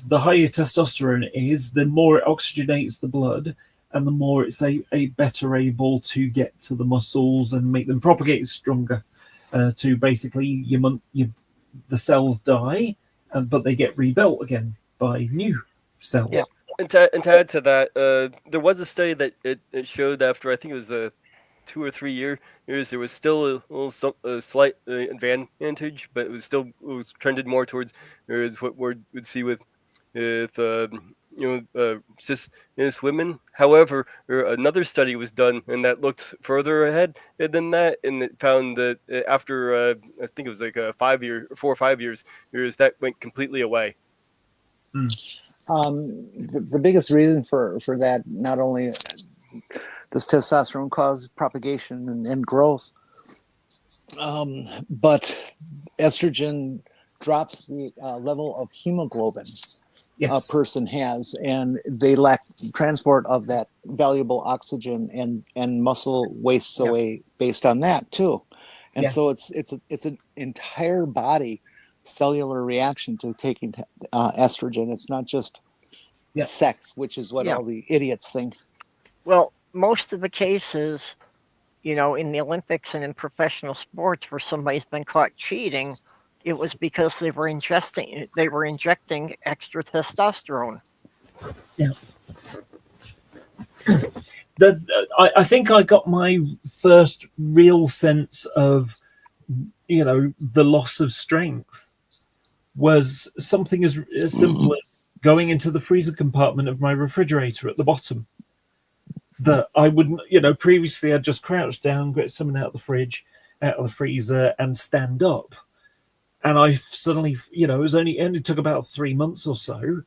the higher testosterone is, the more it oxygenates the blood, and the more it's a better able to get to the muscles and make them propagate stronger. To basically, the cells die, but they get rebuilt again by new cells. Yeah. And to add to that, there was a study that it showed after, I think it was 2 or 3 years, there was still a slight advantage, but it was trended more towards what we would see with cis women. However, another study was done, and that looked further ahead than that, and it found that after I think it was like 4 or 5 years, that went completely away. The biggest reason for that, not only does testosterone cause propagation and growth, but estrogen drops the level of hemoglobin a person has, and they lack transport of that valuable oxygen, and muscle wastes away based on that too. And so it's an entire body cellular reaction to taking estrogen. It's not just sex, which is what all the idiots think. Well, most of the cases, in the Olympics and in professional sports where somebody's been caught cheating, it was because they were injecting extra testosterone. Yeah. I think I got my first real sense of, the loss of strength was something as simple as going into the freezer compartment of my refrigerator at the bottom. That I wouldn't, previously I'd just crouch down, get something out of the freezer, and stand up. And I suddenly, it only took about 3 months or so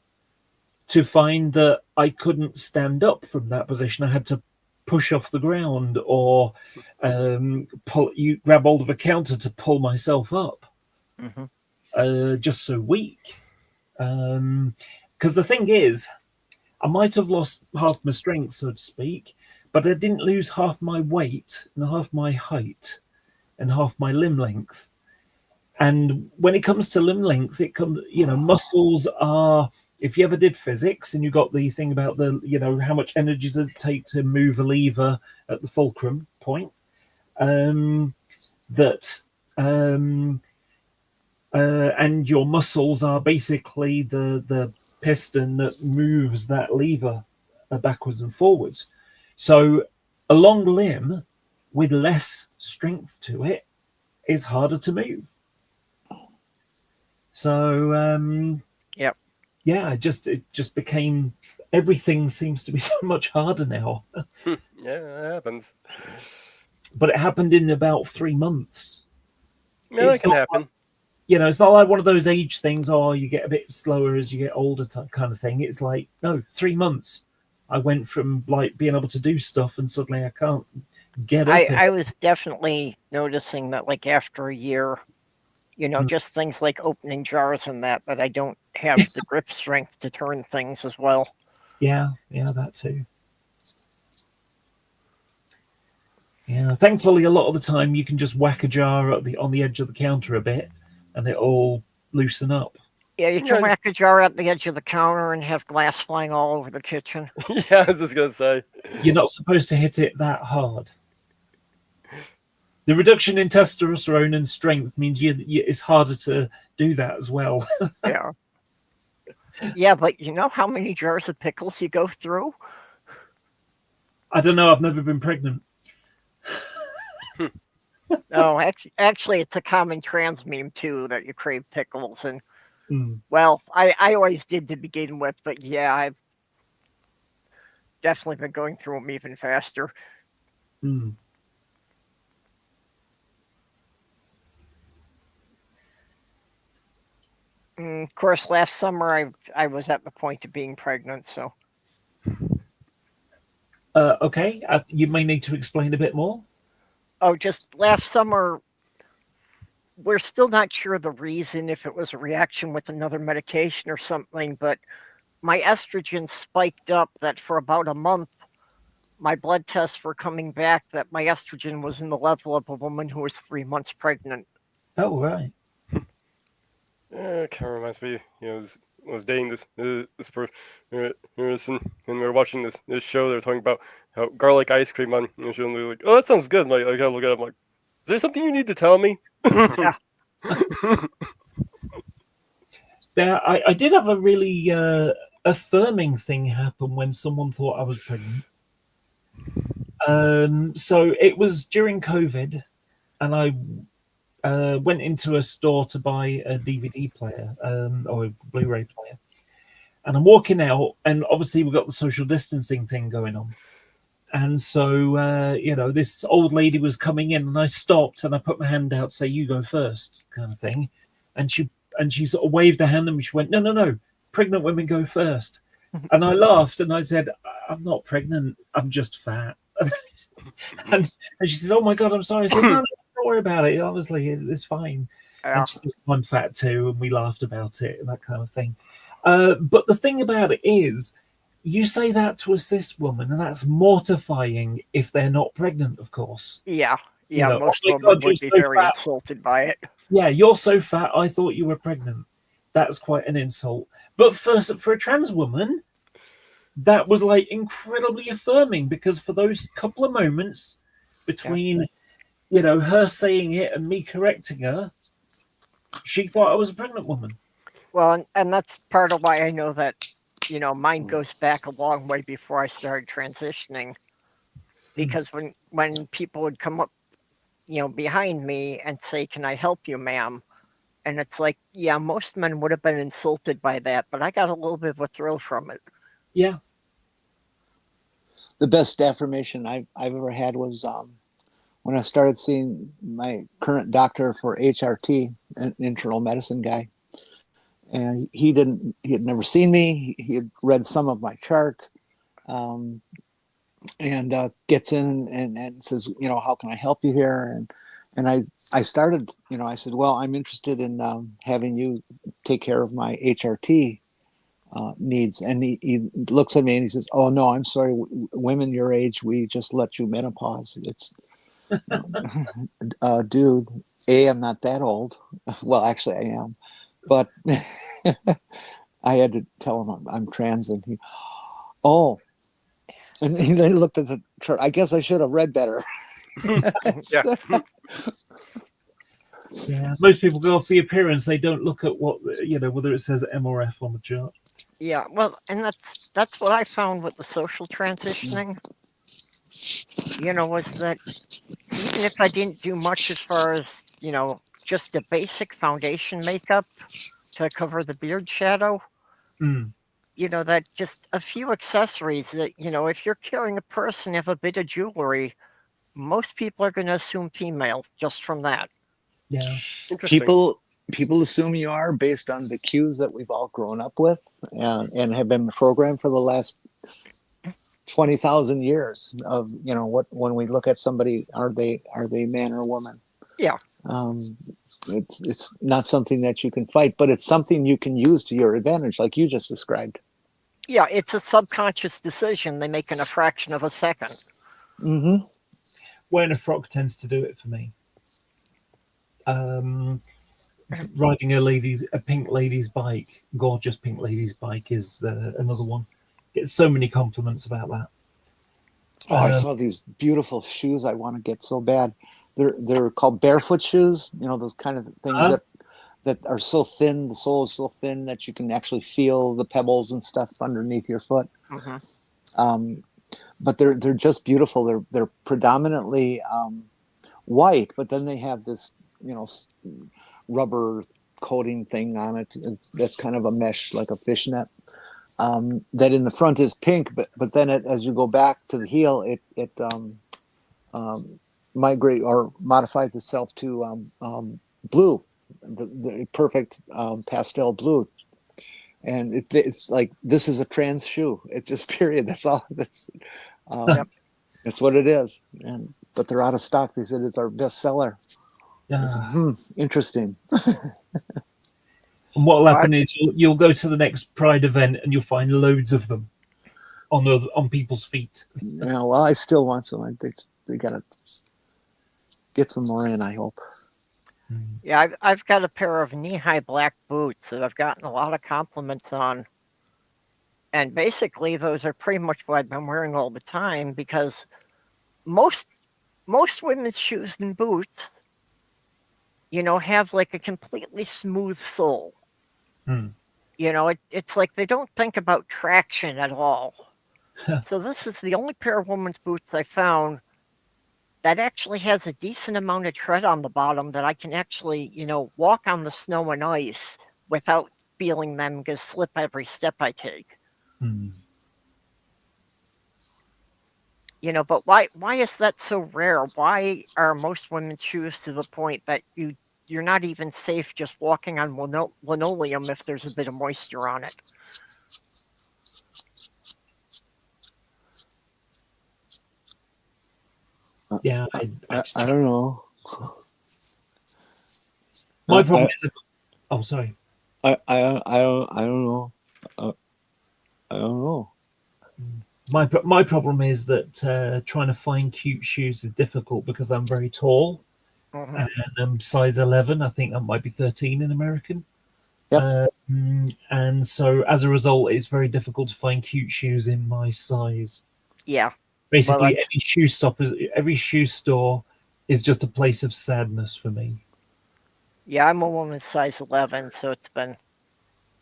to find that I couldn't stand up from that position. I had to push off the ground, or grab hold of a counter to pull myself up. Just so weak. Because the thing is, I might have lost half my strength, so to speak, but I didn't lose half my weight and half my height and half my limb length. And when it comes to limb length, it comes, muscles are, if you ever did physics and you got the thing about the, how much energy does it take to move a lever at the fulcrum point, and your muscles are basically the piston that moves that lever backwards and forwards. So a long limb with less strength to it is harder to move. So Yep. Yeah, it just became, everything seems to be so much harder now. Yeah, that happens. But it happened in about 3 months. Yeah, that can happen. It's not like one of those age things, you get a bit slower as you get older kind of thing. It's like, no, 3 months. I went from like being able to do stuff and suddenly I can't get up. I was definitely noticing that, like, after a year, just things like opening jars and that I don't have the grip strength to turn things as well. Yeah, that too. Yeah, thankfully, a lot of the time you can just whack a jar on the edge of the counter a bit, and it'll loosen up. Yeah, you can whack a jar at the edge of the counter and have glass flying all over the kitchen. Yeah, I was just gonna say. You're not supposed to hit it that hard. The reduction in testosterone and strength means it's harder to do that as well. Yeah. Yeah, but you know how many jars of pickles you go through? I don't know. I've never been pregnant. No, actually, it's a common trans meme, too, that you crave pickles. And, well, I always did to begin with, but yeah, I've definitely been going through them even faster. Of course, last summer I was at the point of being pregnant, so. Okay, you may need to explain a bit more. Oh, just last summer, we're still not sure the reason, if it was a reaction with another medication or something, but my estrogen spiked up that for about a month, my blood tests were coming back that my estrogen was in the level of a woman who was 3 months pregnant. Oh, right. It kind of reminds me, I was dating this person, and we were watching this show. They were talking about how garlic ice cream on the show, and they were like, "Oh, that sounds good." And I gotta look at it. I'm like, "Is there something you need to tell me?" Yeah. I did have a really affirming thing happen when someone thought I was pregnant. So it was during COVID, and I went into a store to buy a DVD player or a Blu-ray player, and I'm walking out, and obviously we've got the social distancing thing going on, and so this old lady was coming in, and I stopped and I put my hand out, say, "You go first," kind of thing, and she sort of waved her hand, and she went, "No, pregnant women go first." And I laughed and I said, "I'm not pregnant, I'm just fat." and she said, "Oh my God, I'm sorry." I said, "No, don't worry about it. Honestly, it's fine." Yeah. And she said, "I'm fat too," and we laughed about it and that kind of thing. But the thing about it is, you say that to a cis woman, and that's mortifying if they're not pregnant, of course. Yeah, most "Oh my women God, would you're be so very fat." insulted by it. Yeah, "You're so fat, I thought you were pregnant." That's quite an insult. But for a trans woman, that was like incredibly affirming, because for those couple of moments between her saying it and me correcting her, she thought I was a pregnant woman. Well, and that's part of why I know that, mine goes back a long way before I started transitioning. Because when people would come up, behind me and say, "Can I help you, ma'am?" And it's like, yeah, most men would have been insulted by that, but I got a little bit of a thrill from it. Yeah. The best affirmation I've ever had was when I started seeing my current doctor for HRT, an internal medicine guy. And he had never seen me. He had read some of my chart, and gets in and says, "How can I help you here?" And I started, I said, "Well, I'm interested in having you take care of my HRT needs. And he looks at me and he says, "Oh no, I'm sorry, women your age, we just let you menopause. It's dude, I'm not that old. Well, actually, I am, but I had to tell him I'm trans, and he, oh, and he then looked at the chart. I guess I should have read better. Yeah. Yeah, most people go off the appearance. They don't look at what whether it says M or F on the chart. Yeah, well, and that's what I found with the social transitioning. Was that even if I didn't do much as far as just a basic foundation makeup to cover the beard shadow, that just a few accessories that if you're carrying a purse and have a bit of jewelry, most people are going to assume female just from that. Yeah. Interesting. People assume you are based on the cues that we've all grown up with and have been programmed for the last 20,000 years of what when we look at somebody, are they man or woman? Yeah. It's not something that you can fight, but it's something you can use to your advantage, like you just described. Yeah, it's a subconscious decision they make in a fraction of a second. Mm-hmm. Wearing a frock tends to do it for me. Riding a pink lady's bike, gorgeous pink lady's bike, is another one. Get so many compliments about that. Oh, I saw these beautiful shoes I want to get so bad. They're called barefoot shoes. Those kind of things that are so thin. The sole is so thin that you can actually feel the pebbles and stuff underneath your foot. Mm-hmm. But they're just beautiful. They're predominantly white, but then they have this rubber coating thing on it. That's kind of a mesh, like a fishnet. That in the front is pink, but then as you go back to the heel, it migrate or modifies itself to blue, the perfect pastel blue. And it's like, this is a trans shoe. It just period. That's all. That's what it is. But they're out of stock. They said it's our best seller. Interesting. And what will happen is you'll go to the next Pride event and you'll find loads of them on people's feet. Yeah, well, I still want some. They gotta get some more in, I hope. Yeah, I've got a pair of knee-high black boots that I've gotten a lot of compliments on. And basically, those are pretty much what I've been wearing all the time, because most women's shoes and boots, have like a completely smooth sole. It's like they don't think about traction at all. So this is the only pair of women's boots I found that actually has a decent amount of tread on the bottom that I can actually, walk on the snow and ice without feeling them just slip every step I take. But why is that so rare? Why are most women's shoes to the point that you're not even safe just walking on linoleum if there's a bit of moisture on it? Yeah, I don't know. My problem is, sorry. I don't know. I don't know. My problem is that trying to find cute shoes is difficult because I'm very tall, and I'm size 11. I think that might be 13 in American. Yep. And so as a result, it's very difficult to find cute shoes in my size. Yeah. Basically, every shoe store is just a place of sadness for me. Yeah, I'm a woman size 11, so it's been,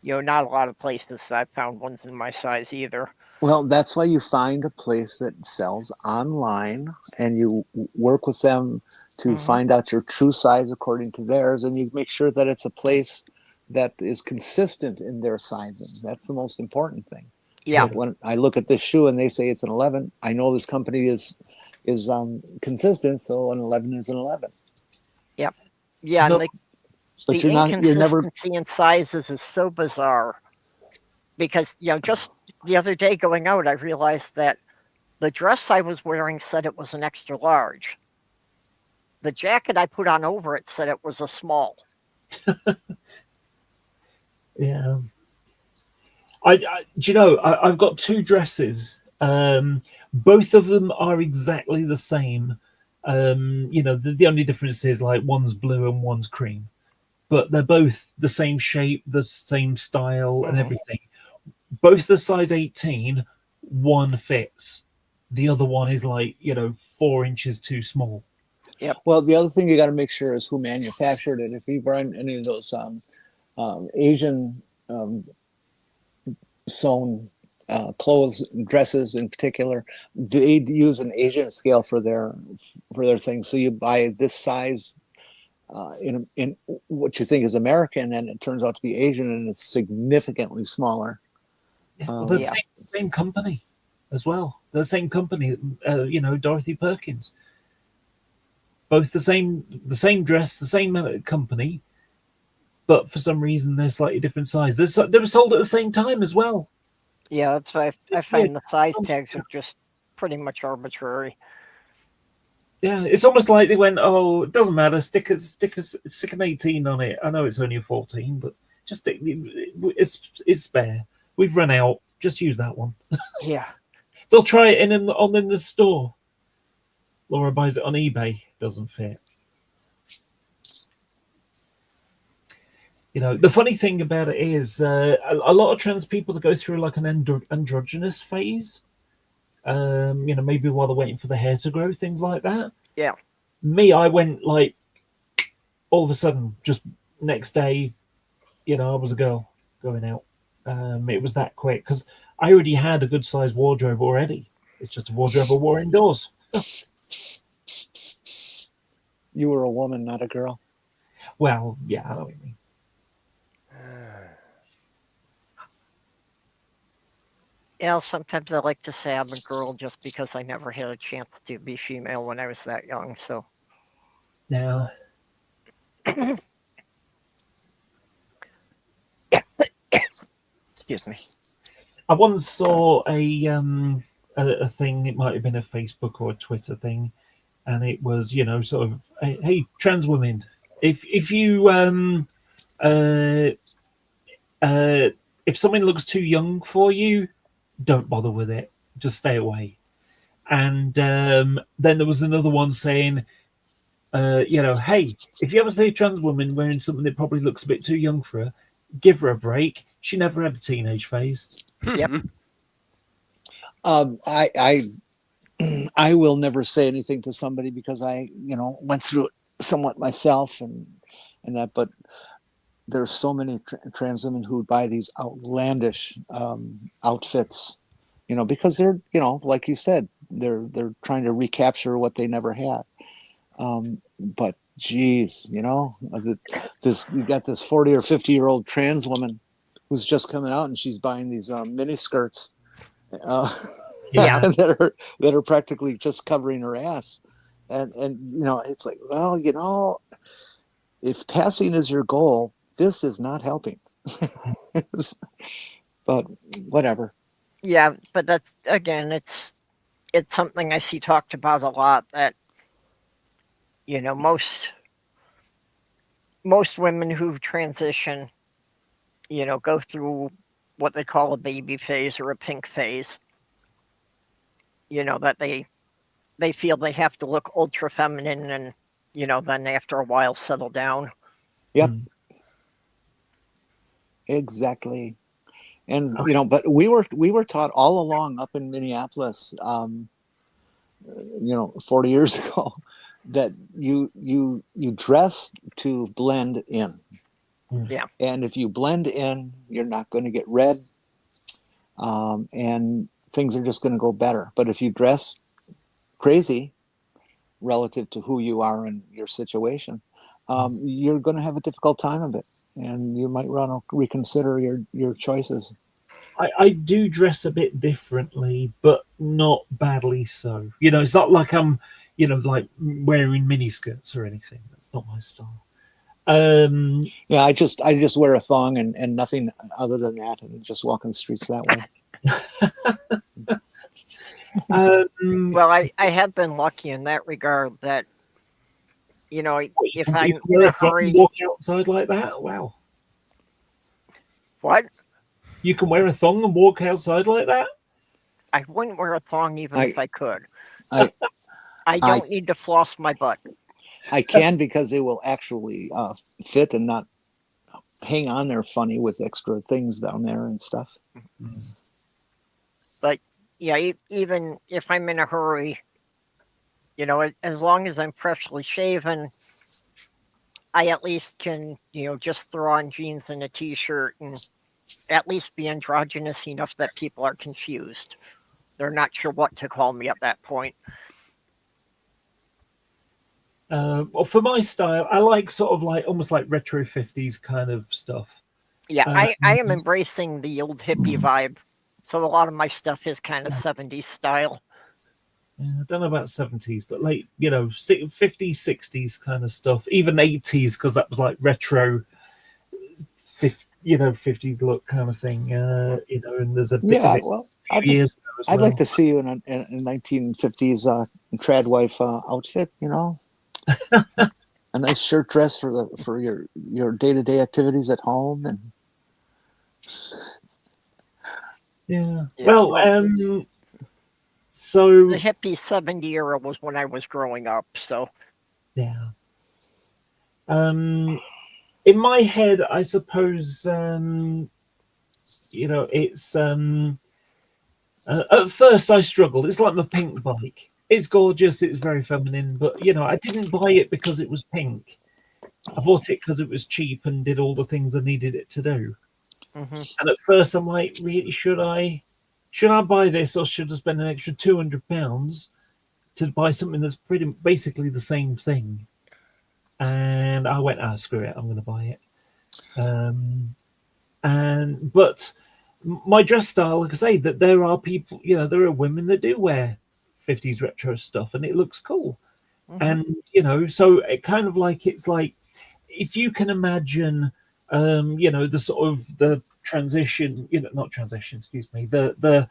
not a lot of places I've found ones in my size either. Well, that's why you find a place that sells online and you work with them to find out your true size according to theirs, and you make sure that it's a place that is consistent in their sizing. That's the most important thing. Yeah. So when I look at this shoe and they say it's an 11, I know this company is consistent, so an 11 is an 11. Yep. Yeah, No, and but the you're never. inconsistency in sizes is so bizarre. Because, just the other day going out, I realized that the dress I was wearing said it was an extra large. The jacket I put on over it said it was a small. Yeah. Do you know, I've got two dresses. Both of them are exactly the same. You know, the only difference is like one's blue and one's cream, but they're both the same shape, the same style, and everything. Both the size 18. One fits. The other one is like, you know, 4 inches too small. Yep. Well, the other thing you got to make sure is who manufactured it. If you run any of those Asian sewn clothes, dresses in particular, they use an Asian scale for their things. So you buy this size in what you think is American, and it turns out to be Asian, and it's significantly smaller. Well, they're the same company as well. They're the same company, you know, Dorothy Perkins. Both the same dress, the same company, but for some reason they're slightly different size. They were sold at the same time as well. Yeah, that's why I find the size tags are just pretty much arbitrary. Yeah, it's almost like they went, oh, it doesn't matter, stick an 18 on it. I know it's only a 14, but just stick, it's spare. We've run out. Just use that one. Yeah. They'll try it in the store. Laura buys it on eBay. Doesn't fit. You know, the funny thing about it is a lot of trans people that go through like an androgynous phase. You know, maybe while they're waiting for the hair to grow, things like that. Yeah. Me, I went like all of a sudden, just next day, you know, I was a girl going out. It was that quick because I already had a good sized wardrobe already. It's just a wardrobe I wore indoors. You were a woman, not a girl. Well, yeah, I know what you mean. Yeah, sometimes I like to say I'm a girl just because I never had a chance to be female when I was that young. So. Now. Excuse me. I once saw a thing. It might have been a Facebook or a Twitter thing, and it was, you know, sort of, hey, trans women, if you if someone looks too young for you, don't bother with it. Just stay away. And then there was another one saying, you know, hey, if you ever see a trans woman wearing something that probably looks a bit too young for her, give her a break. She never had a teenage phase. Yep. I will never say anything to somebody because I, you know, went through it somewhat myself and that, but there's so many trans women who buy these outlandish outfits, you know, because they're, you know, like you said, they're trying to recapture what they never had. But geez, you know, you got this 40 or 50-year-old trans woman who's just coming out and she's buying these mini skirts that are practically just covering her ass. And you know, it's like, well, you know, if passing is your goal, this is not helping. But whatever. Yeah, but that's, again, it's something I see talked about a lot, that, you know, most women who transition, you know, go through what they call a baby phase or a pink phase. You know, that they feel they have to look ultra feminine, and, you know, then after a while settle down. Yep. Exactly. And you know, but we were taught all along up in Minneapolis, you know, 40 years ago, that you dress to blend in. Yeah. And if you blend in, you're not going to get read, and things are just going to go better. But if you dress crazy relative to who you are and your situation, you're going to have a difficult time of it, and you might want to reconsider your choices. I do dress a bit differently, but not badly so. You know, it's not like I'm, you know, like wearing mini skirts or anything. That's not my style. Yeah, I just wear a thong and nothing other than that, and just walk in the streets that way. Well, I have been lucky in that regard that, you know, if I'm in a hurry. Walk outside like that? Wow. What? You can wear a thong and walk outside like that? I wouldn't wear a thong even if I could. I don't need to floss my butt. I can because it will actually fit and not hang on there funny with extra things down there and stuff. But yeah, even if I'm in a hurry, you know, as long as I'm freshly shaven, I at least can, you know, just throw on jeans and a t-shirt and at least be androgynous enough that people are confused. They're not sure what to call me at that point. Well, for my style, I like sort of like almost like retro 50s kind of stuff. Yeah, I am embracing the old hippie vibe. So a lot of my stuff is kind of 70s style. Yeah, I don't know about 70s, but like, you know, 50s, 60s kind of stuff. Even 80s, because that was like retro, 50s look kind of thing. You know, and there's a bit of it well, I'd like to see you in a 1950s tradwife outfit, you know. A nice shirt dress for your day-to-day activities at home. And yeah. Well, so the hippie 70 era was when I was growing up, so yeah. In my head, I suppose, you know, it's at first I struggled. It's like my pink bike. It's gorgeous. It's very feminine, but you know, I didn't buy it because it was pink. I bought it because it was cheap and did all the things I needed it to do. Mm-hmm. And at first, I'm like, really, should I buy this, or should I spend an extra £200 to buy something that's basically the same thing? And I went, screw it, I'm going to buy it. But my dress style, like I say, that there are people, you know, there are women that do wear 50s retro stuff, and it looks cool. Mm-hmm. And you know, so it kind of like, it's like, if you can imagine, you know, the sort of the transition, you know, not transition, excuse me, the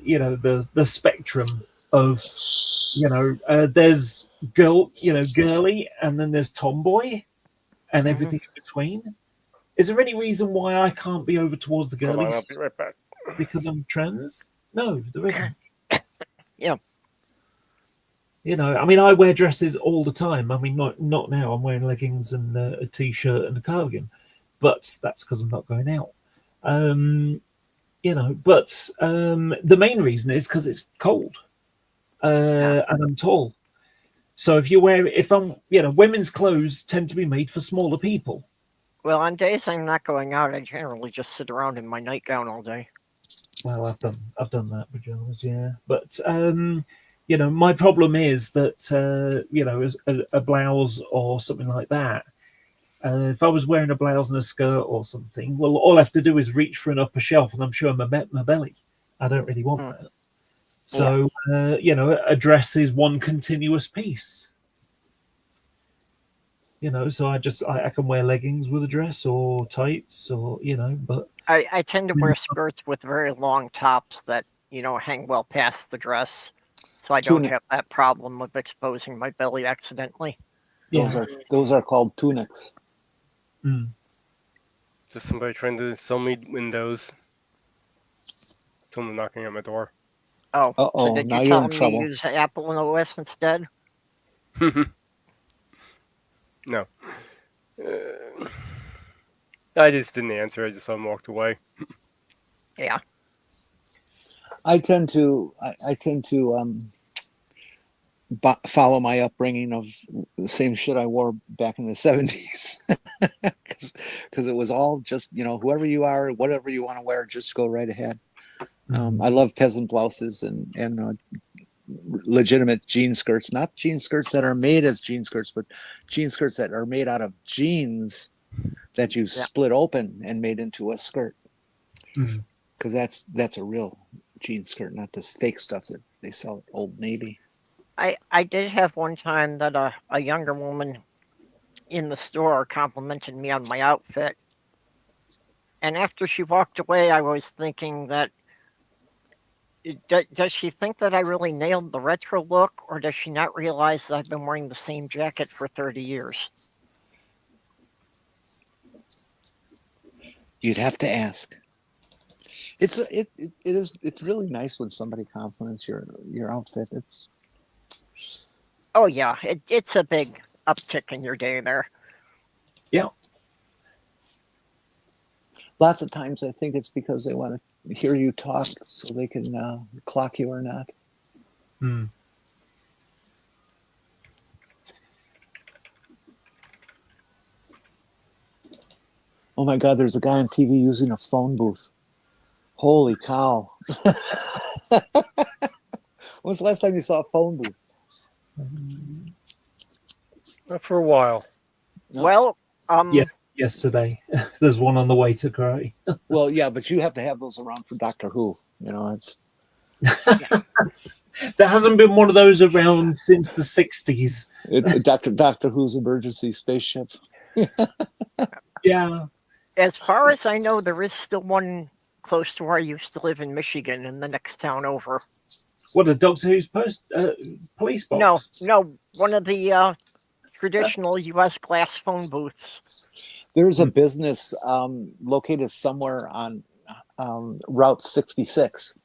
you know, the spectrum of, you know, there's girly, and then there's tomboy, and everything in between. Is there any reason why I can't be over towards the girlies? I'll be right back. Because I'm trans? No, there isn't. Yeah. You know, I mean, I wear dresses all the time. I mean, not now. I'm wearing leggings and a t-shirt and a cardigan, but that's because I'm not going out. You know, but the main reason is because it's cold, and I'm tall. So if I'm, you know, women's clothes tend to be made for smaller people. Well, on days I'm not going out, I generally just sit around in my nightgown all day. Well, I've done that, pajamas, yeah. But you know, my problem is that you know, a blouse or something like that. If I was wearing a blouse and a skirt or something, well, all I have to do is reach for an upper shelf, and I'm showing my belly. I don't really want that. So you know, a dress is one continuous piece. You know, so I can wear leggings with a dress or tights, or you know, but I tend to wear skirts with very long tops that, you know, hang well past the dress, so I don't have that problem of exposing my belly accidentally. yeah, those are called tunics. Just somebody trying to sell me Windows. Someone knocking at my door. Oh, so did now you you're tell in them trouble. to use Apple and OS instead? No. I just didn't answer. I just saw him walked away. Yeah. I tend to follow my upbringing of the same shit I wore back in the 70s, because it was all just, you know, whoever you are, whatever you want to wear, just go right ahead. I love peasant blouses and legitimate jean skirts, not jean skirts that are made as jean skirts, but jean skirts that are made out of jeans that you split open and made into a skirt. Because that's a real jean skirt, not this fake stuff that they sell at Old Navy. I did have one time that a younger woman in the store complimented me on my outfit. And after she walked away, I was thinking that, does she think that I really nailed the retro look, or does she not realize that I've been wearing the same jacket for 30 years? You'd have to ask. It's really nice when somebody compliments your outfit. Oh yeah, it's a big uptick in your day there. Yeah. Lots of times I think it's because they want to hear you talk so they can clock you or not. Hmm. Oh my God, there's a guy on TV using a phone booth. Holy cow. When's the last time you saw a phone booth? Not for a while. No? Well, Yeah, yesterday. There's one on the way to Gray. Well, yeah, but you have to have those around for Doctor Who. You know, it's There hasn't been one of those around since the 60s. Doctor Who's emergency spaceship. Yeah. as far as I know, there is still one close to where I used to live in Michigan, in the next town over. What, a Doctor Who's police box? No, one of the traditional U.S. glass phone booths. There's a business located somewhere on Route 66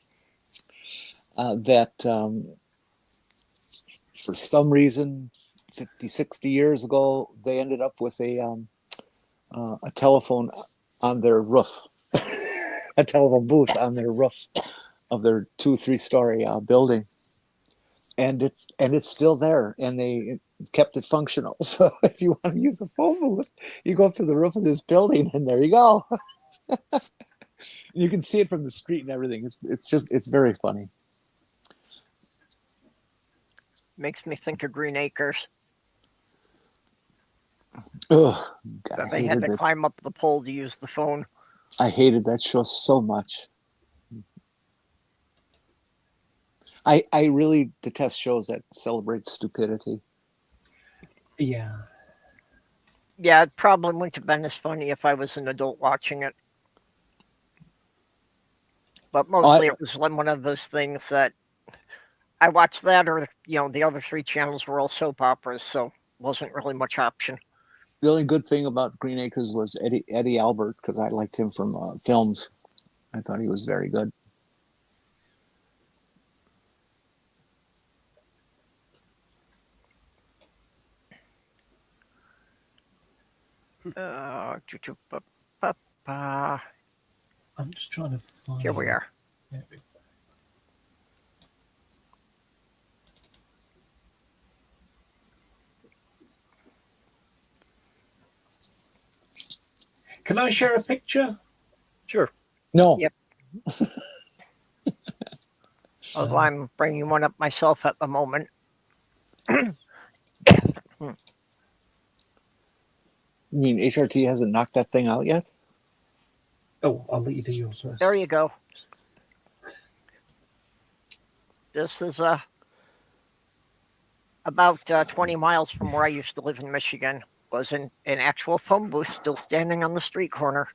that for some reason 50, 60 years ago, they ended up with a telephone on their roof, a telephone booth on their roof of their 2-3 story building. And it's still there, and they kept it functional. So if you want to use a phone booth, you go up to the roof of this building, and there you go. You can see it from the street and everything. It's very funny. Makes me think of Green Acres. Oh, God, That they had to climb up the pole to use the phone. I hated that show so much. I really detest shows that celebrate stupidity. Yeah. Yeah, it probably wouldn't have been as funny if I was an adult watching it. But mostly it was one of those things that I watched that, or the other 3 channels were all soap operas, so wasn't really much option. The only good thing about Green Acres was Eddie Albert, because I liked him from films. I thought he was very good. I'm just trying to find. Here we are. Yeah. Can I share a picture? Sure. No. Yep. Although I'm bringing one up myself at the moment. You mean HRT hasn't knocked that thing out yet? Oh, I'll let you do yours first. There you go. This is about 20 miles from where I used to live in Michigan. Was an actual phone booth still standing on the street corner.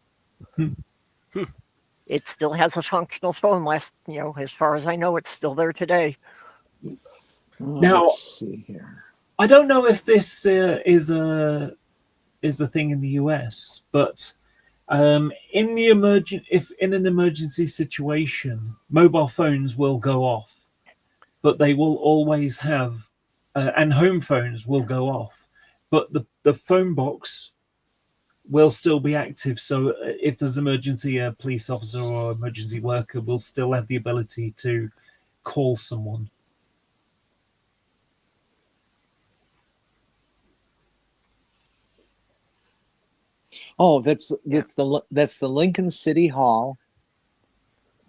It still has a functional phone. As far as I know, it's still there today. Now, let's see here. I don't know if this is a thing in the US, but in an emergency situation, mobile phones will go off, but they will always have, and home phones will go off, but the phone box will still be active. So if there's emergency, a police officer or emergency worker will still have the ability to call someone. Oh, that's the Lincoln City Hall.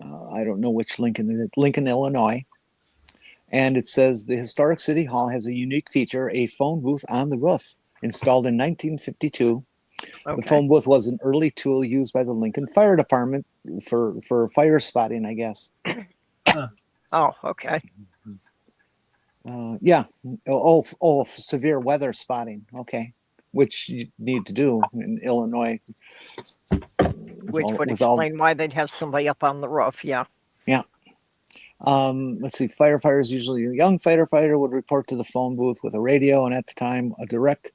I don't know which Lincoln it is. Lincoln, Illinois. And it says the historic City Hall has a unique feature: a phone booth on the roof, installed in 1952. Okay. The phone booth was an early tool used by the Lincoln Fire Department for fire spotting, I guess. Oh, okay. Yeah. Oh, severe weather spotting. Okay. Which you need to do in Illinois. Which would explain why they'd have somebody up on the roof. Yeah. Yeah. Let's see. Firefighters, usually a young firefighter, would report to the phone booth with a radio, and at the time, a direct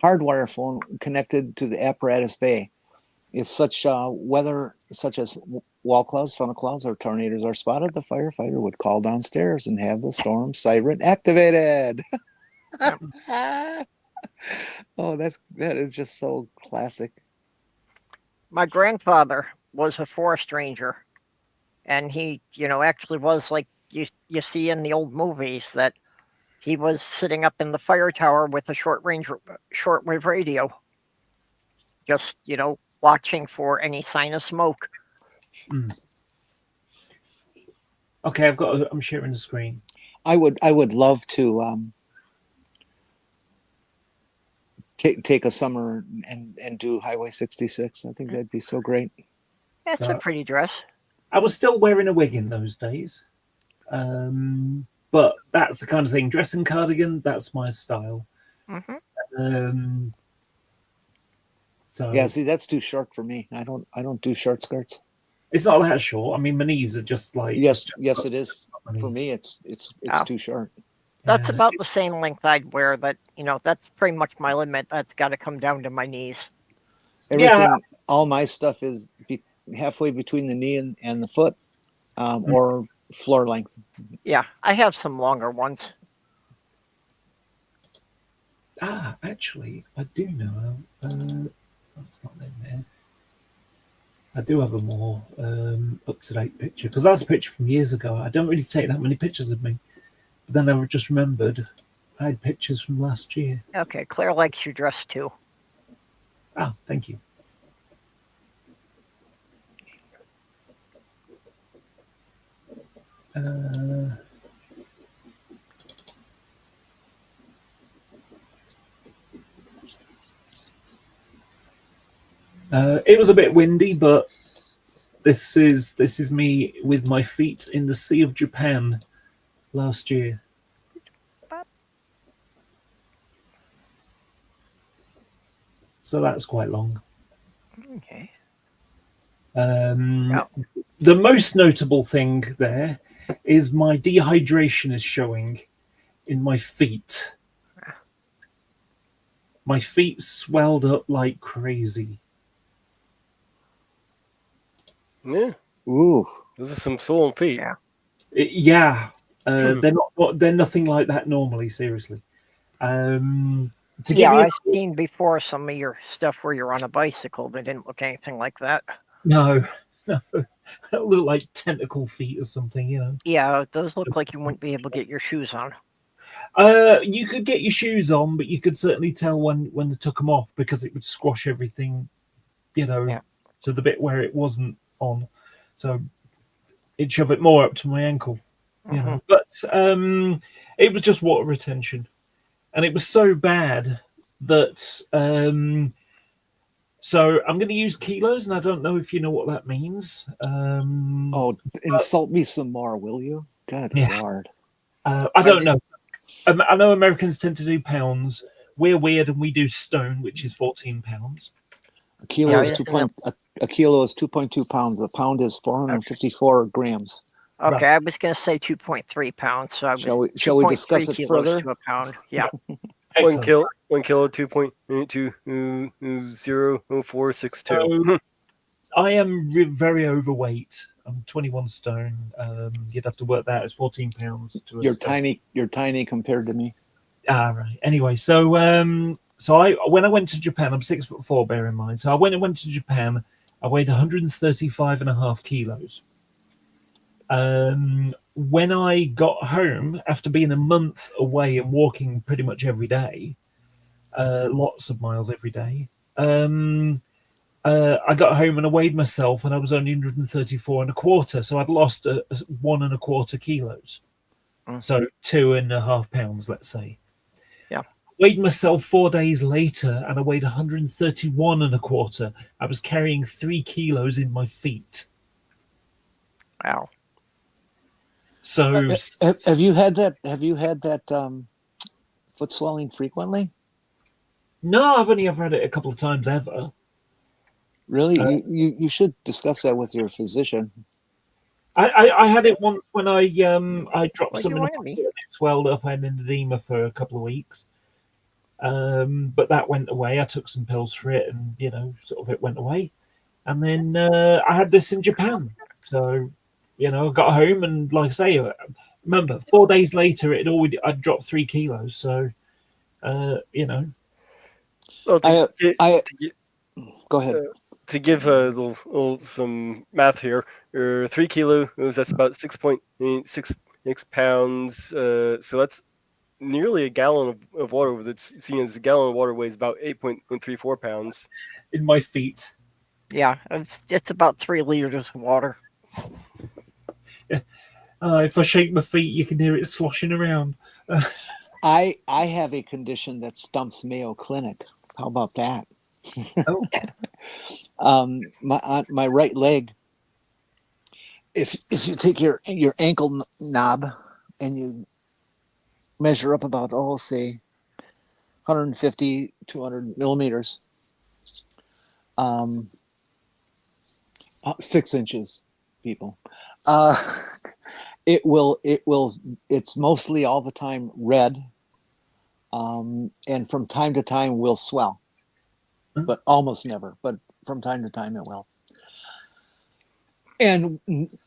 hardwire phone connected to the apparatus bay. if such weather, such as wall clouds, funnel clouds, or tornadoes are spotted, the firefighter would call downstairs and have the storm siren activated. Oh, that is just so classic. My grandfather was a forest ranger, and he, actually was like you see in the old movies, that he was sitting up in the fire tower with a shortwave radio, just watching for any sign of smoke. Okay, I'm sharing the screen. I would love to take a summer and do Highway 66. I think that'd be so great. That's a pretty dress. I was still wearing a wig in those days, but that's the kind of thing. Dressing cardigan, that's my style. So yeah, see, that's too short for me. I don't do short skirts. It's not that short. I mean, my knees are just like yes, it is. For me, it's too short. That's about the same length I'd wear, but that's pretty much my limit. That's got to come down to my knees. Everything, all my stuff is halfway between the knee and the foot, or floor length. Yeah, I have some longer ones. Actually, I do know. It's not in there. I do have a more up-to-date picture, because that's a picture from years ago. I don't really take that many pictures of me. But then I just remembered I had pictures from last year. Okay, Claire likes your dress too. Ah, thank you. It was a bit windy, but this is me with my feet in the Sea of Japan last year. So that's quite long. Okay. The most notable thing there is my dehydration is showing in my feet. My feet swelled up like crazy. Yeah. Ooh. Those are some swollen feet. Yeah. They're nothing like that normally, seriously. I've seen before some of your stuff where you're on a bicycle. They didn't look anything like that. No. That look like tentacle feet or something, Yeah, those look like you wouldn't be able to get your shoes on. You could get your shoes on, but you could certainly tell when they took them off, because it would squash everything, to the bit where it wasn't on. So it'd shove it more up to my ankle. But it was just water retention. And it was so bad that so I'm going to use kilos, and I don't know if you know what that means. Insult me some more, will you? Good Lord. I don't know. I know Americans tend to do pounds. We're weird, and we do stone, which is 14 pounds. A kilo is 2.2 pounds. A pound is 454 grams. Okay, Right. I was going to say 2.3 pounds. So shall we discuss it further? To a pound. Yeah. 1 kilo, 2.200462. I am very overweight. I'm 21 stone. You'd have to work that as 14 pounds. You're tiny. You're tiny compared to me. Right. Anyway, so when I went to Japan, I'm 6'4", bear in mind. So I went to Japan. I weighed 135.5 kilos. When I got home after being a month away and walking pretty much every day, lots of miles every day, I got home and I weighed myself, and I was only 134.25. So I'd lost 1.25 kilos. So 2.5 pounds, let's say. Yeah. Weighed myself 4 days later, and I weighed 131.25. I was carrying 3 kilos in my feet. Wow. So have you had that? Have you had that foot swelling frequently? No, I've only ever had it a couple of times ever. Really, you should discuss that with your physician. I had it once when I dropped Like something and it swelled up. I had an edema for a couple of weeks, but that went away. I took some pills for it, and sort of it went away. And then I had this in Japan. So, I got home and, like I say, remember 4 days later, I'd dropped 3 kilos. So, Well, Go ahead. To give a little some math here, 3 kilos, that's about 6.6 pounds. So that's nearly a gallon of water. That's seen as a gallon of water weighs about 8.34 pounds. In my feet. Yeah, it's about 3 liters of water. Yeah. If I shake my feet, you can hear it sloshing around. I have a condition that stumps Mayo Clinic. How about that? Oh. My right leg. If you take your ankle knob and you measure up about say 150 200 millimeters, 6 inches, people. It's mostly all the time red, and from time to time will swell, but almost never. But from time to time it will. And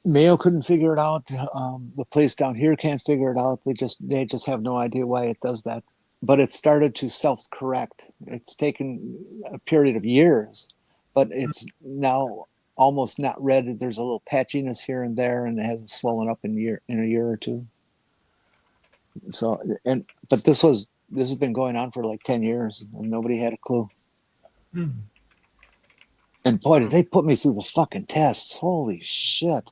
Mayo couldn't figure it out. The place down here can't figure it out. They just have no idea why it does that. But it started to self-correct. It's taken a period of years, but it's now almost not red. There's a little patchiness here and there, and it hasn't swollen up in a year or two. So, but this has been going on for like 10 years, and nobody had a clue. And boy, did they put me through the fucking tests! Holy shit!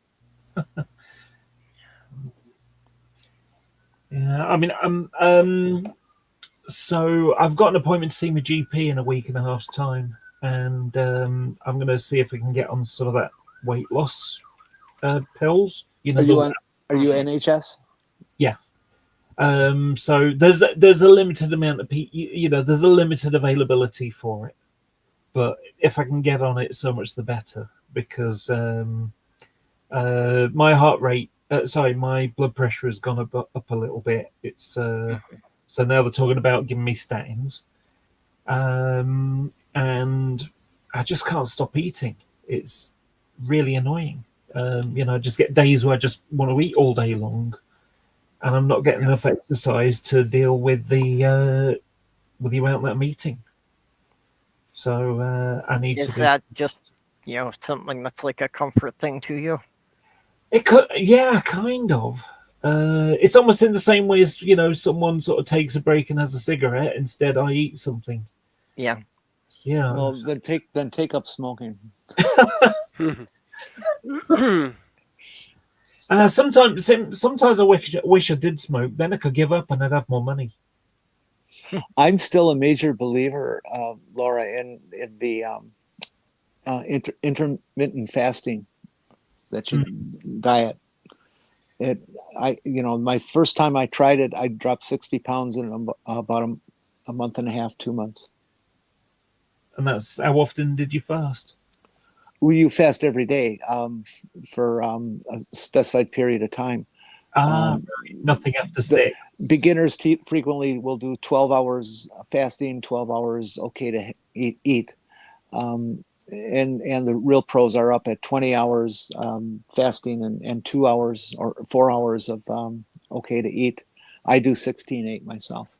Yeah, I mean, so I've got an appointment to see my GP in a week and a half's time, and I'm going to see if we can get on sort of that weight loss pills. Are you NHS? Yeah. So there's a limited amount of there's a limited availability for it, but if I can get on it, so much the better, because my heart rate, my blood pressure has gone up a little bit. It's so now they're talking about giving me statins, and I just can't stop eating. It's really annoying. I just get days where I just want to eat all day long, and I'm not getting enough exercise to deal with the amount that I'm eating. So I need to. Is that just something that's like a comfort thing to you? It could, yeah, kind of. It's almost in the same way as someone sort of takes a break and has a cigarette. Instead, I eat something. Yeah. Yeah. Well, then take up smoking. Sometimes I wish I did smoke. Then I could give up and I'd have more money. I'm still a major believer, Laura, in the intermittent fasting that you diet. My first time I tried it, I dropped 60 pounds in about a month and a half, 2 months. And that's how often did you fast? Well, you fast every day for a specified period of time. Nothing after 6. Beginners frequently will do 12 hours fasting, 12 hours okay to eat. And the real pros are up at 20 hours fasting and 2 hours or 4 hours of okay to eat. I do 16/8 myself.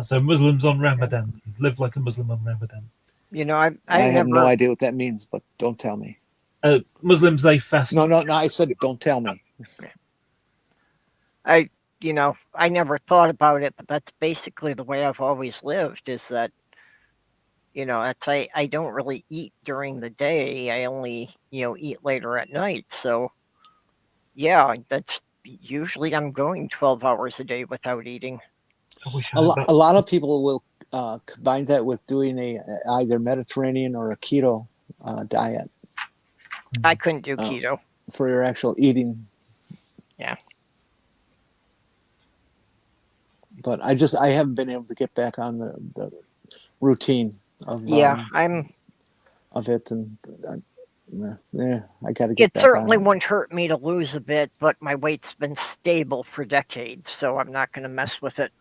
So Muslims on Ramadan, live like a Muslim on Ramadan. I have no idea what that means, but don't tell me. Muslims, they fast. No, I said don't tell me. I never thought about it, but that's basically the way I've always lived, is that, I don't really eat during the day. I only, eat later at night. So, yeah, that's usually I'm going 12 hours a day without eating. A lot of people will combine that with doing either Mediterranean or a keto diet. I couldn't do keto. For your actual eating. Yeah. But I haven't been able to get back on the routine of of it, and I got to get. It certainly wouldn't hurt me to lose a bit, but my weight's been stable for decades, so I'm not going to mess with it.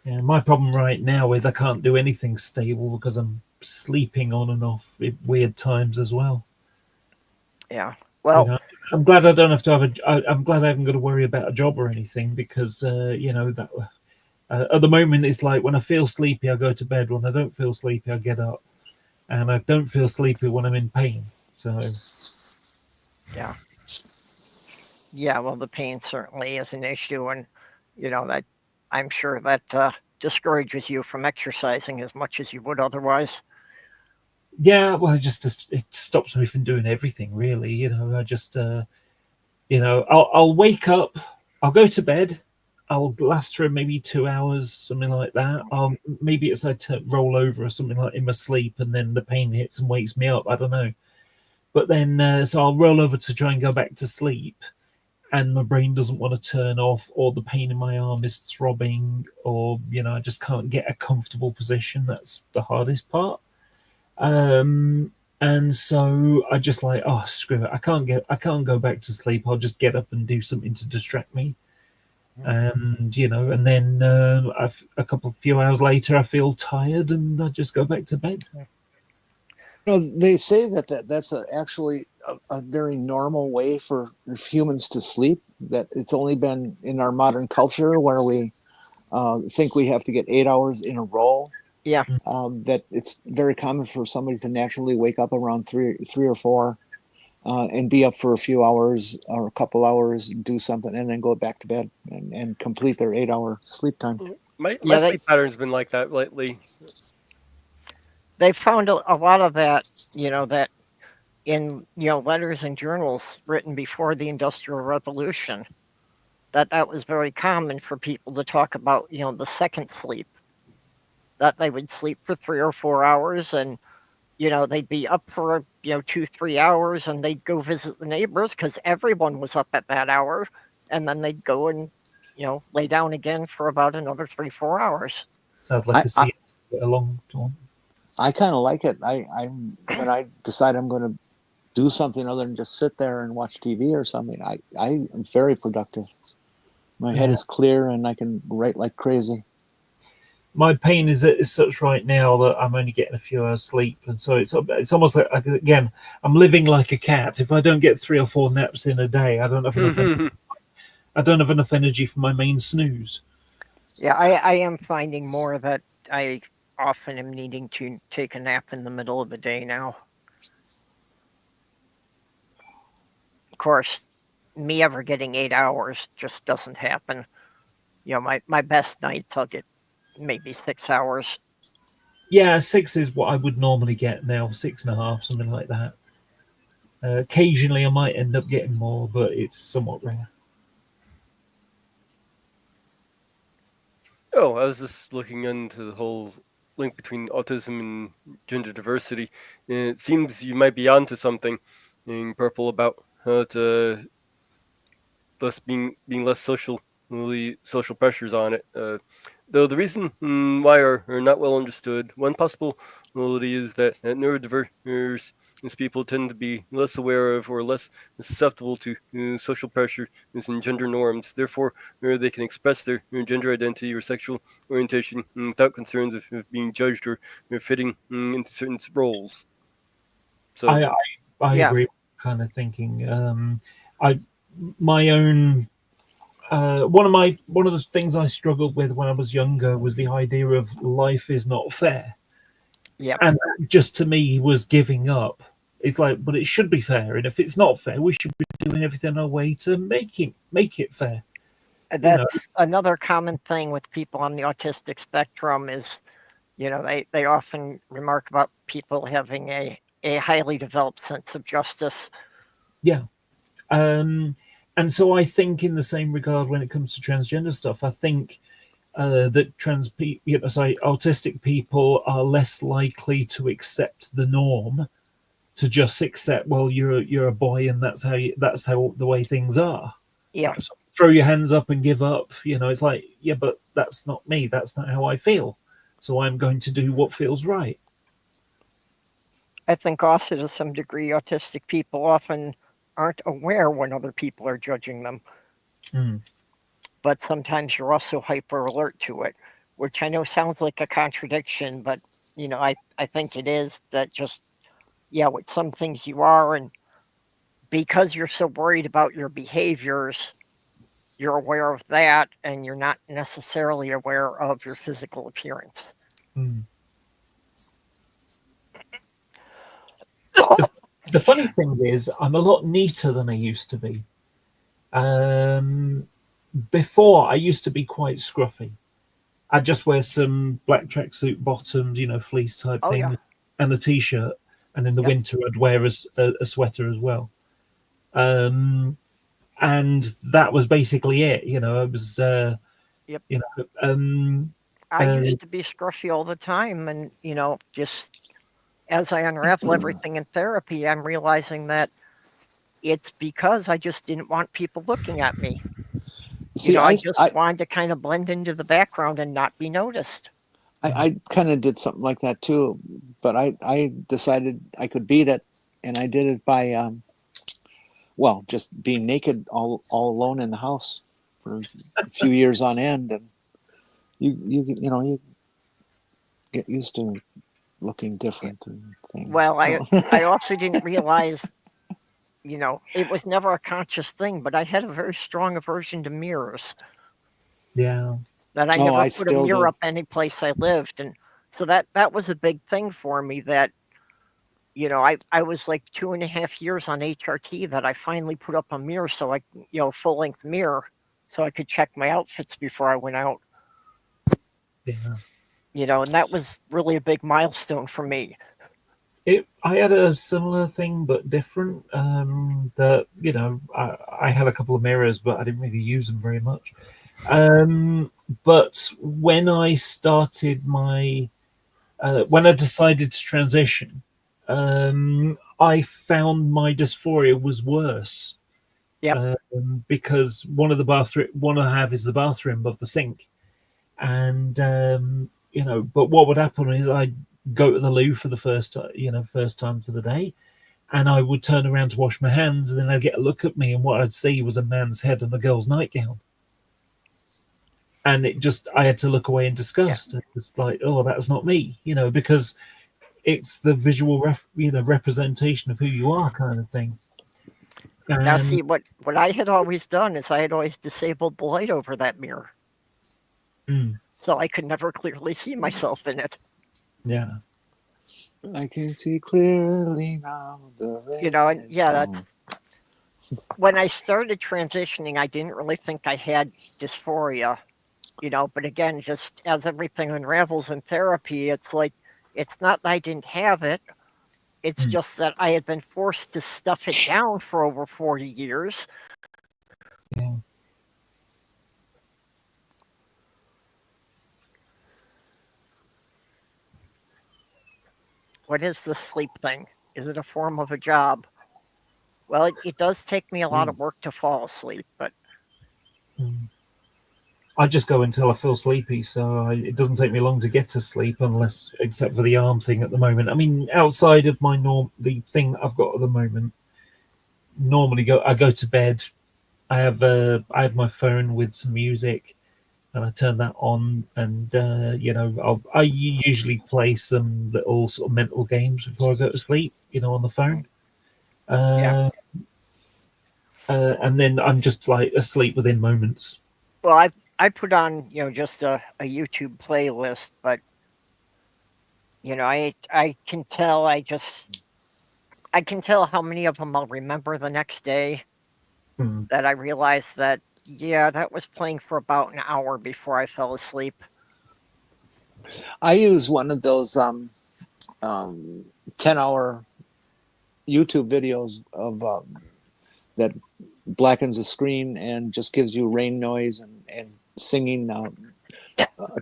Yeah, my problem right now is I can't do anything stable because I'm sleeping on and off at weird times as well. Yeah. Well, you know, I'm glad I don't have to have I'm glad I haven't got to worry about a job or anything, because that at the moment it's like when I feel sleepy I go to bed. When I don't feel sleepy I get up, and I don't feel sleepy when I'm in pain. So yeah. Well, the pain certainly is an issue, and that I'm sure that discourages you from exercising as much as you would otherwise. yeah, well, it stops me from doing everything really. I just I'll wake up, I'll go to bed, I'll last for maybe 2 hours, something like that. Maybe it's roll over or something like in my sleep, and then the pain hits and wakes me up. I don't know, but then so I'll roll over to try and go back to sleep, and my brain doesn't want to turn off, or the pain in my arm is throbbing, or I just can't get a comfortable position. That's the hardest part. And so I just like, oh, screw it, I can't go back to sleep. I'll just get up and do something to distract me. And and then a few hours later I feel tired and I just go back to bed. They say that's actually a very normal way for humans to sleep, that it's only been in our modern culture where we think we have to get 8 hours in a row. Yeah. That it's very common for somebody to naturally wake up around three or four and be up for a few hours or a couple hours, do something, and then go back to bed and complete their 8 hour sleep time. My sleep pattern's been like that lately. They found a lot of that, that in letters and journals written before the Industrial Revolution, that was very common for people to talk about, the second sleep, that they would sleep for 3 or 4 hours, and they'd be up for 2-3 hours, and they'd go visit the neighbors because everyone was up at that hour, and then they'd go and lay down again for about another 3-4 hours. Sounds like a long time. I kind of like it. When I decide I'm going to do something other than just sit there and watch TV or something, I am very productive. My head is clear and I can write like crazy. My pain is such right now that I'm only getting a few hours sleep, and so it's almost like, again, I'm living like a cat. If I don't get 3 or 4 naps in a day, I don't have enough energy for my main snooze. Yeah, I am finding more that I often am needing to take a nap in the middle of the day now. Of course, me ever getting 8 hours just doesn't happen. My best nights I'll get maybe 6 hours. Yeah, 6 is what I would normally get now, 6.5, something like that. Occasionally I might end up getting more, but it's somewhat rare. Oh, I was just looking into the whole link between autism and gender diversity, and it seems you might be onto something in Purple about how to being less social pressures on it. Though the reason why are not well understood. One possibility is that neurodiverse people tend to be less aware of or less susceptible to social pressure and gender norms. Therefore, they can express their gender identity or sexual orientation without concerns of being judged or fitting into certain roles. So I agree with kind of thinking. My own one of the things I struggled with when I was younger was the idea of life is not fair. Yeah, and that just to me was giving up. It's like, but it should be fair, and if it's not fair, we should be doing everything our way to make it fair. That's another common thing with people on the autistic spectrum is, they often remark about people having a highly developed sense of justice. Yeah. And so I think in the same regard when it comes to transgender stuff, I think that autistic people are less likely to accept the norm, to just accept, well, you're a boy and that's how the way things are. Yeah. So throw your hands up and give up. It's like, yeah, but that's not me. That's not how I feel. So I'm going to do what feels right. I think also to some degree, autistic people often aren't aware when other people are judging them. But sometimes you're also hyper alert to it. which I know sounds like a contradiction, but I think it is. That just with some things you are, and because you're so worried about your behaviors, you're aware of that, and you're not necessarily aware of your physical appearance. The funny thing is, I'm a lot neater than I used to be. Before, I used to be quite scruffy. I'd just wear some black tracksuit bottoms, fleece type thing, and a t-shirt. And in the winter, I'd wear a sweater as well. And that was basically it. I was, I used to be scruffy all the time, and just as I unravel everything in therapy, I'm realizing that it's because I just didn't want people looking at me. See, I just wanted to kind of blend into the background and not be noticed. I kind of did something like that too, but I decided I could beat it, and I did it by just being naked all alone in the house for a few years on end, and you get used to looking different and things. Well, I also didn't realize, it was never a conscious thing, but I had a very strong aversion to mirrors. Yeah. That I never put a mirror up any place I lived, and so that was a big thing for me. That I was like 2.5 years on HRT that I finally put up a mirror, so I full length mirror, so I could check my outfits before I went out. Yeah. And that was really a big milestone for me. I had a similar thing, but different. I had a couple of mirrors, but I didn't really use them very much. But when I started when I decided to transition, I found my dysphoria was worse. Yeah. Because one I have is the bathroom above the sink, and but what would happen is I'd go to the loo for the first time for the day, and I would turn around to wash my hands, and then I'd get a look at me, and what I'd see was a man's head on a girl's nightgown. And I had to look away in disgust. Yeah. It's like, oh, that's not me, because it's the visual representation of who you are, kind of thing. And now, see, what I had always done is I had always disabled the light over that mirror, so I could never clearly see myself in it. Yeah, I can see clearly now. That's when I started transitioning. I didn't really think I had dysphoria. But again, just as everything unravels in therapy, it's like, it's not that I didn't have it. It's just that I had been forced to stuff it down for over 40 years. Yeah. What is this sleep thing? Is it a form of a job? Well, it does take me a lot of work to fall asleep, but... I just go until I feel sleepy, so it doesn't take me long to get to sleep, except for the arm thing at the moment. I mean, outside of the thing that I've got at the moment, normally I go to bed. I have my phone with some music, and I turn that on, and I usually play some little sort of mental games before I go to sleep, on the phone. And then I'm just like asleep within moments. Well, I put on, just a YouTube playlist, but, I can tell I can tell how many of them I'll remember the next day. That I realized that, that was playing for about an hour before I fell asleep. I use one of those 10-hour YouTube videos of that blackens the screen and just gives you rain noise and singing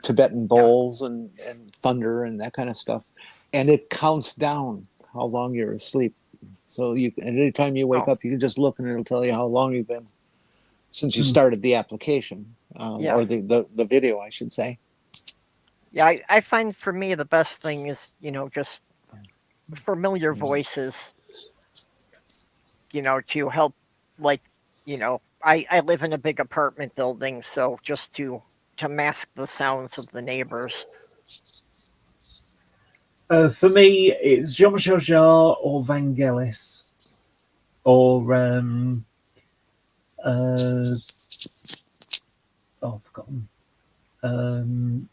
Tibetan bowls and thunder and that kind of stuff, and it counts down how long you're asleep. So any time you wake up, you can just look and it'll tell you how long you've been since you started the application or the video, I should say. Yeah, I find for me the best thing is just familiar voices. To help, like I live in a big apartment building, so just to to mask the sounds of the neighbors. For me, it's Jean-Michel Jarre or Vangelis, or I've forgotten,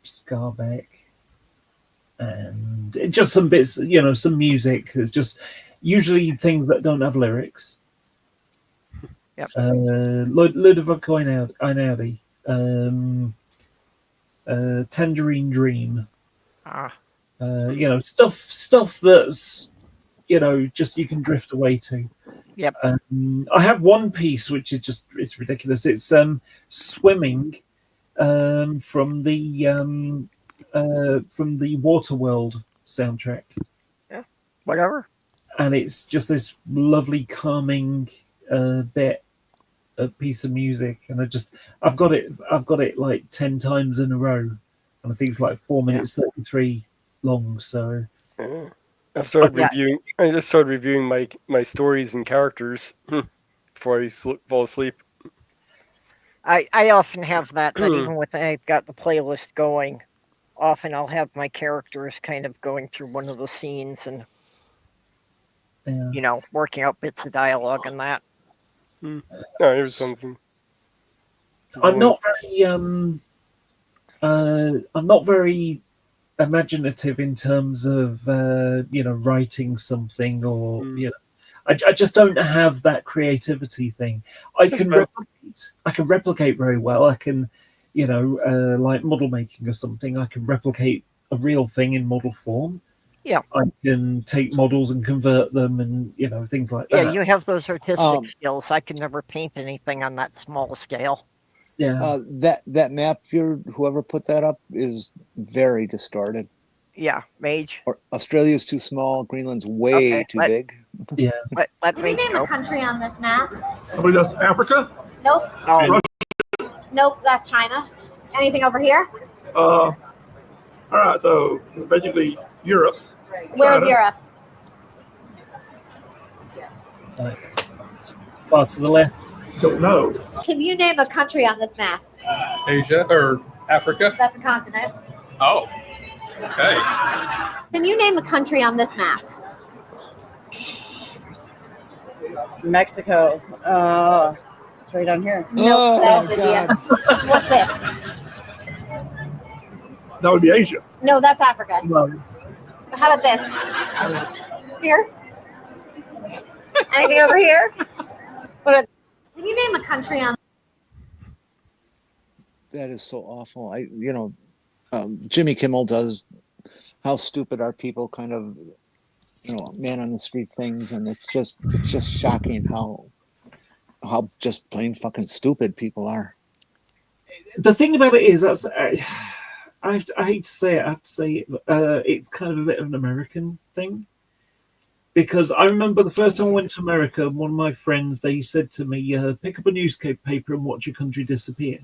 Scarbeck, and just some bits, some music. It's just usually things that don't have lyrics. Yep. Ludovic Einaudi, Tangerine Dream. Stuff that's just you can drift away to. Yep. I have one piece which is just it's ridiculous. It's Swimming from the Waterworld soundtrack. Yeah, whatever. And it's just this lovely calming bit, a piece of music, and I've got it like 10 times in a row, and I think it's like 4 minutes 33 long. So I just started reviewing my stories and characters before I fall asleep. I often have that even when I've got the playlist going, often I'll have my characters kind of going through one of the scenes and working out bits of dialogue and that. Oh, here's something. I'm not very imaginative in terms of writing something, or I just don't have that creativity thing. I can replicate very well. I can like model making or something, I can replicate a real thing in model form. Yeah, I can take models and convert them, and things like that. Yeah, you have those artistic skills. I can never paint anything on that small scale. Yeah, that map, whoever put that up is very distorted. Yeah, Mage. Australia's too small. Greenland's way too big. Yeah. Let me name a country on this map. I believe that's Africa. Nope. Oh. Nope, that's China. Anything over here? All right, so basically Europe. Where's Europe? Far to the left. Don't know. Can you name a country on this map? Asia or Africa? That's a continent. Oh, okay. Can you name a country on this map? Mexico. It's right down here. No, that was India. What's this? That would be Asia. No, that's Africa. No. How about this? Here? Anything over here? Can you name a country on? That is so awful. Jimmy Kimmel does How Stupid Are People kind of, man on the street things, and it's just shocking how just plain fucking stupid people are. The thing about it is that I hate to say it. I have to say it. It's kind of a bit of an American thing, because I remember the first time I went to America, one of my friends, they said to me, pick up a newspaper and watch your country disappear.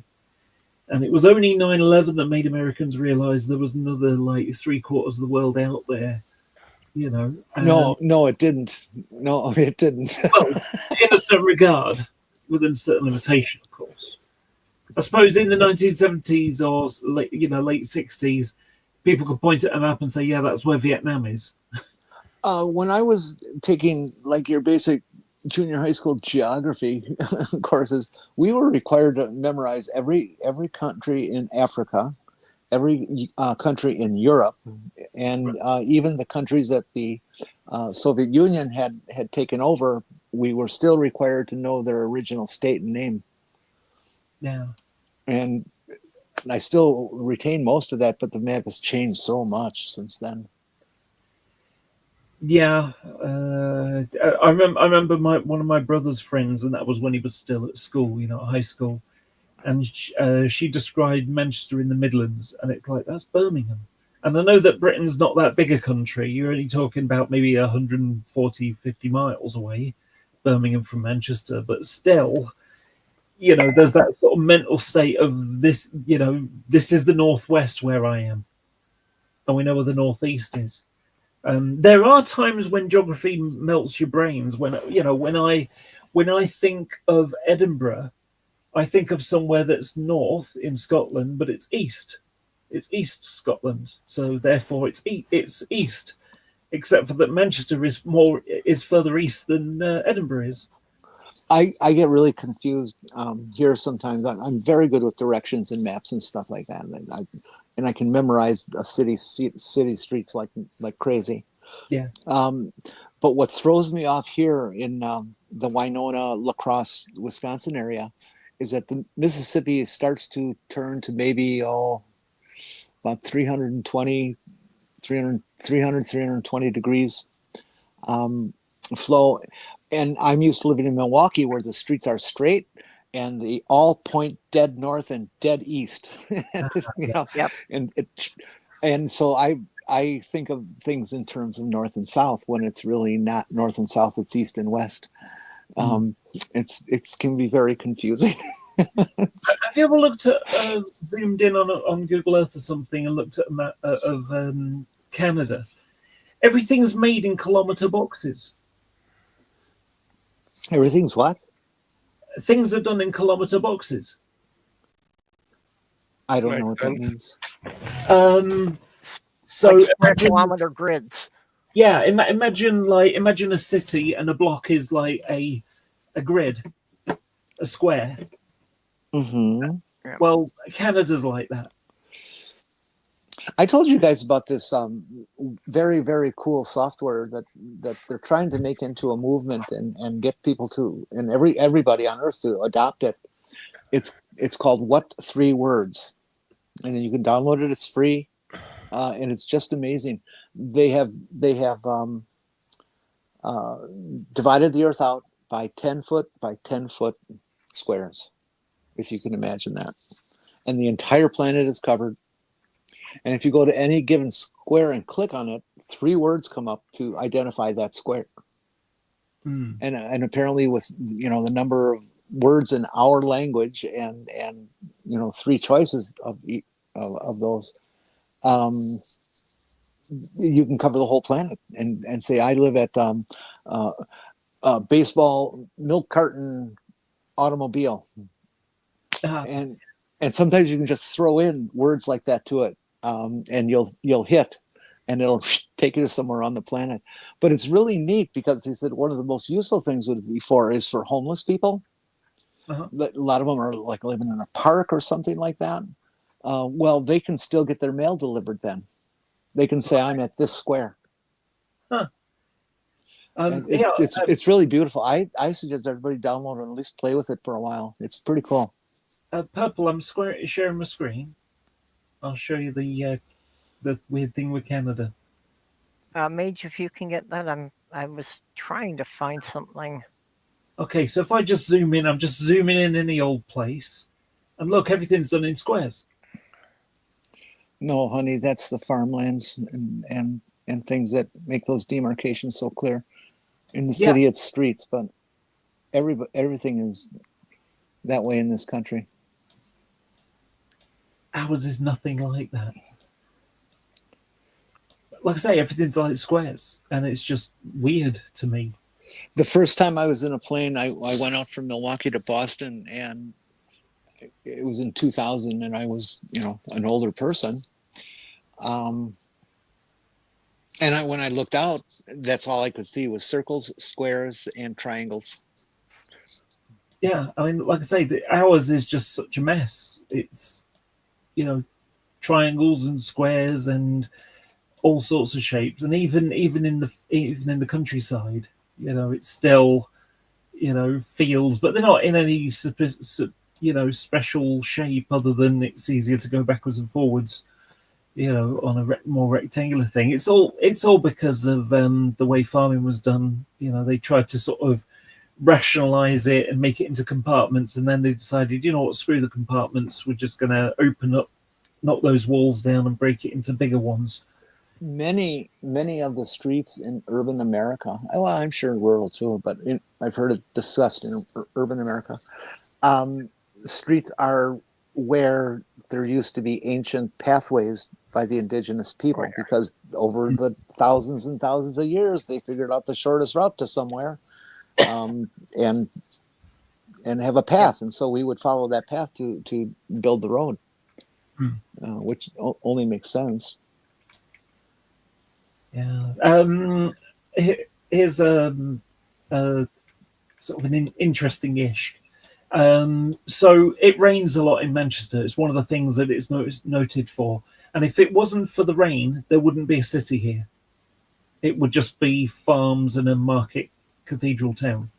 And it was only 9/11 that made Americans realize there was another like 3/4 of the world out there. No, it didn't. No, it didn't. Well, in a certain regard, within a certain limitation, of course. I suppose in the 1970s or late 60s, people could point at a map and say, yeah, that's where Vietnam is. When I was taking like your basic junior high school geography courses, we were required to memorize every country in Africa, every country in Europe, and even the countries that the Soviet Union had taken over. We were still required to know their original state and name. Yeah. And I still retain most of that, but the map has changed so much since then. Yeah, I remember one of my brother's friends, and that was when he was still at school, high school, and she described Manchester in the Midlands, and it's like, that's Birmingham. And I know that Britain's not that big a country. You're only talking about maybe 140, 50 miles away, Birmingham from Manchester, but still, there's that sort of mental state of this, this is the Northwest where I am, and we know where the Northeast is. There are times when geography melts your brains. When I think of Edinburgh, I think of somewhere that's north in Scotland, but it's east. It's East Scotland, so therefore it's east. Except for that Manchester is further east than Edinburgh is. I get really confused here sometimes. I'm very good with directions and maps and stuff like that, and I can memorize a city streets like crazy. Yeah. But what throws me off here in the Winona, La Crosse, Wisconsin area is that the Mississippi starts to turn to maybe about 320 degrees flow. And I'm used to living in Milwaukee where the streets are straight and they all point dead north and dead east. Yep. And so I think of things in terms of north and south when it's really not north and south, it's east and west. It can be very confusing. Have you ever looked at zoomed in on Google Earth or something and looked at a map of Canada? Everything's made in kilometer boxes. Everything's what? Things are done in kilometer boxes. I don't know what that means. So like square imagine, kilometer grids. yeah, imagine a city and a block is like a grid, a square. Mm-hmm. Well, Canada's like that. I told you guys about this very, very cool software that they're trying to make into a movement and get people to, and everybody on Earth to adopt it. It's called What 3 Words, and then you can download it. It's free, and it's just amazing. They have divided the Earth out by 10 foot by 10 foot squares, if you can imagine that, and the entire planet is covered. And if you go to any given square and click on it, 3 words come up to identify that square. And apparently with the number of words in our language and 3 choices of those, you can cover the whole planet and say I live at baseball milk carton automobile, and sometimes you can just throw in words like that to it. And you'll hit, and it'll take you to somewhere on the planet. But it's really neat because he said one of the most useful things would be is for homeless people. A lot of them are like living in a park or something like that. Well, they can still get their mail delivered then. They can say, I'm at this square. It's really beautiful. I suggest everybody download it and at least play with it for a while. It's pretty cool. Purple, I'm sharing my screen. I'll show you the weird thing with Canada. Mage, if you can get that, I was trying to find something. Okay, so if I just zoom in, I'm just zooming in any old place, and look, everything's done in squares. No, honey, that's the farmlands and things that make those demarcations so clear. In the city, it's streets, but everything is that way in this country. Ours is nothing like that. Like I say, everything's like squares, and it's just weird to me. The first time I was in a plane, I went out from Milwaukee to Boston, and it was in 2000, and I was, an older person. And when I looked out, that's all I could see was circles, squares, and triangles. Yeah, I mean, like I say, ours is just such a mess. It's triangles and squares and all sorts of shapes, and even in the countryside, it's still fields, but they're not in any special shape other than it's easier to go backwards and forwards, on a more rectangular thing. It's all because of the way farming was done. They tried to sort of rationalize it and make it into compartments, and then they decided, screw the compartments, we're just going to knock those walls down and break it into bigger ones. Many of the streets in urban America, well, I'm sure rural too, but I've heard it discussed in urban America, streets are where there used to be ancient pathways by the indigenous people, because over the thousands and thousands of years they figured out the shortest route to somewhere. And and have a path, and so we would follow that path to build the road, which only makes sense. Yeah. Here's sort of an interesting-ish. So it rains a lot in Manchester. It's one of the things that it's noted for. And if it wasn't for the rain, there wouldn't be a city here. It would just be farms and a market cathedral town.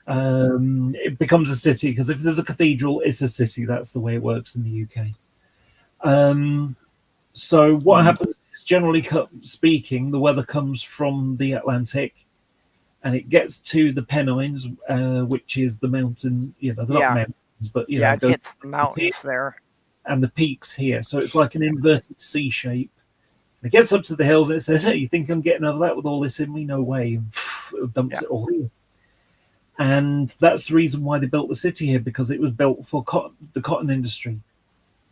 It becomes a city because if there's a cathedral, it's a city. That's the way it works in the UK. So what happens, generally speaking, the weather comes from the Atlantic and it gets to the Pennines, which is the mountain, they're not mountains, but, it hits the mountains there. And the peaks here. So it's like an inverted C shape. It gets up to the hills and it says, hey, you think I'm getting over that with all this in me? No way. And it dumps it all here. And that's the reason why they built the city here, because it was built for the cotton industry.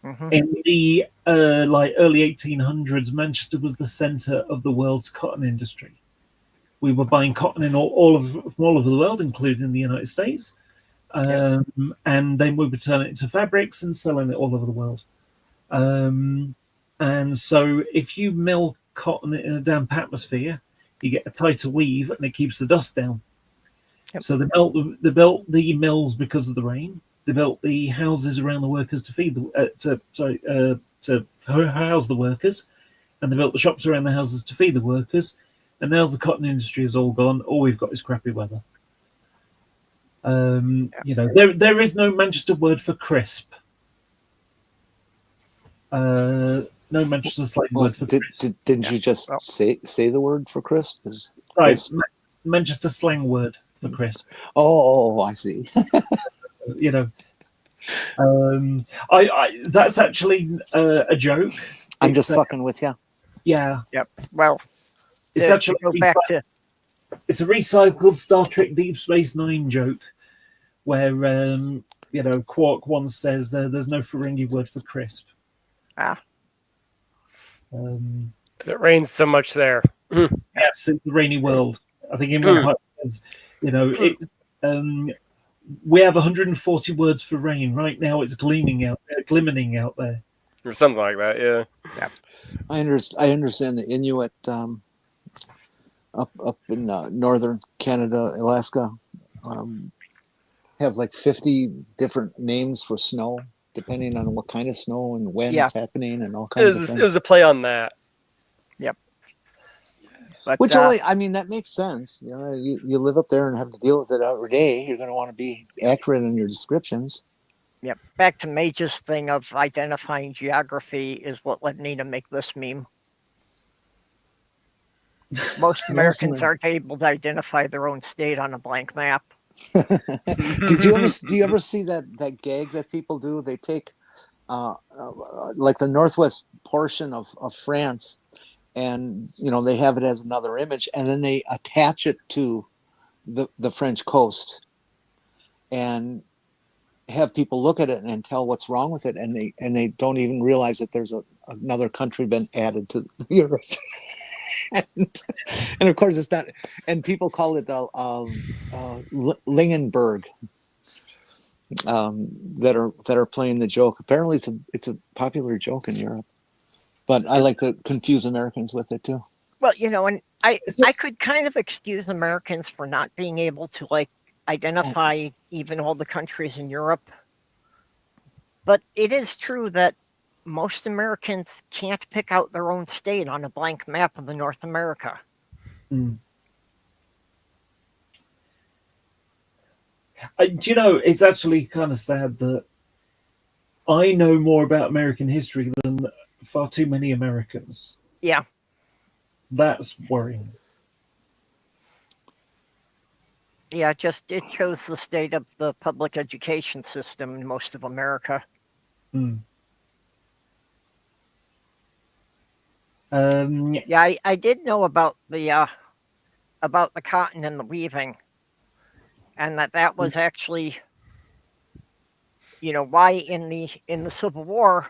In the early 1800s, Manchester was the center of the world's cotton industry. We were buying cotton in from all over the world, including the United States. And then we would turn it into fabrics and selling it all over the world. And so if you mill cotton in a damp atmosphere, you get a tighter weave and it keeps the dust down. So they built the mills because of the rain. They built the houses around the workers to feed to house the workers, and they built the shops around the houses to feed the workers. And now the cotton industry is all gone. All we've got is crappy weather. There is no Manchester word for crisp. No Manchester slang word for crisp. Didn't you just say the word for crisp? Right, Manchester slang word for crisp. Oh, I see. That's actually a joke. I'm just fucking with you. Yeah. Yep. Well, it's actually it's a recycled Star Trek Deep Space Nine joke, where Quark once says there's no Ferengi word for crisp. It rains so much there. Yes, it's the rainy world. I think in one part says, it's we have 140 words for rain. Right now it's glimmering out there. Or something like that, yeah. I understand the Inuit up in northern Canada, Alaska, have like 50 different names for snow, depending on what kind of snow and when it's happening and all kinds of things. It was a play on that. Yep. But, which that makes sense. You live up there and have to deal with it every day. You're going to want to be accurate in your descriptions. Yep. Back to Mage's thing of identifying geography is what led me to make this meme. Most Americans aren't able to identify their own state on a blank map. Do you ever see that gag that people do? They take like the northwest portion of France, and they have it as another image, and then they attach it to the French coast and have people look at it and tell what's wrong with it, and they don't even realize that there's another country been added to Europe. and of course it's not, and people call it Lingenberg, that are playing the joke. Apparently it's a popular joke in Europe, but I like to confuse Americans with it too. Well, and I could kind of excuse Americans for not being able to identify even all the countries in Europe, but it is true that most Americans can't pick out their own state on a blank map of the North America. It's actually kind of sad that I know more about American history than far too many Americans. Yeah. That's worrying. Yeah, it shows the state of the public education system in most of America. I did know about the cotton and the weaving, and that was actually, why in the Civil War,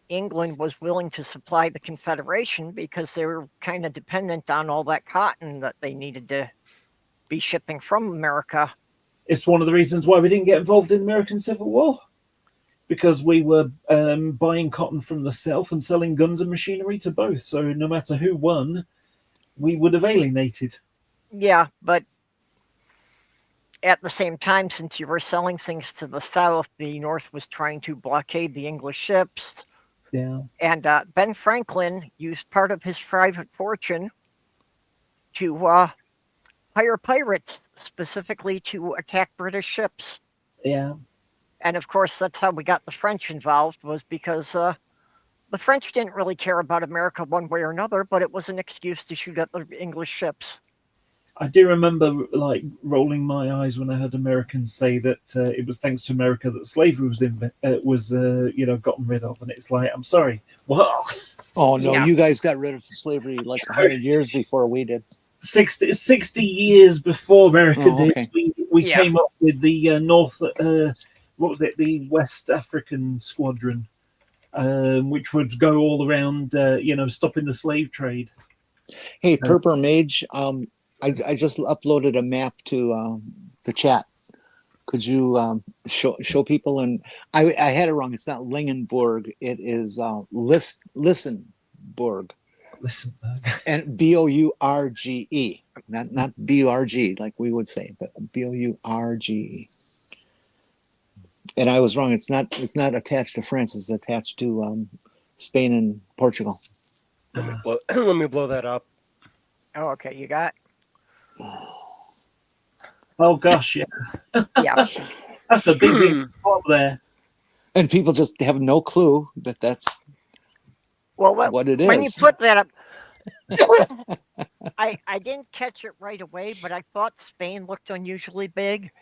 England was willing to supply the Confederation, because they were kind of dependent on all that cotton that they needed to be shipping from America It's one of the reasons why we didn't get involved in the American Civil War, because we were buying cotton from the South and selling guns and machinery to both. So no matter who won, we would have alienated. Yeah, but at the same time, since you were selling things to the South, the North was trying to blockade the English ships. Yeah. And Ben Franklin used part of his private fortune to hire pirates specifically to attack British ships. Yeah. And of course, that's how we got the French involved, was because the French didn't really care about America one way or another, but it was an excuse to shoot at the English ships. I do remember like rolling my eyes when I heard Americans say that it was thanks to America that slavery was gotten rid of, and it's like, I'm sorry, what? Oh no, Yeah. you guys got rid of slavery like 100 years before we did. 60 years before America Oh, did, okay. we Yeah. came up with the the West African Squadron, which would go all around, stopping the slave trade. Hey, PurpleRhymesWithOrange, I just uploaded a map to the chat. Could you show people? And I had it wrong. It's not Lingenburg. It is Listenburg. Listenburg. And Bourge, not Burg like we would say, but Bourge. And I was wrong. It's not attached to France. It's attached to Spain and Portugal. Let me blow that up. Oh, okay, you got? Oh gosh, yeah. Yeah. That's a big problem there. And people just have no clue that that's Well, what it is. when you put that up, I didn't catch it right away, but I thought Spain looked unusually big.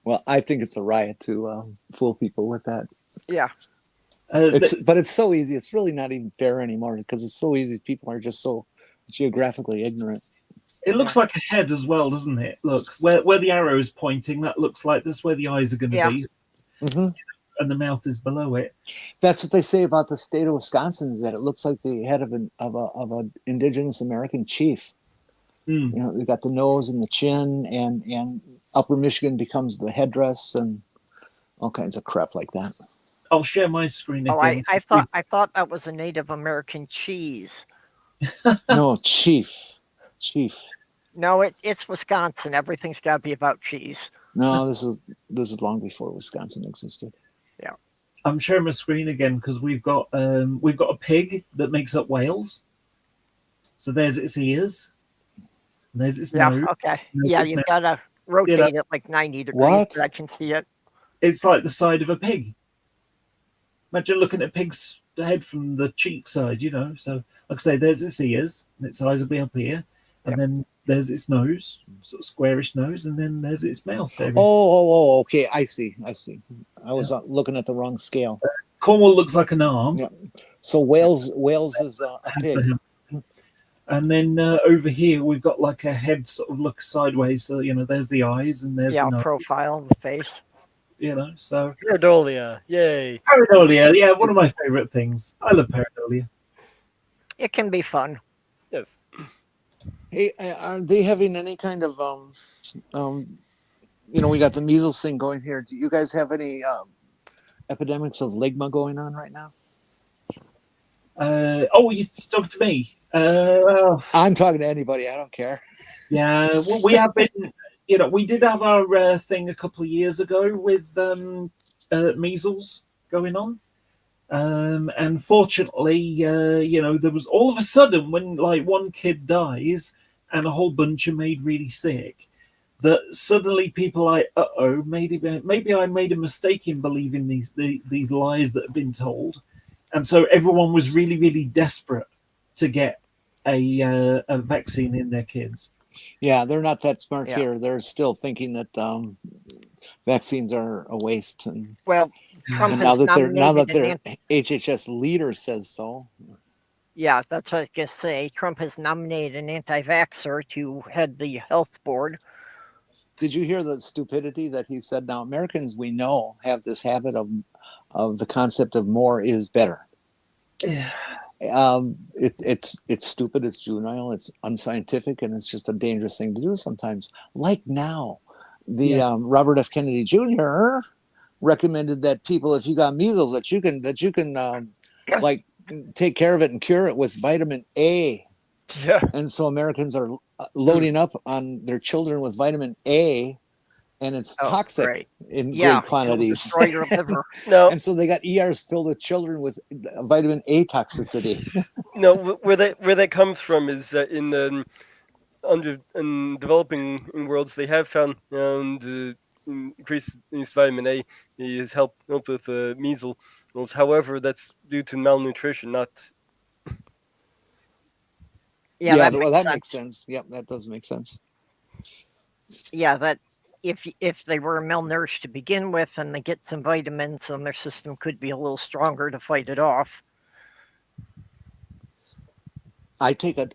Well, I think it's a riot to fool people with that. Yeah. But it's so easy. It's really not even fair anymore because it's so easy. People are just so geographically ignorant. It looks like a head as well, doesn't it? Look, where the arrow is pointing, that looks like that's where the eyes are going to be. Mm-hmm. And the mouth is below it. That's what they say about the state of Wisconsin, is that it looks like the head of an indigenous American chief. Mm. You know, they got the nose and the chin, and Upper Michigan becomes the headdress and all kinds of crap like that. I'll share my screen again. I thought that was a Native American cheese. No, chief. No, it's Wisconsin. Everything's got to be about cheese. No, this is long before Wisconsin existed. Yeah. I'm sharing my screen again because we've got a pig that makes up Wales. So there's its ears. And there's its nose. Okay. There's Yeah, its you've mouth. got to rotate it like 90 degrees. What? So I can see it. It's like the side of a pig. Imagine looking at a pig's head from the cheek side, So, like I say, there's its ears, and its eyes will be up here. And then there's its nose, sort of squarish nose, and then there's its mouth. Oh, okay. I see. I was looking at the wrong scale. Cornwall looks like an arm. Yeah. So Wales is a pig. And then over here, we've got like a head sort of look sideways. So, there's the eyes and there's the nose. Profile of the face. So. Pareidolia, yay. Pareidolia, yeah, one of my favorite things. I love pareidolia. It can be fun. Yes. Hey, are they having any kind of we got the measles thing going here. Do you guys have any epidemics of ligma going on right now? You talking to me? I'm talking to anybody. I don't care. Yeah, we have been. We did have our thing a couple of years ago with measles going on. And fortunately, there was all of a sudden when like one kid dies and a whole bunch are made really sick, that suddenly people are like, maybe I made a mistake in believing these lies that have been told. And so everyone was really, really desperate to get a vaccine in their kids. Yeah, they're not that smart here. They're still thinking that vaccines are a waste. And well, Trump and now that their HHS leader says so. Yeah, that's what I was going to say. Trump has nominated an anti-vaxxer to head the health board. Did you hear the stupidity that he said? Now, Americans, we know, have this habit of the concept of more is better. Yeah. It's stupid, it's juvenile, it's unscientific, and it's just a dangerous thing to do sometimes. Like now, the Robert F. Kennedy Jr. recommended that people, if you got measles, that you can like take care of it and cure it with vitamin A. Yeah. And so Americans are loading up on their children with vitamin A, and it's toxic great. in Yeah, great quantities. it'll destroy your liver. No, And so they got ERs filled with children with vitamin A toxicity. no. Where that comes from is that in developing worlds, they have found increased vitamin A is help with measles. However, that's due to malnutrition, not. Yeah, that makes sense. Yep, that does make sense. Yeah, that if they were malnourished to begin with and they get some vitamins, then their system could be a little stronger to fight it off. I take a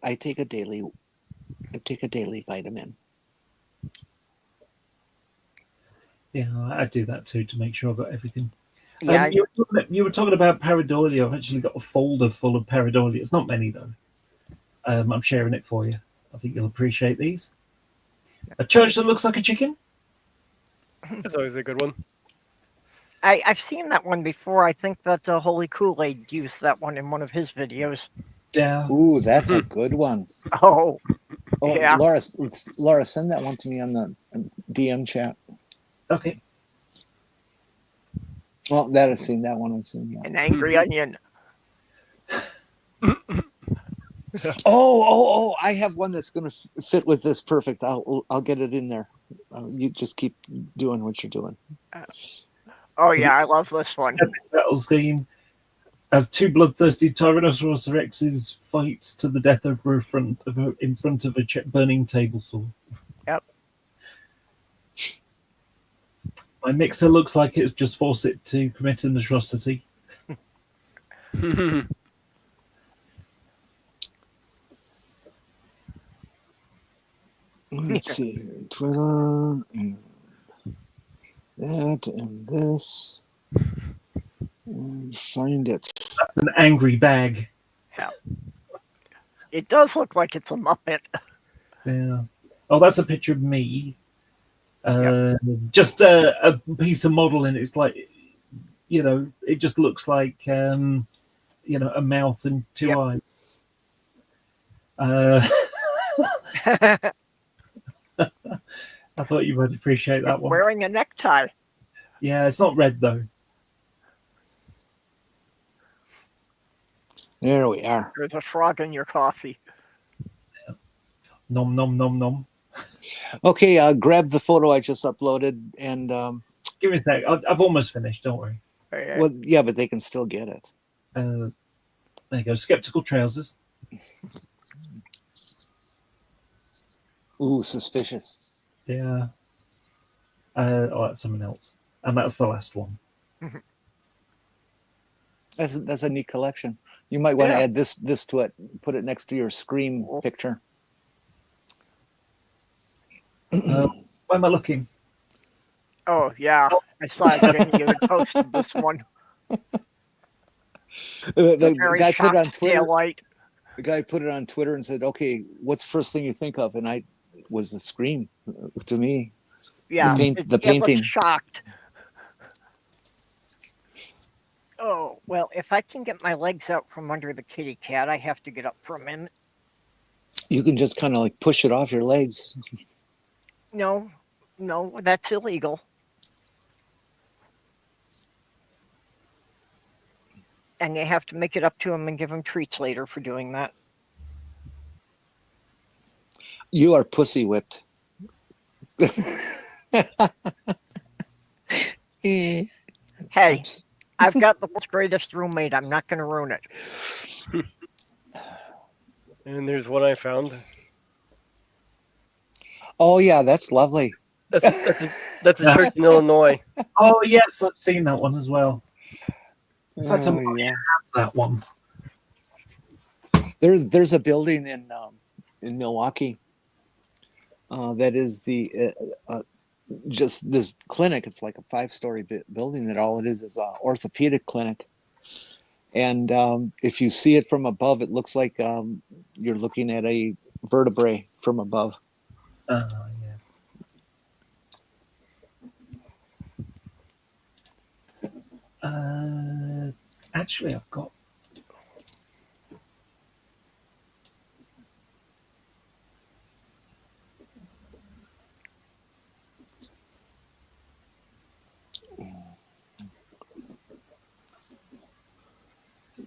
daily vitamin. Yeah, I do that too to make sure I've got everything. Yeah, you were talking about pareidolia. I've actually got a folder full of pareidolia. It's not many though. I'm sharing it for you. I think you'll appreciate these. A church that looks like a chicken. That's always a good one. I've seen that one before. I think that Holy Kool-Aid used that one in one of his videos. Yeah. Ooh, that's a good one. Oh, yeah. Laura, send that one to me on the DM chat. Okay. Well, that I've seen that one. I've seen. Yeah. An angry onion. Oh! I have one that's going to fit with this perfect. I'll get it in there. You just keep doing what you're doing. Oh yeah, I love this one. Battle scheme. As two bloodthirsty Tyrannosaurus Rexes fight to the death in front of a burning table saw. Yep. My mixer looks like it's just forced it to commit an atrocity. Let's see. Twitter and that and this. And find it. That's an angry bag. Yeah. It does look like it's a Muppet. Yeah. Oh, that's a picture of me. Just a piece of modeling. It's like, it just looks like, a mouth and two eyes. I thought you would appreciate that one. Wearing a necktie. Yeah, it's not red though. There we are. There's a frog in your coffee. Yeah. Nom nom nom nom. Okay, grab the photo I just uploaded and give me a sec. I've almost finished. Don't worry. Well, yeah, but they can still get it. There you go. Skeptical trousers. Ooh, suspicious. Yeah. That's someone else, and that's the last one. That's a neat collection. You might want to add this to it. Put it next to your Scream picture. Where am I looking? Oh yeah, I saw Jenni had posted this one. The guy put it on Twitter. Taillight. The guy put it on Twitter and said, "Okay, what's the first thing you think of?" And I was the Scream to me. Yeah, the painting. It shocked. Oh well, if I can get my legs out from under the kitty cat, I have to get up for a minute. You can just kind of like push it off your legs. No, that's illegal. And you have to make it up to him and give him treats later for doing that. You are pussy whipped. Hey, I've got the world's greatest roommate. I'm not going to ruin it. And there's one I found. Oh yeah, that's lovely. That's a church in Illinois. Oh yes, I've seen that one as well. In fact, I yeah. have that one. There's a building in Milwaukee that is the just this clinic. It's like a 5-story building that all it is a orthopedic clinic, And if you see it from above, it looks like you're looking at a vertebrae from above. Yeah. Actually, I've got.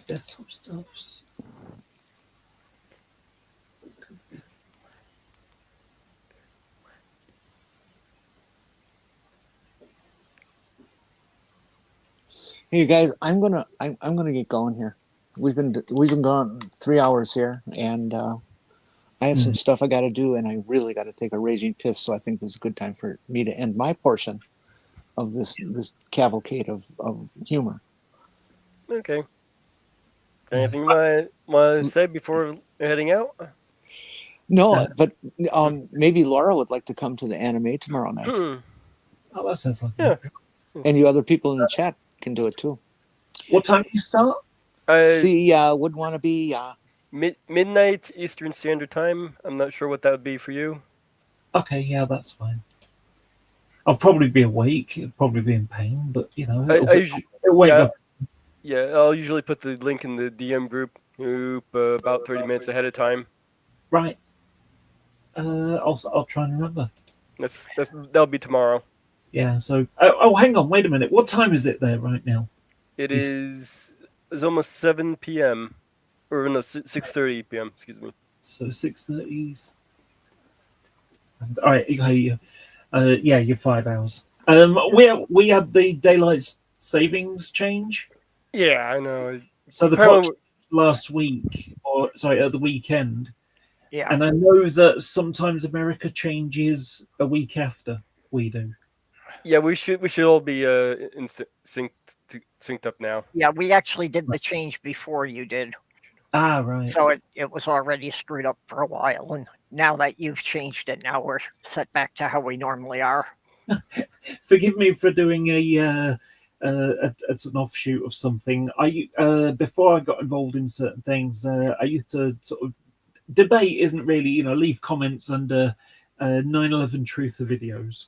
Desktop stuff. Hey guys, I'm gonna get going here. We've been gone 3 hours here, and I have some stuff I got to do, and I really got to take a raging piss. So I think this is a good time for me to end my portion of this cavalcade of humor. Okay. Anything you want to say before heading out? No, but maybe Laura would like to come to the anime tomorrow night. Oh, that sounds like And you other people in the chat can do it too. What time do you start? Would want to be midnight Eastern Standard Time. I'm not sure what that would be for you. Okay, yeah, that's fine. I'll probably be awake. It'll probably be in pain, but it'll wake up. Yeah, I'll usually put the link in the DM group about 30 minutes ahead of time. Right. I'll try and remember. That'll be tomorrow. Yeah. So, hang on, wait a minute. What time is it there right now? It's almost 7 p.m. Or no, 6:30 p.m. Excuse me. So 6:30. All right. Yeah, you're 5 hours. We had the daylight savings change. Yeah, I know. So the clock last week, at the weekend. Yeah. And I know that sometimes America changes a week after we do. Yeah, we should all be synced up now. Yeah, we actually did the change before you did. Ah, right. So it was already screwed up for a while, and now that you've changed it, now we're set back to how we normally are. Forgive me for doing it's an offshoot of something. Before I got involved in certain things, I used to sort of debate isn't really, leave comments under 9/11 truther videos.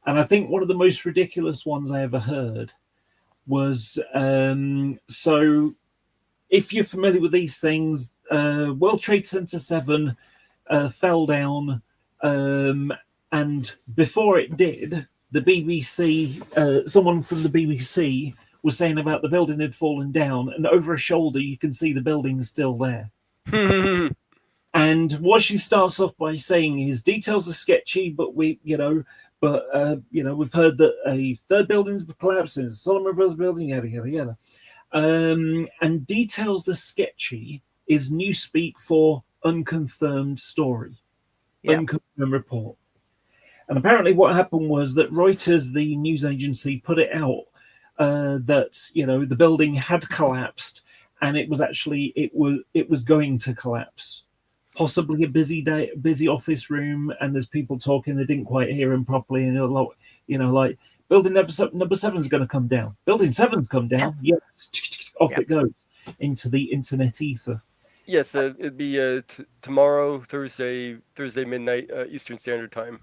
And I think one of the most ridiculous ones I ever heard was, so if you're familiar with these things, World Trade Center 7 fell down, and before it did, the BBC, someone from the BBC was saying about the building had fallen down, and over a shoulder you can see the building still there. And what she starts off by saying is details are sketchy, but we've heard that a third building's collapsing, Solomon Brothers building, yada yada yada. And details are sketchy is newspeak for unconfirmed story, unconfirmed report. And apparently what happened was that Reuters, the news agency, put it out that the building had collapsed, and it was actually it was going to collapse. Possibly a busy office room, and there's people talking. They didn't quite hear him properly, and like building number 7's going to come down. Building 7's come down. Yes, off it goes into the internet ether. Yes, it'd be tomorrow, Thursday midnight Eastern Standard Time.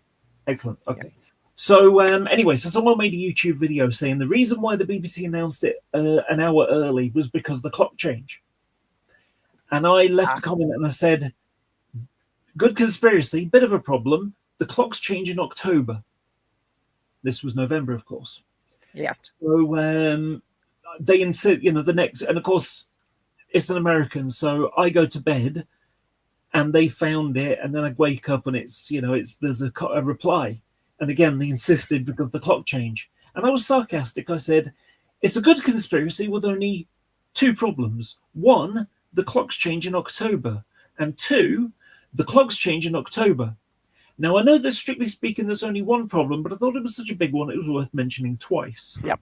Excellent. Okay. So anyway, someone made a YouTube video saying the reason why the BBC announced it an hour early was because of the clock change. And I left a comment and I said, good conspiracy, bit of a problem. The clocks change in October. This was November, of course. Yeah. So they insist, the next, and of course, it's an American. So I go to bed, and they found it, and then I wake up, and there's a reply, and again they insisted because the clock change. And I was sarcastic. I said, it's a good conspiracy with only two problems. One, the clocks change in October, and two, the clocks change in October. Now, I know that strictly speaking, there's only one problem, but I thought it was such a big one, it was worth mentioning twice. Yep.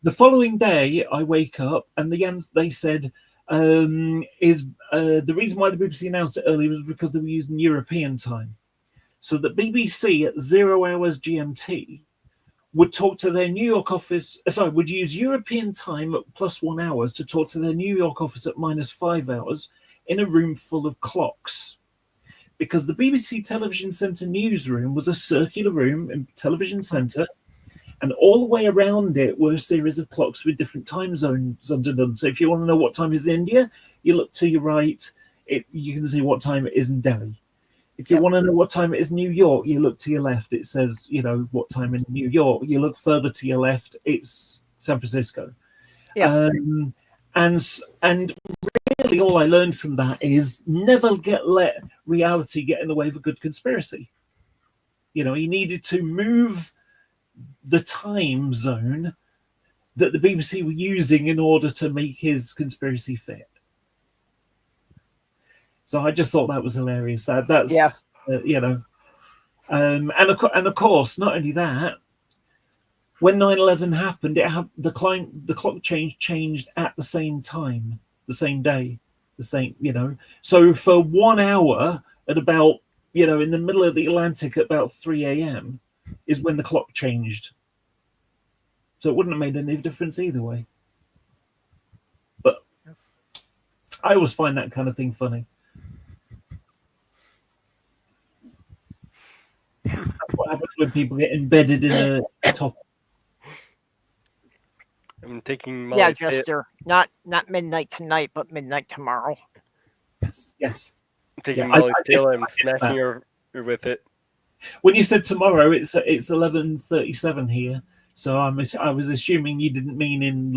The following day, I wake up, and they said, the reason why the BBC announced it early was because they were using European time. So the BBC at 0 hours GMT would talk to their New York office. Sorry, would use European time at +1 hours to talk to their New York office at -5 hours in a room full of clocks. Because the BBC Television Centre newsroom was a circular room in Television Centre, and all the way around it were a series of clocks with different time zones under them. So if you want to know what time is in India, you look to your right, you can see what time it is in Delhi. If you want to know what time it is in New York, you look to your left, it says, what time in New York. You look further to your left, it's San Francisco. Yeah. And really all I learned from that is never let reality get in the way of a good conspiracy. He needed to move the time zone that the BBC were using in order to make his conspiracy fit. So I just thought that was hilarious. That's and of course, not only that, when 9/11 happened, the clock changed at the same time, the same day, the same. So for 1 hour at about in the middle of the Atlantic at about 3 a.m. is when the clock changed. So it wouldn't have made any difference either way. But I always find that kind of thing funny. That's what happens when people get embedded in a topic. I'm taking my Jester. Not midnight tonight, but midnight tomorrow. Yes. I'm taking Molly's tail. I'm smacking her with it. When you said tomorrow, it's 11:37 here. So I was assuming you didn't mean in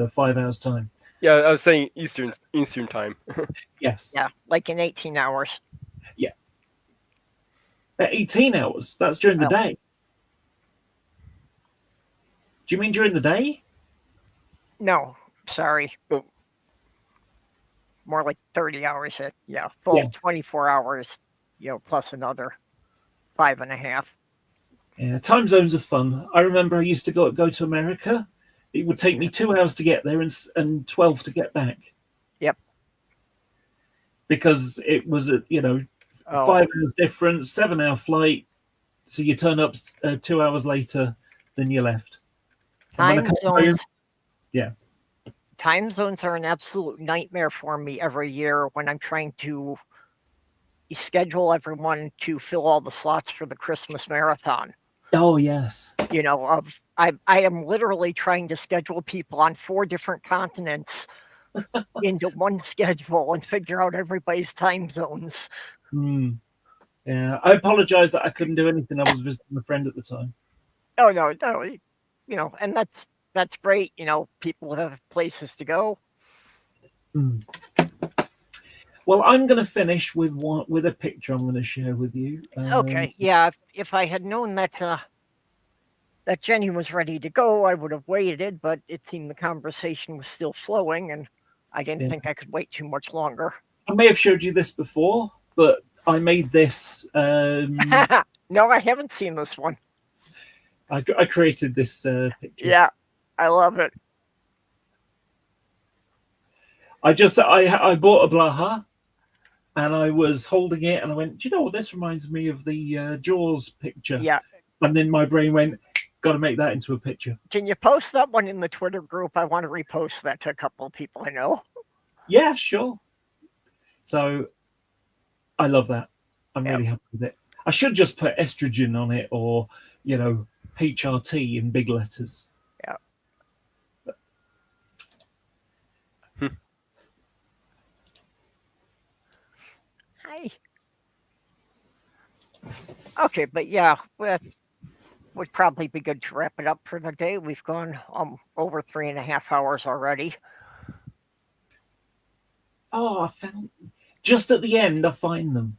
5 hours time. Yeah, I was saying Eastern time. Yes. Yeah, like in 18 hours. Yeah. 18 hours. That's during the day. Do you mean during the day? No, sorry. More like 30 hours. Full 24 hours. Plus another 5.5. Yeah, time zones are fun. I remember I used to go to America. It would take me 2 hours to get there and 12 to get back. Yep. Because it was 5 hours difference, 7-hour flight. So you turn up 2 hours later than you left. Time zones. Yeah. Time zones are an absolute nightmare for me every year when I'm trying to schedule everyone to fill all the slots for the Christmas marathon. Oh, yes. I am literally trying to schedule people on 4 different continents into one schedule and figure out everybody's time zones. Yeah, I apologize that I couldn't do anything. I was visiting a friend at the time. Oh, no, and that's great. People have places to go. Well, I'm going to finish with a picture I'm going to share with you. Okay, yeah. If I had known that Jenny was ready to go, I would have waited. But it seemed the conversation was still flowing, and I didn't think I could wait too much longer. I may have showed you this before, but I made this. No, I haven't seen this one. I created this picture. Yeah, I love it. I bought a Blaha, and I was holding it, and I went, do you know what? This reminds me of the Jaws picture. Yeah. And then my brain went, got to make that into a picture. Can you post that one in the Twitter group? I want to repost that to a couple of people I know. Yeah, sure. So I love that. I'm really happy with it. I should just put estrogen on it or, HRT in big letters. Yeah. Hi. Okay, but would probably be good to wrap it up for the day. We've gone over 3.5 hours already. Oh, I found just at the end. I find them.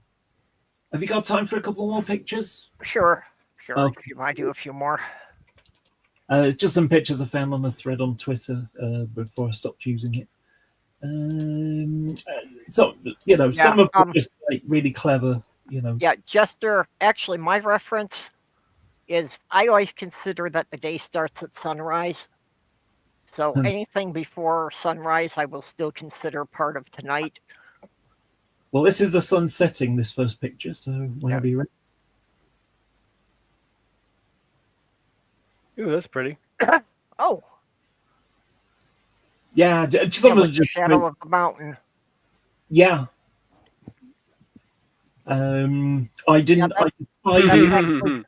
Have you got time for a couple more pictures? Sure. Okay. You might do a few more. Just some pictures I found on a thread on Twitter before I stopped using it. Some of them are just really clever. Yeah, Jester. Actually, my reference is I always consider that the day starts at sunrise. So anything before sunrise, I will still consider part of tonight. Well, this is the sun setting, this first picture. So whenever you're ready. Ooh, that's pretty. Oh, Yeah, just yeah, on the with the shadow of the mountain. yeah. I didn't. that- I defy That's you. actually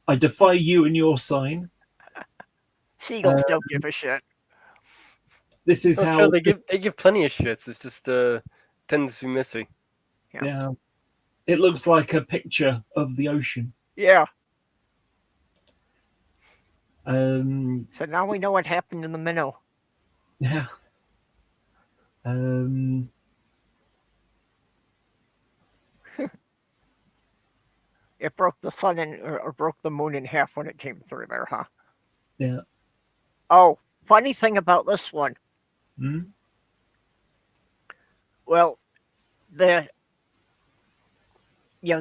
I defy you and your sign. seagulls don't give a shit. This is Oh, how. sure, they give plenty of shits. It's just tends to be messy. Yeah, it looks like a picture of the ocean. Yeah. Um, So now we know what happened in the minnow. yeah. It broke the sun or broke the moon in half when it came through there, huh? Yeah. Oh, funny thing about this one. Hmm? Well, the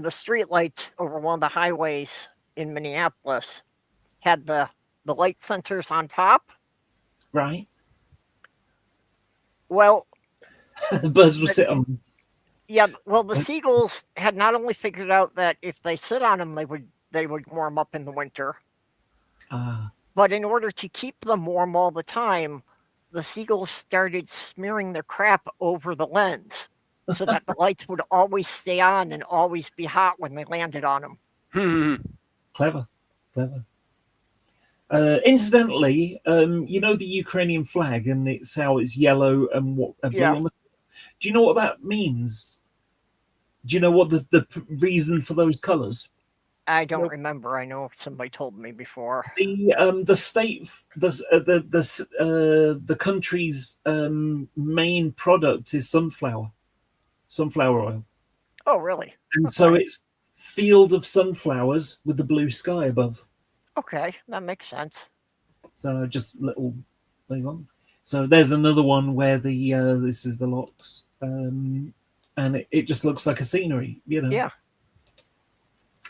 street lights over one of the highways in Minneapolis had the light sensors on top. Right. Well, Birds will sit on. yeah. Well, the seagulls had not only figured out that if they sit on them, they would warm up in the winter. But in order to keep them warm all the time, the seagulls started smearing their crap over the lens so that the lights would always stay on and always be hot when they landed on them. Clever. Incidentally, you know the Ukrainian flag, and it's how it's yellow and blue on the. Do you know what that means? Do you know what the reason for those colors? I don't remember. I know somebody told me before. The state, the country's main product is sunflower oil. Oh, really? And so it's field of sunflowers with the blue sky above. Okay, that makes sense. So just little thing on. So there's another one where the this is the locks, and it just looks like a scenery, you know. Yeah.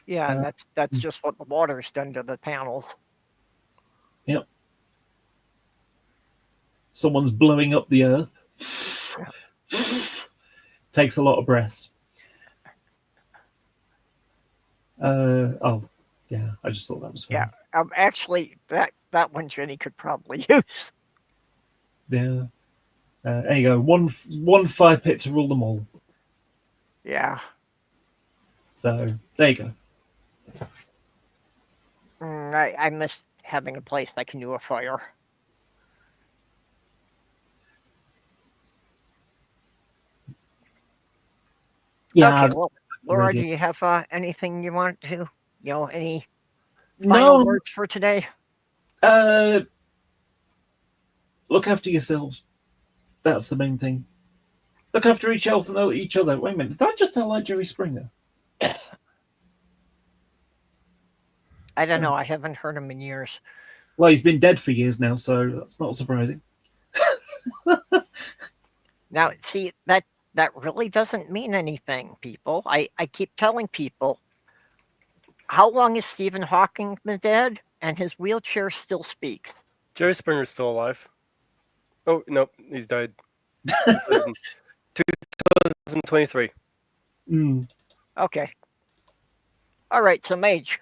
Yeah, and that's just what the water's done to the panels. Yep. Someone's blowing up the earth. Takes a lot of breaths. Oh, yeah. I just thought that was funny. Yeah. Actually, that one Jenny could probably use. Yeah. There you go. One 5-pit to rule them all. Yeah. So there you go. I miss having a place I can do a fire. Yeah. Okay, well, Laura, do you have anything you want to, any final words for today? Look after yourselves. That's the main thing. Look after each other. Wait a minute. Did I just tell like Jerry Springer? I don't know. I haven't heard him in years. Well, he's been dead for years now, so that's not surprising. Now, see, that really doesn't mean anything, people. I keep telling people, how long has Stephen Hawking been dead? And his wheelchair still speaks. Jerry Springer's still alive. Oh, no, he's died. 2023. Okay. All right, so Mage,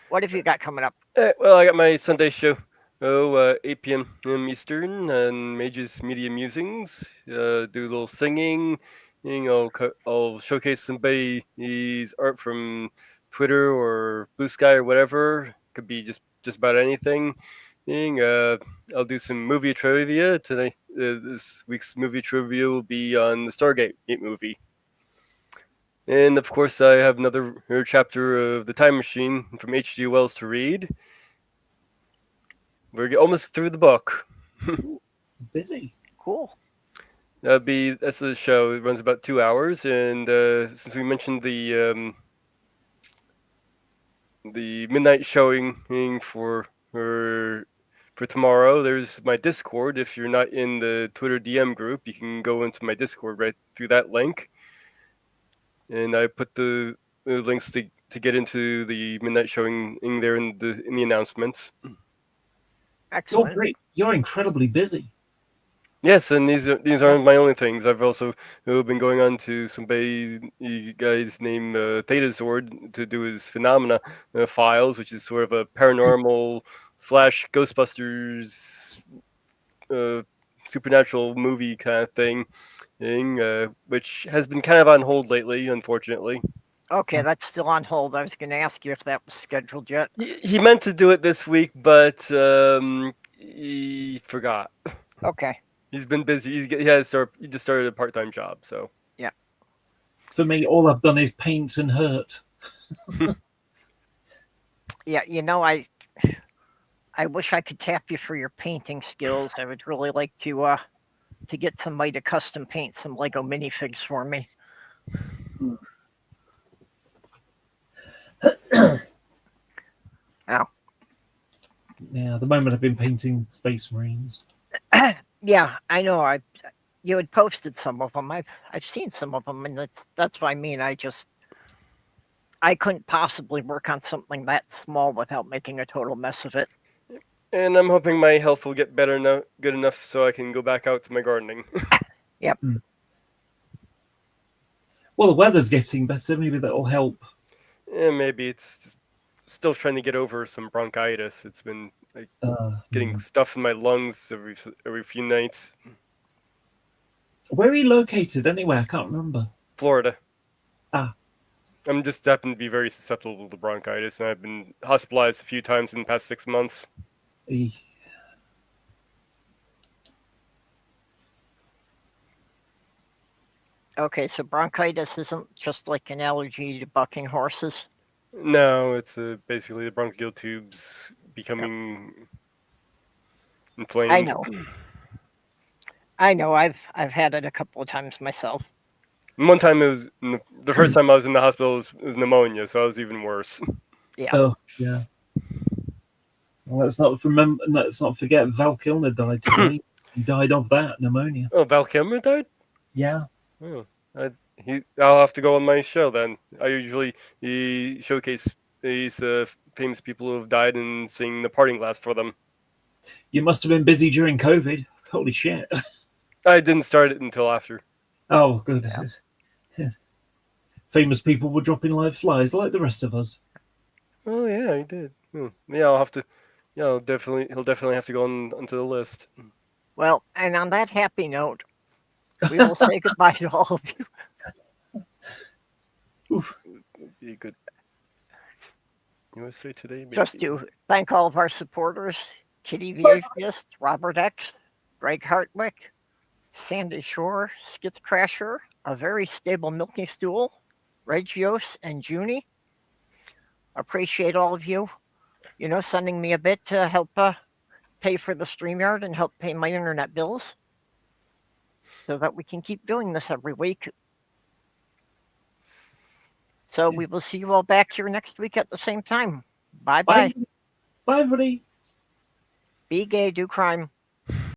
what have you got coming up? Well, I got my Sunday show. 8 p.m. Eastern and Mage's Media Musings. Do a little singing. I'll showcase somebody's art from Twitter or Blue Sky or whatever. Could be just about anything. I'll do some movie trivia tonight. This week's movie trivia will be on the Stargate movie. And of course, I have another chapter of The Time Machine from H.G. Wells to read. We're almost through the book. Busy. Cool. That's the show. It runs about 2 hours, and since we mentioned the midnight showing for tomorrow, there's my Discord. If you're not in the Twitter DM group, you can go into my Discord right through that link, and I put the links to get into the midnight showing in there in the announcements. Excellent. You're incredibly busy. Yes, and these aren't my only things. I've also been going on to somebody, you guys named Theta Sword, to do his Phenomena files, which is sort of a paranormal / Ghostbusters supernatural movie kind of thing, which has been kind of on hold lately, unfortunately. Okay, that's still on hold. I was going to ask you if that was scheduled yet. He meant to do it this week, but he forgot. Okay. He's been busy. He just started a part-time job, so. Yeah. For me, all I've done is paint and hurt. Yeah, I wish I could tap you for your painting skills. I would really like to get somebody to custom paint some Lego minifigs for me. Ow. Yeah, at the moment I've been painting Space Marines. Yeah, I know. You had posted some of them. I've seen some of them, and that's what I mean. I couldn't possibly work on something that small without making a total mess of it. And I'm hoping my health will get good enough so I can go back out to my gardening. Yep. Well, the weather's getting better. Maybe that'll help. Yeah, maybe it's just still trying to get over some bronchitis. It's been like getting stuff in my lungs every few nights. Where are you located anyway? I can't remember. Florida. Ah. I'm just happen to be very susceptible to bronchitis, and I've been hospitalized a few times in the past 6 months. Okay, so bronchitis isn't just like an allergy to bucking horses? No, it's basically the bronchial tubes becoming inflamed. I know. I've had it a couple of times myself. One time it was the first time I was in the hospital was pneumonia, so it was even worse. Yeah. Oh, yeah. Well, let's not forget Val Kilmer died today. He died of that pneumonia. Oh, Val Kilmer died? Yeah. Oh, I'll have to go on my show then. I usually showcase these famous people who have died and sing The Parting Glass for them. You must have been busy during COVID. Holy shit. I didn't start it until after. Oh, good. Yeah. Famous people were dropping like flies, like the rest of us. Oh yeah, he did. Yeah, I'll have to. Yeah, he'll definitely have to go onto the list. Well, and on that happy note, we will say goodbye to all of you. Oof. Be good. USA Today. Maybe. Just to thank all of our supporters: Kitty the Atheist, Robert X, Greg Hartwick, Sandy Shore, Skitzcrasher, A Very Stable Milky Stool, Regios, and Junie. Appreciate all of you, sending me a bit to help pay for the StreamYard and help pay my internet bills so that we can keep doing this every week. So we will see you all back here next week at the same time. Bye-bye. Bye, everybody. Be gay, do crime.